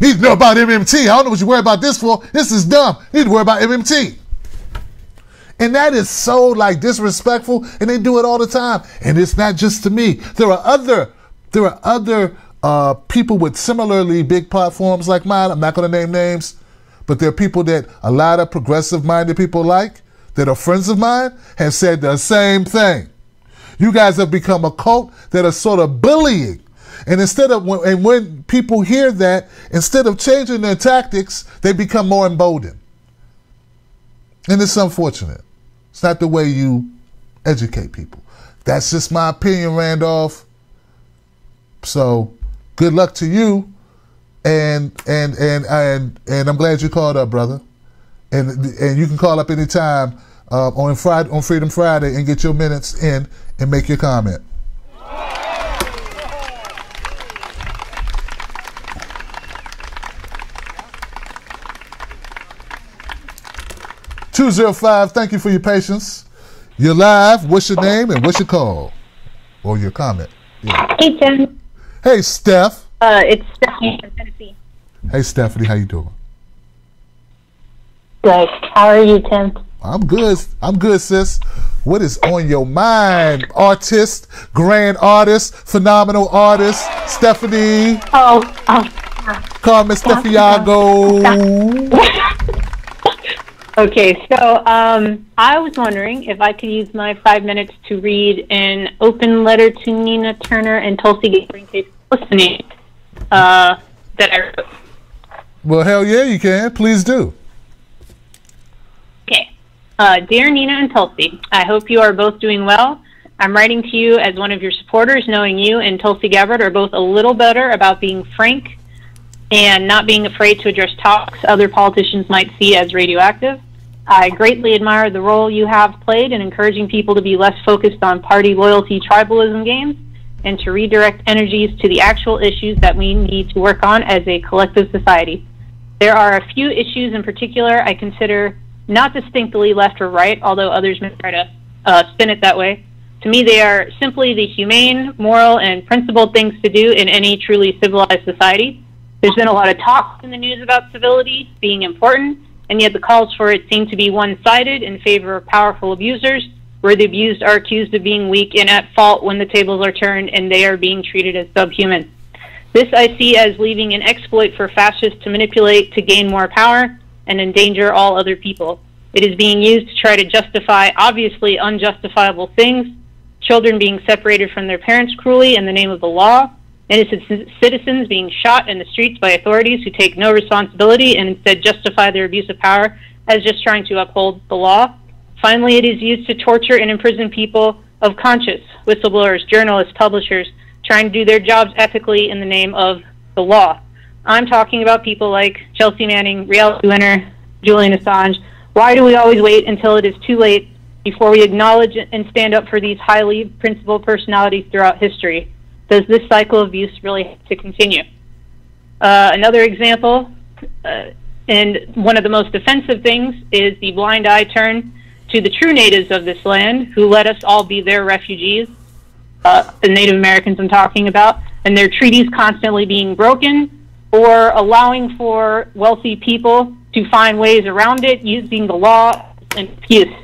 Need to know about MMT. I don't know what you worry about this for. This is dumb. You need to worry about MMT. And that is so disrespectful, and they do it all the time. And it's not just to me. There are other people with similarly big platforms like mine. I'm not going to name names, but there are people that a lot of progressive-minded people that are friends of mine have said the same thing. You guys have become a cult that are sort of bullying. And when people hear that, instead of changing their tactics, they become more emboldened. And it's unfortunate. It's not the way you educate people. That's just my opinion, Randolph. So, good luck to you. And I'm glad you called up, brother. And you can call up anytime on Freedom Friday and get your minutes in and make your comment. (205). Thank you for your patience. You're live. What's your name and what's your call or your comment? Yeah. Hey, Tim. Hey, Steph. It's Stephanie from Tennessee. Hey, Stephanie. How you doing? Good. How are you, Tim? I'm good. I'm good, sis. What is on your mind, artist, grand artist, phenomenal artist, Stephanie? Carmen Stefiago. Okay, so I was wondering if I could use my 5 minutes to read an open letter to Nina Turner and Tulsi Gabbard in case listening that I wrote. Well, hell yeah, you can. Please do. Okay. Dear Nina and Tulsi, I hope you are both doing well. I'm writing to you as one of your supporters, knowing you and Tulsi Gabbard are both a little better about being frank and not being afraid to address topics other politicians might see as radioactive. I greatly admire the role you have played in encouraging people to be less focused on party loyalty tribalism games and to redirect energies to the actual issues that we need to work on as a collective society. There are a few issues in particular I consider not distinctly left or right, although others may try to spin it that way. To me, they are simply the humane, moral, and principled things to do in any truly civilized society. There's been a lot of talk in the news about civility being important, and yet the calls for it seem to be one-sided in favor of powerful abusers, where the abused are accused of being weak and at fault when the tables are turned and they are being treated as subhuman. This I see as leaving an exploit for fascists to manipulate to gain more power and endanger all other people. It is being used to try to justify obviously unjustifiable things, children being separated from their parents cruelly in the name of the law, innocent citizens being shot in the streets by authorities who take no responsibility and instead justify their abuse of power as just trying to uphold the law. Finally, it is used to torture and imprison people of conscience, whistleblowers, journalists, publishers, trying to do their jobs ethically in the name of the law. I'm talking about people like Chelsea Manning, reality winner Julian Assange. Why do we always wait until it is too late before we acknowledge and stand up for these highly principled personalities throughout history? Does this cycle of abuse really have to continue? Another example, and one of the most offensive things, is the blind eye turn to the true natives of this land who let us all be their refugees, the Native Americans I'm talking about, and their treaties constantly being broken or allowing for wealthy people to find ways around it using the law as an excuse.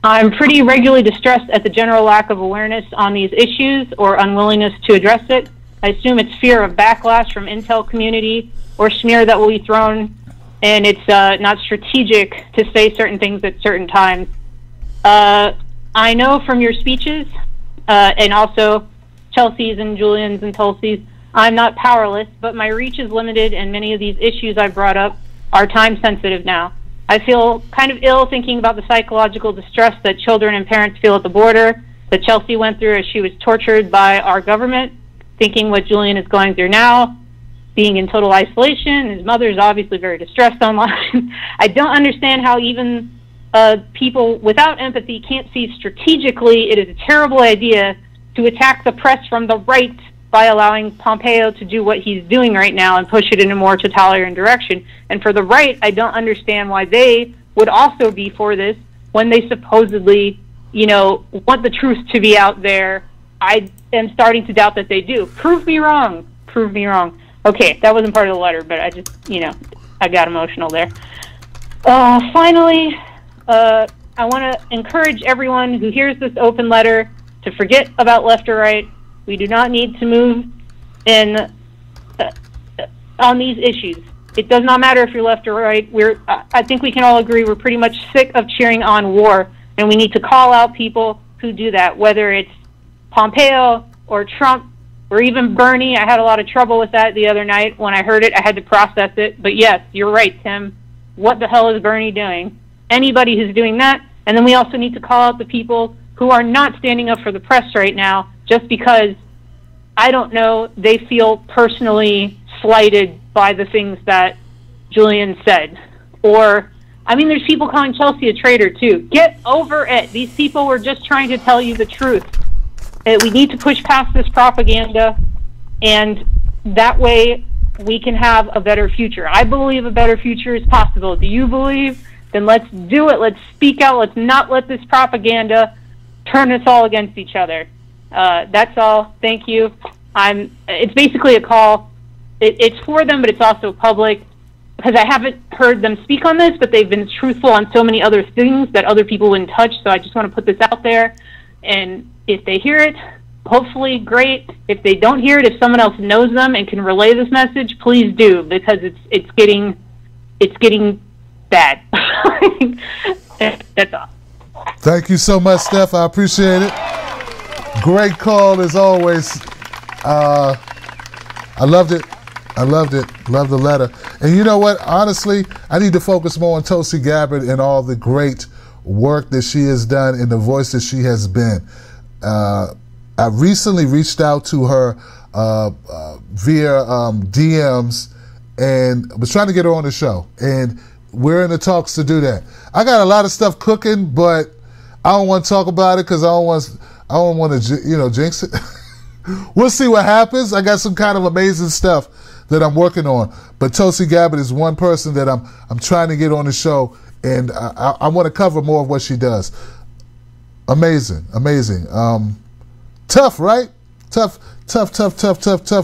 I'm pretty regularly distressed at the general lack of awareness on these issues or unwillingness to address it. I assume it's fear of backlash from intel community or smear that will be thrown, and it's not strategic to say certain things at certain times. I know from your speeches, and also Chelsea's and Julian's and Tulsi's, I'm not powerless, but my reach is limited, and many of these issues I brought up are time sensitive now. I feel kind of ill thinking about the psychological distress that children and parents feel at the border, that Chelsea went through as she was tortured by our government, thinking what Julian is going through now, being in total isolation. His mother is obviously very distressed online. I don't understand how even people without empathy can't see strategically it is a terrible idea to attack the press from the right by allowing Pompeo to do what he's doing right now and push it in a more totalitarian direction. And for the right, I don't understand why they would also be for this when they supposedly, you know, want the truth to be out there. I am starting to doubt that they do. Prove me wrong. Prove me wrong. Okay, that wasn't part of the letter, but I just, you know, I got emotional there. Finally, I want to encourage everyone who hears this open letter to forget about left or right. We do not need to move in on these issues. It does not matter if you're left or right. I think we can all agree we're pretty much sick of cheering on war, and we need to call out people who do that, whether it's Pompeo or Trump or even Bernie. I had a lot of trouble with that the other night. When I heard it, I had to process it. But yes, you're right, Tim. What the hell is Bernie doing? Anybody who's doing that. And then we also need to call out the people who are not standing up for the press right now just because, I don't know, they feel personally slighted by the things that Julian said. Or, I mean, there's people calling Chelsea a traitor, too. Get over it. These people were just trying to tell you the truth. We need to push past this propaganda, and that way we can have a better future. I believe a better future is possible. Do you believe? Then let's do it. Let's speak out. Let's not let this propaganda turn us all against each other. That's all. Thank you. It's basically a call. It's for them, but it's also public, because I haven't heard them speak on this, but they've been truthful on so many other things that other people wouldn't touch, so I just want to put this out there. And if they hear it, hopefully great. If they don't hear it, if someone else knows them and can relay this message, please do, because it's getting bad. That's all. Thank you so much, Steph. I appreciate it. Great call as always. I loved it. I loved it. Loved the letter. And you know what? Honestly, I need to focus more on Tulsi Gabbard and all the great work that she has done and the voice that she has been. I recently reached out to her via DMs and was trying to get her on the show. And we're in the talks to do that. I got a lot of stuff cooking, but I don't want to talk about it because I don't want to, jinx it. We'll see what happens. I got some kind of amazing stuff that I'm working on. But Tulsi Gabbard is one person that I'm trying to get on the show, and I want to cover more of what she does. Amazing. Tough, right? Tough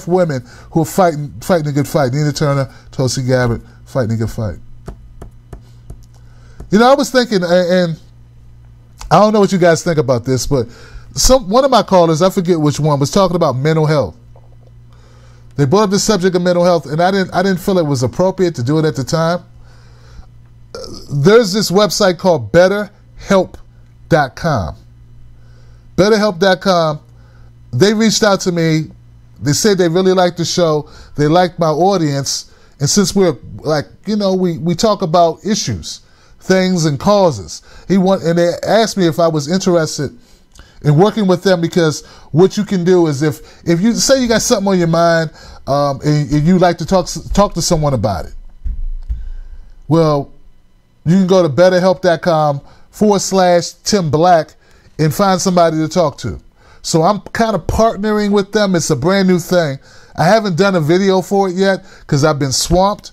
women who are fighting a good fight. Nina Turner, Tulsi Gabbard, fighting a good fight. I was thinking, and I don't know what you guys think about this, but one of my callers, I forget which one, was talking about mental health. They brought up the subject of mental health, and I didn't feel it was appropriate to do it at the time. There's this website called BetterHelp.com. BetterHelp.com. They reached out to me. They said they really liked the show. They liked my audience, and since we're we talk about issues, things, and causes. And they asked me if I was interested in working with them, because what you can do is if you say you got something on your mind and you like to talk to someone about it, well, you can go to betterhelp.com/Tim Black and find somebody to talk to. So I'm kind of partnering with them. It's a brand new thing. I haven't done a video for it yet because I've been swamped.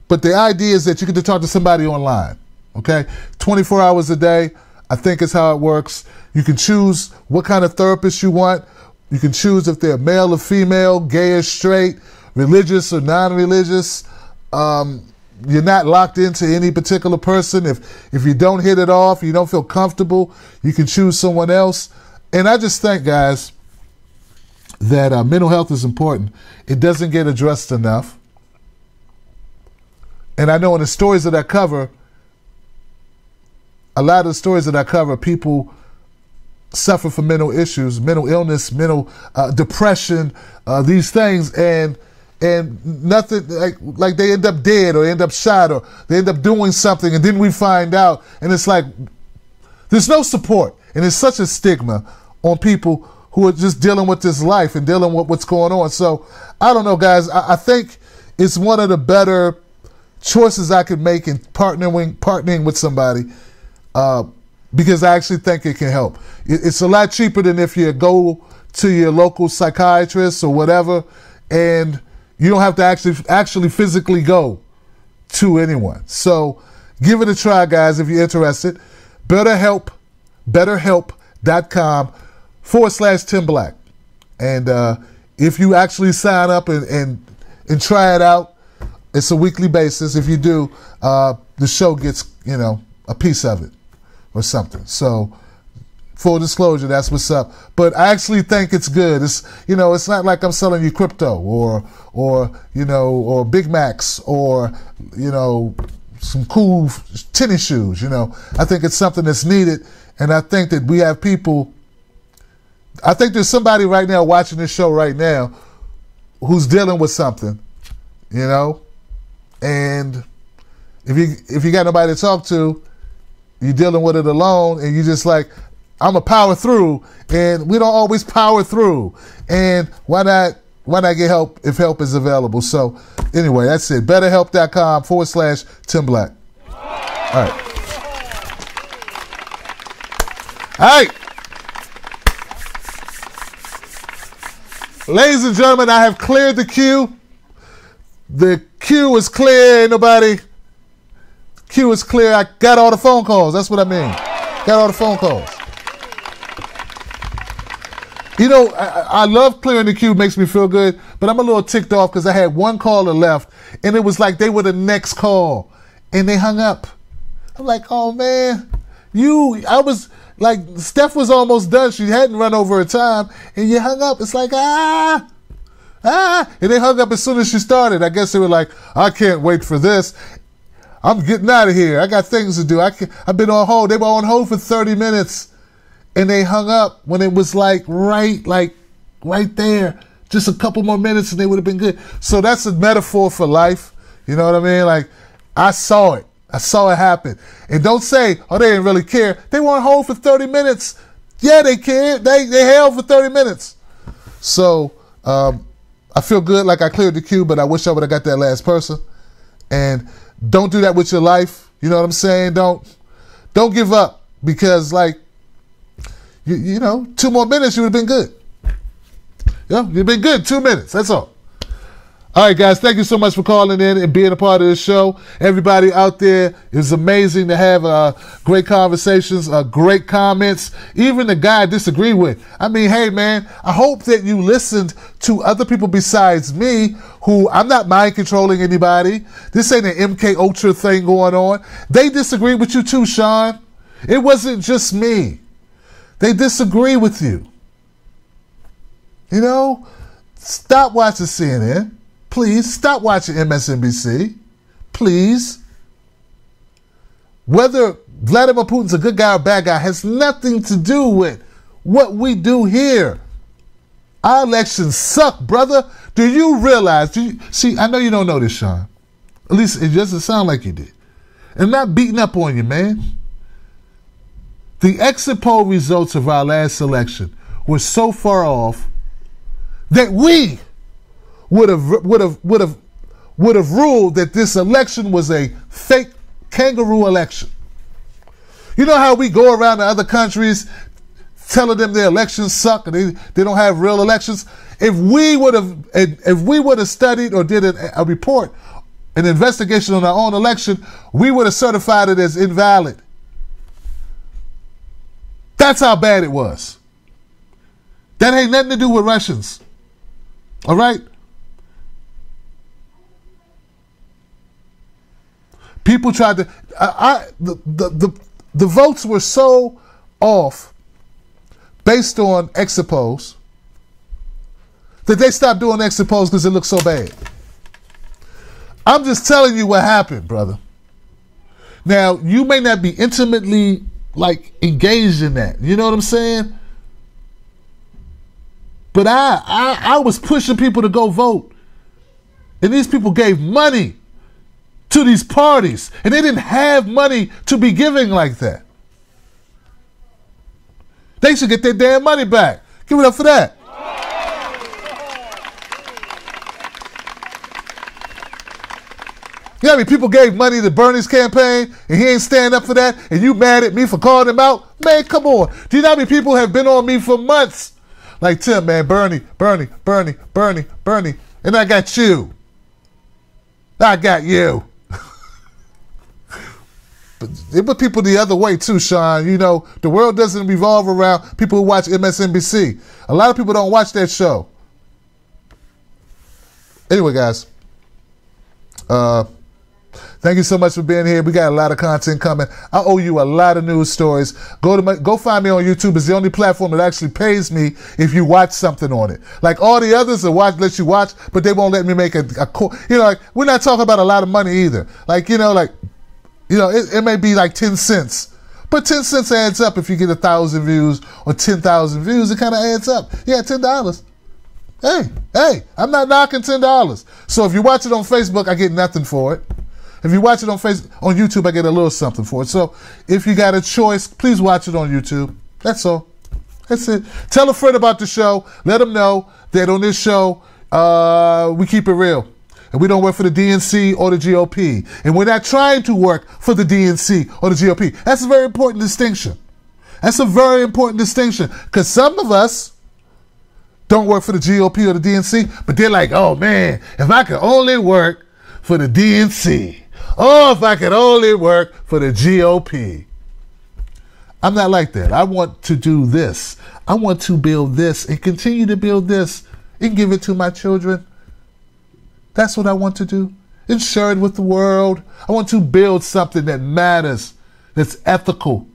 But the idea is that you get to talk to somebody online, okay? 24 hours a day, I think is how it works. You can choose what kind of therapist you want. You can choose if they're male or female, gay or straight, religious or non-religious. You're not locked into any particular person. If you don't hit it off, you don't feel comfortable, you can choose someone else. And I just think, guys, that mental health is important. It doesn't get addressed enough. And I know in the stories that I cover, a lot of the stories that I cover, people suffer from mental issues, mental illness, mental depression, these things, and nothing, like they end up dead or end up shot or they end up doing something, and then we find out, and it's like there's no support, and it's such a stigma on people who are just dealing with this life and dealing with what's going on. So I don't know, guys. I think it's one of the better choices I could make in partnering with somebody, because I actually think it can help. It's a lot cheaper than if you go to your local psychiatrist or whatever, and you don't have to actually physically go to anyone. So give it a try, guys, if you're interested. BetterHelp.com/Tim Black. And if you actually sign up and try it out, it's a weekly basis. If you do, the show gets, a piece of it or something. So full disclosure, that's what's up. But I actually think it's good. It's, it's not like I'm selling you crypto or Big Macs or, some cool tennis shoes. I think it's something that's needed. And I think that we have people, I think there's somebody right now watching this show right now who's dealing with something, and if you got nobody to talk to, you're dealing with it alone, and you just like, I'm gonna power through, and we don't always power through. And why not get help if help is available? So anyway, that's it. BetterHelp.com/Tim Black. All right. All right. Ladies and gentlemen, I have cleared the queue. The queue is clear. Ain't nobody. Queue is clear. I got all the phone calls. That's what I mean. Got all the phone calls. I love clearing the queue. It makes me feel good. But I'm a little ticked off because I had one caller left, and it was like they were the next call, and they hung up. I'm like, oh, man. I was like, Steph was almost done. She hadn't run over her time, and you hung up. It's like, and they hung up as soon as she started. I guess they were like, I can't wait for this. I'm getting out of here. I got things to do. I've been on hold. They were on hold for 30 minutes, and they hung up when it was right there. Just a couple more minutes, and they would have been good. So that's a metaphor for life. You know what I mean? Like, I saw it. I saw it happen. And don't say, oh, they didn't really care. They were on hold for 30 minutes. Yeah, they cared. They held for 30 minutes. So I feel good like I cleared the queue, but I wish I would have got that last person. And don't do that with your life. You know what I'm saying? Don't give up, because like you know, 2 more minutes you would have been good. Yeah, you've been good. 2 minutes. That's all. All right, guys, thank you so much for calling in and being a part of this show. Everybody out there, it's amazing to have great conversations, great comments. Even the guy I disagree with. I mean, hey, man, I hope that you listened to other people besides me, who I'm not mind controlling anybody. This ain't an MK Ultra thing going on. They disagree with you too, Sean. It wasn't just me. They disagree with you. You know, stop watching CNN. Please stop watching MSNBC. Please. Whether Vladimir Putin's a good guy or bad guy has nothing to do with what we do here. Our elections suck, brother. Do you realize? See, I know you don't know this, Sean. At least it doesn't sound like you did. I'm not beating up on you, man. The exit poll results of our last election were so far off that we would have ruled that this election was a fake kangaroo election. You know how we go around to other countries telling them their elections suck and they don't have real elections? If we would have studied or did a report, an investigation on our own election, we would have certified it as invalid. That's how bad it was. That ain't nothing to do with Russians. All right? People tried to. The votes were so off based on exit polls that they stopped doing exit polls because it looked so bad. I'm just telling you what happened, brother. Now, you may not be intimately like engaged in that. You know what I'm saying? But I was pushing people to go vote. And these people gave money to these parties, and they didn't have money to be giving like that. They should get their damn money back. Give it up for that. You know how many people gave money to Bernie's campaign and he ain't stand up for that, and you mad at me for calling him out? Man, come on. Do you know how many people have been on me for months? Like, Tim, man, Bernie. And I got you. I got you. But it put people the other way too, Sean. You know, the world doesn't revolve around people who watch MSNBC. A lot of people don't watch that show. Anyway, guys. Thank you so much for being here. We got a lot of content coming. I owe you a lot of news stories. Go find me on YouTube. It's the only platform that actually pays me if you watch something on it. Like all the others that let you watch, but they won't let me make like we're not talking about a lot of money either. Like, it may be like 10 cents. But 10 cents adds up if you get 1,000 views or 10,000 views. It kind of adds up. Yeah, $10. Hey, I'm not knocking $10. So if you watch it on Facebook, I get nothing for it. If you watch it on YouTube, I get a little something for it. So if you got a choice, please watch it on YouTube. That's all. That's it. Tell a friend about the show. Let them know that on this show, we keep it real. And we don't work for the DNC or the GOP. And we're not trying to work for the DNC or the GOP. That's a very important distinction. That's a very important distinction. Because some of us don't work for the GOP or the DNC, but they're like, oh man, if I could only work for the DNC. Oh, if I could only work for the GOP. I'm not like that. I want to do this. I want to build this and continue to build this and give it to my children. That's what I want to do. And share it with the world. I want to build something that matters, that's ethical.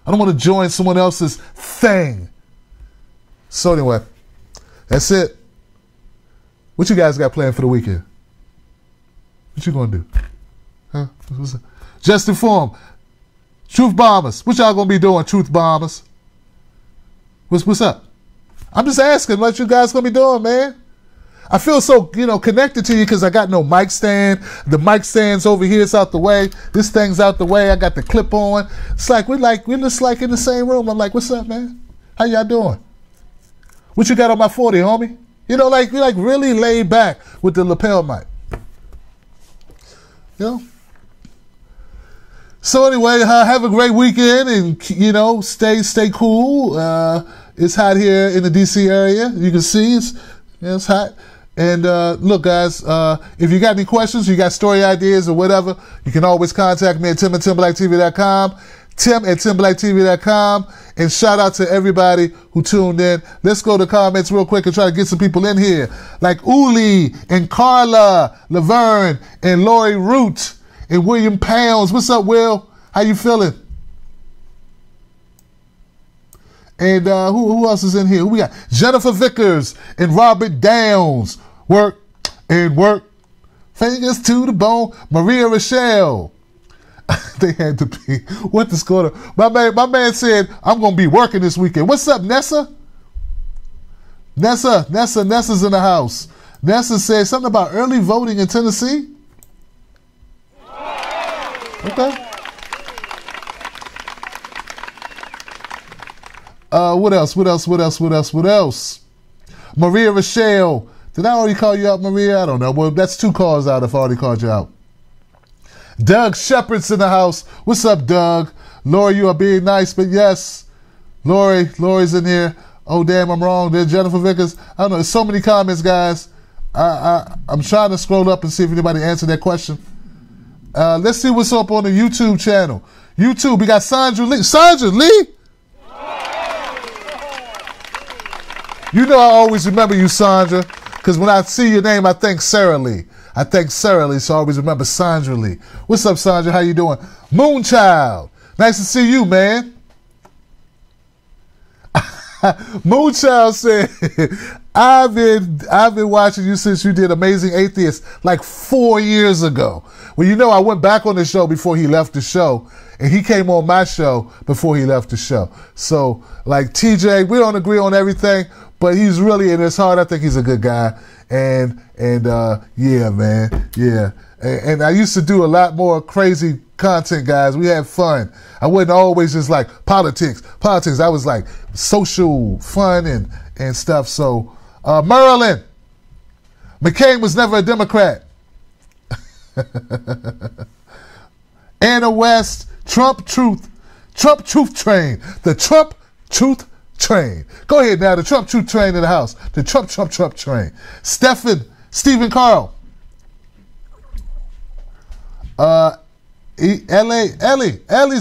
I don't want to join someone else's thing. So anyway, that's it. What you guys got planned for the weekend? What you gonna do? Huh? Just inform. Truth bombers. What y'all gonna be doing, truth bombers? What's up? I'm just asking what you guys gonna be doing, man. I feel so, connected to you because I got no mic stand. The mic stand's over here. It's out the way. This thing's out the way. I got the clip on. It's like we're just like in the same room. I'm like, what's up, man? How y'all doing? What you got on my 40, homie? You know, like we like really laid back with the lapel mic. You know? So anyway, have a great weekend, and you know, stay cool. It's hot here in the DC area. You can see it's hot. And look, guys, if you got any questions, you got story ideas or whatever, you can always contact me at tim@timberlaketv.com, tim@timberlaketv.com, and shout out to everybody who tuned in. Let's go to comments real quick and try to get some people in here, like Uli and Carla, Laverne and Lori Root and William Pounds. What's up, Will? How you feeling? And who else is in here? Who we got? Jennifer Vickers and Robert Downs. Work and work. Fingers to the bone. Maria Rochelle. They had to be. What the score? My man said, I'm going to be working this weekend. What's up, Nessa? Nessa's in the house. Nessa said something about early voting in Tennessee. Okay. What else? Maria Rochelle. Did I already call you out, Maria? I don't know. Well, that's 2 calls out if I already called you out. Doug Shepard's in the house. What's up, Doug? Lori, you are being nice, but yes. Lori's in here. Oh, damn, I'm wrong. There's Jennifer Vickers. I don't know. There's so many comments, guys. I'm trying to scroll up and see if anybody answered that question. Let's see what's up on the YouTube channel. YouTube, we got Sandra Lee. Sandra Lee? You know I always remember you, Sandra, because when I see your name, I think Sarah Lee. So I always remember Sandra Lee. What's up, Sandra? How you doing? Moonchild. Nice to see you, man. Moonchild said, I've been watching you since you did Amazing Atheist like 4 years ago. Well, you know, I went back on the show before he left the show, and he came on my show before he left the show. So, like TJ, we don't agree on everything, but he's really in his heart. I think he's a good guy. And yeah, man, yeah. And I used to do a lot more crazy content, guys. We had fun. I wasn't always just like politics. I was like social fun and stuff. So, Maryland, McCain was never a Democrat. Anna West, Trump Truth Train. The Trump Truth Train. Go ahead now, the Trump Truth Train in the house. The Trump Train. Stephen Carl. Ellie's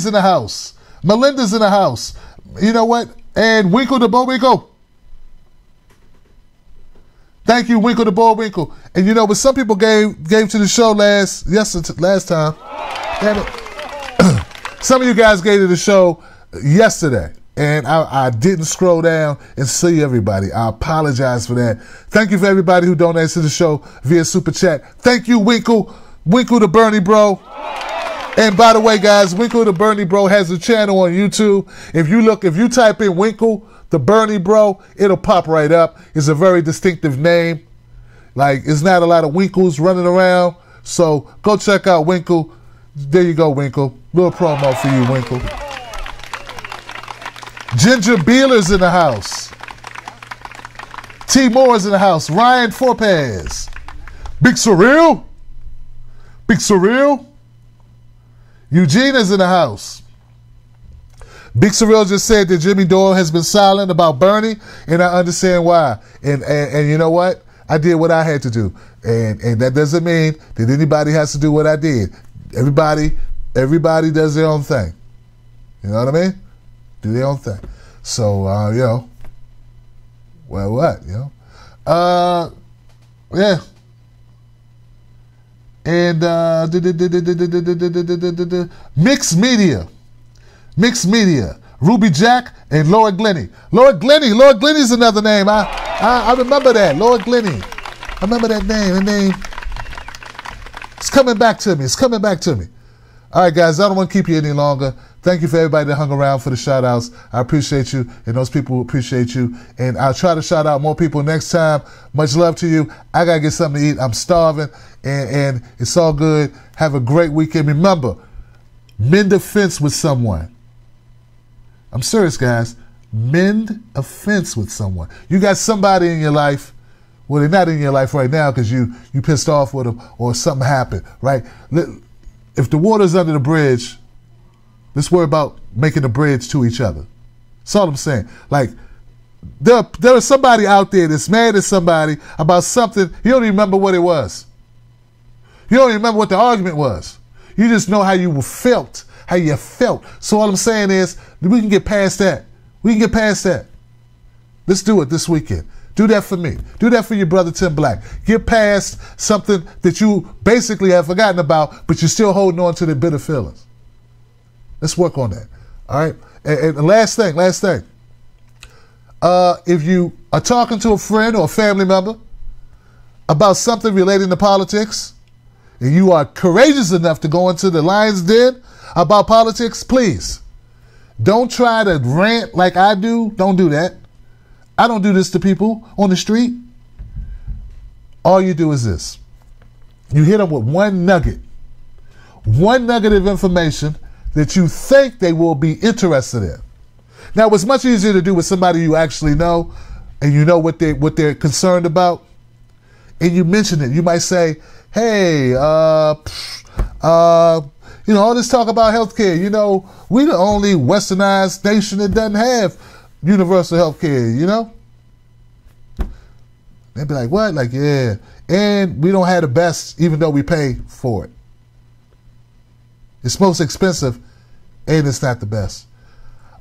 in the house. Melinda's in the house. You know what? And Winkle the Bowinkle. Thank you, Winkle the Bowinkle. And you know, but some people gave to the show last time. Damn it. Some of you guys gave to the show yesterday. And I didn't scroll down and see everybody. I apologize for that. Thank you for everybody who donates to the show via Super Chat. Thank you, Winkle the Bernie Bro. And by the way, guys, Winkle the Bernie Bro has a channel on YouTube. If you type in Winkle the Bernie Bro, it'll pop right up. It's a very distinctive name. Like, it's not a lot of Winkles running around. So go check out Winkle. There you go, Winkle. Little promo for you, Winkle. Ginger Beeler's in the house. T. Moore's in the house. Ryan Forpez. Big Surreal. Eugenia's in the house. Big Surreal just said that Jimmy Dore has been silent about Bernie, and I understand why. And you know what? I did what I had to do. And that doesn't mean that anybody has to do what I did. Everybody does their own thing. You know what I mean? Do their own thing. So, you know, well, what, you know? Yeah. And Mixed Media, Ruby Jack and Laura Glenny. Laura Glenny's another name. I remember that. Laura Glenny. I remember that name. Her name. It's coming back to me. All right, guys, I don't want to keep you any longer. Thank you for everybody that hung around for the shout-outs. I appreciate you, and those people appreciate you. And I'll try to shout out more people next time. Much love to you. I got to get something to eat. I'm starving, and it's all good. Have a great weekend. Remember, mend a fence with someone. I'm serious, guys. Mend a fence with someone. You got somebody in your life. Well, they're not in your life right now because you pissed off with them or something happened, right? If the water's under the bridge, let's worry about making a bridge to each other. That's all I'm saying. Like, there is somebody out there that's mad at somebody about something. You don't even remember what it was. You don't even remember what the argument was. You just know how you felt. So all I'm saying is we can get past that. We can get past that. Let's do it this weekend. Do that for me. Do that for your brother Tim Black. Get past something that you basically have forgotten about, but you're still holding on to the bitter feelings. Let's work on that. All right? And last thing. If you are talking to a friend or a family member about something relating to politics, and you are courageous enough to go into the lion's den about politics, please, don't try to rant like I do. Don't do that. I don't do this to people on the street. All you do is this. You hit them with one nugget of information that you think they will be interested in. Now, it's much easier to do with somebody you actually know and you know what they're concerned about, and you mention it. You might say, hey, all this talk about healthcare, we the only westernized nation that doesn't have universal healthcare, They'd be like, what? Like, yeah. And we don't have the best, even though we pay for it. It's most expensive, and it's not the best.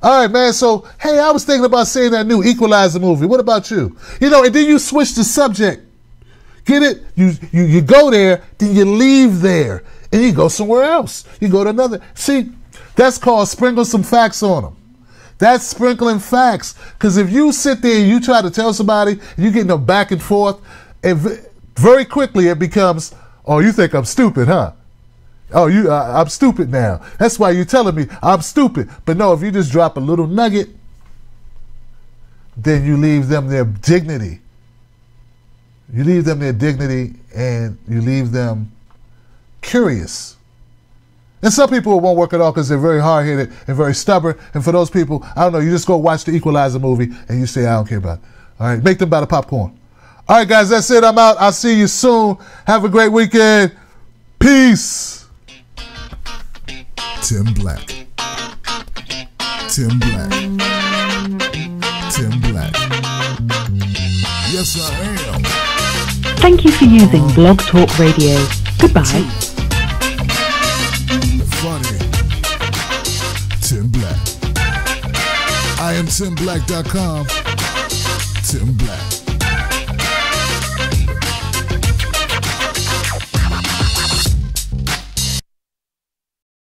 All right, man. So, hey, I was thinking about seeing that new Equalizer movie. What about you? And then you switch the subject. Get it? You go there, then you leave there, and you go somewhere else. You go to another. See, that's called sprinkle some facts on them. That's sprinkling facts. Because if you sit there and you try to tell somebody, you get no back and forth, and very quickly it becomes, oh, you think I'm stupid, huh? Oh, I'm stupid now. That's why you're telling me I'm stupid. But no, if you just drop a little nugget, then you leave them their dignity. You leave them their dignity, and you leave them curious. And some people it won't work at all because they're very hard-headed and very stubborn. And for those people, I don't know, you just go watch the Equalizer movie and you say, I don't care about it. All right, make them buy the popcorn. All right, guys, that's it. I'm out. I'll see you soon. Have a great weekend. Peace. Tim Black. Tim Black. Tim Black. Yes, I am. Thank you for using Blog Talk Radio. Goodbye. Funny. Tim Black. I am TimBlack.com. Tim Black.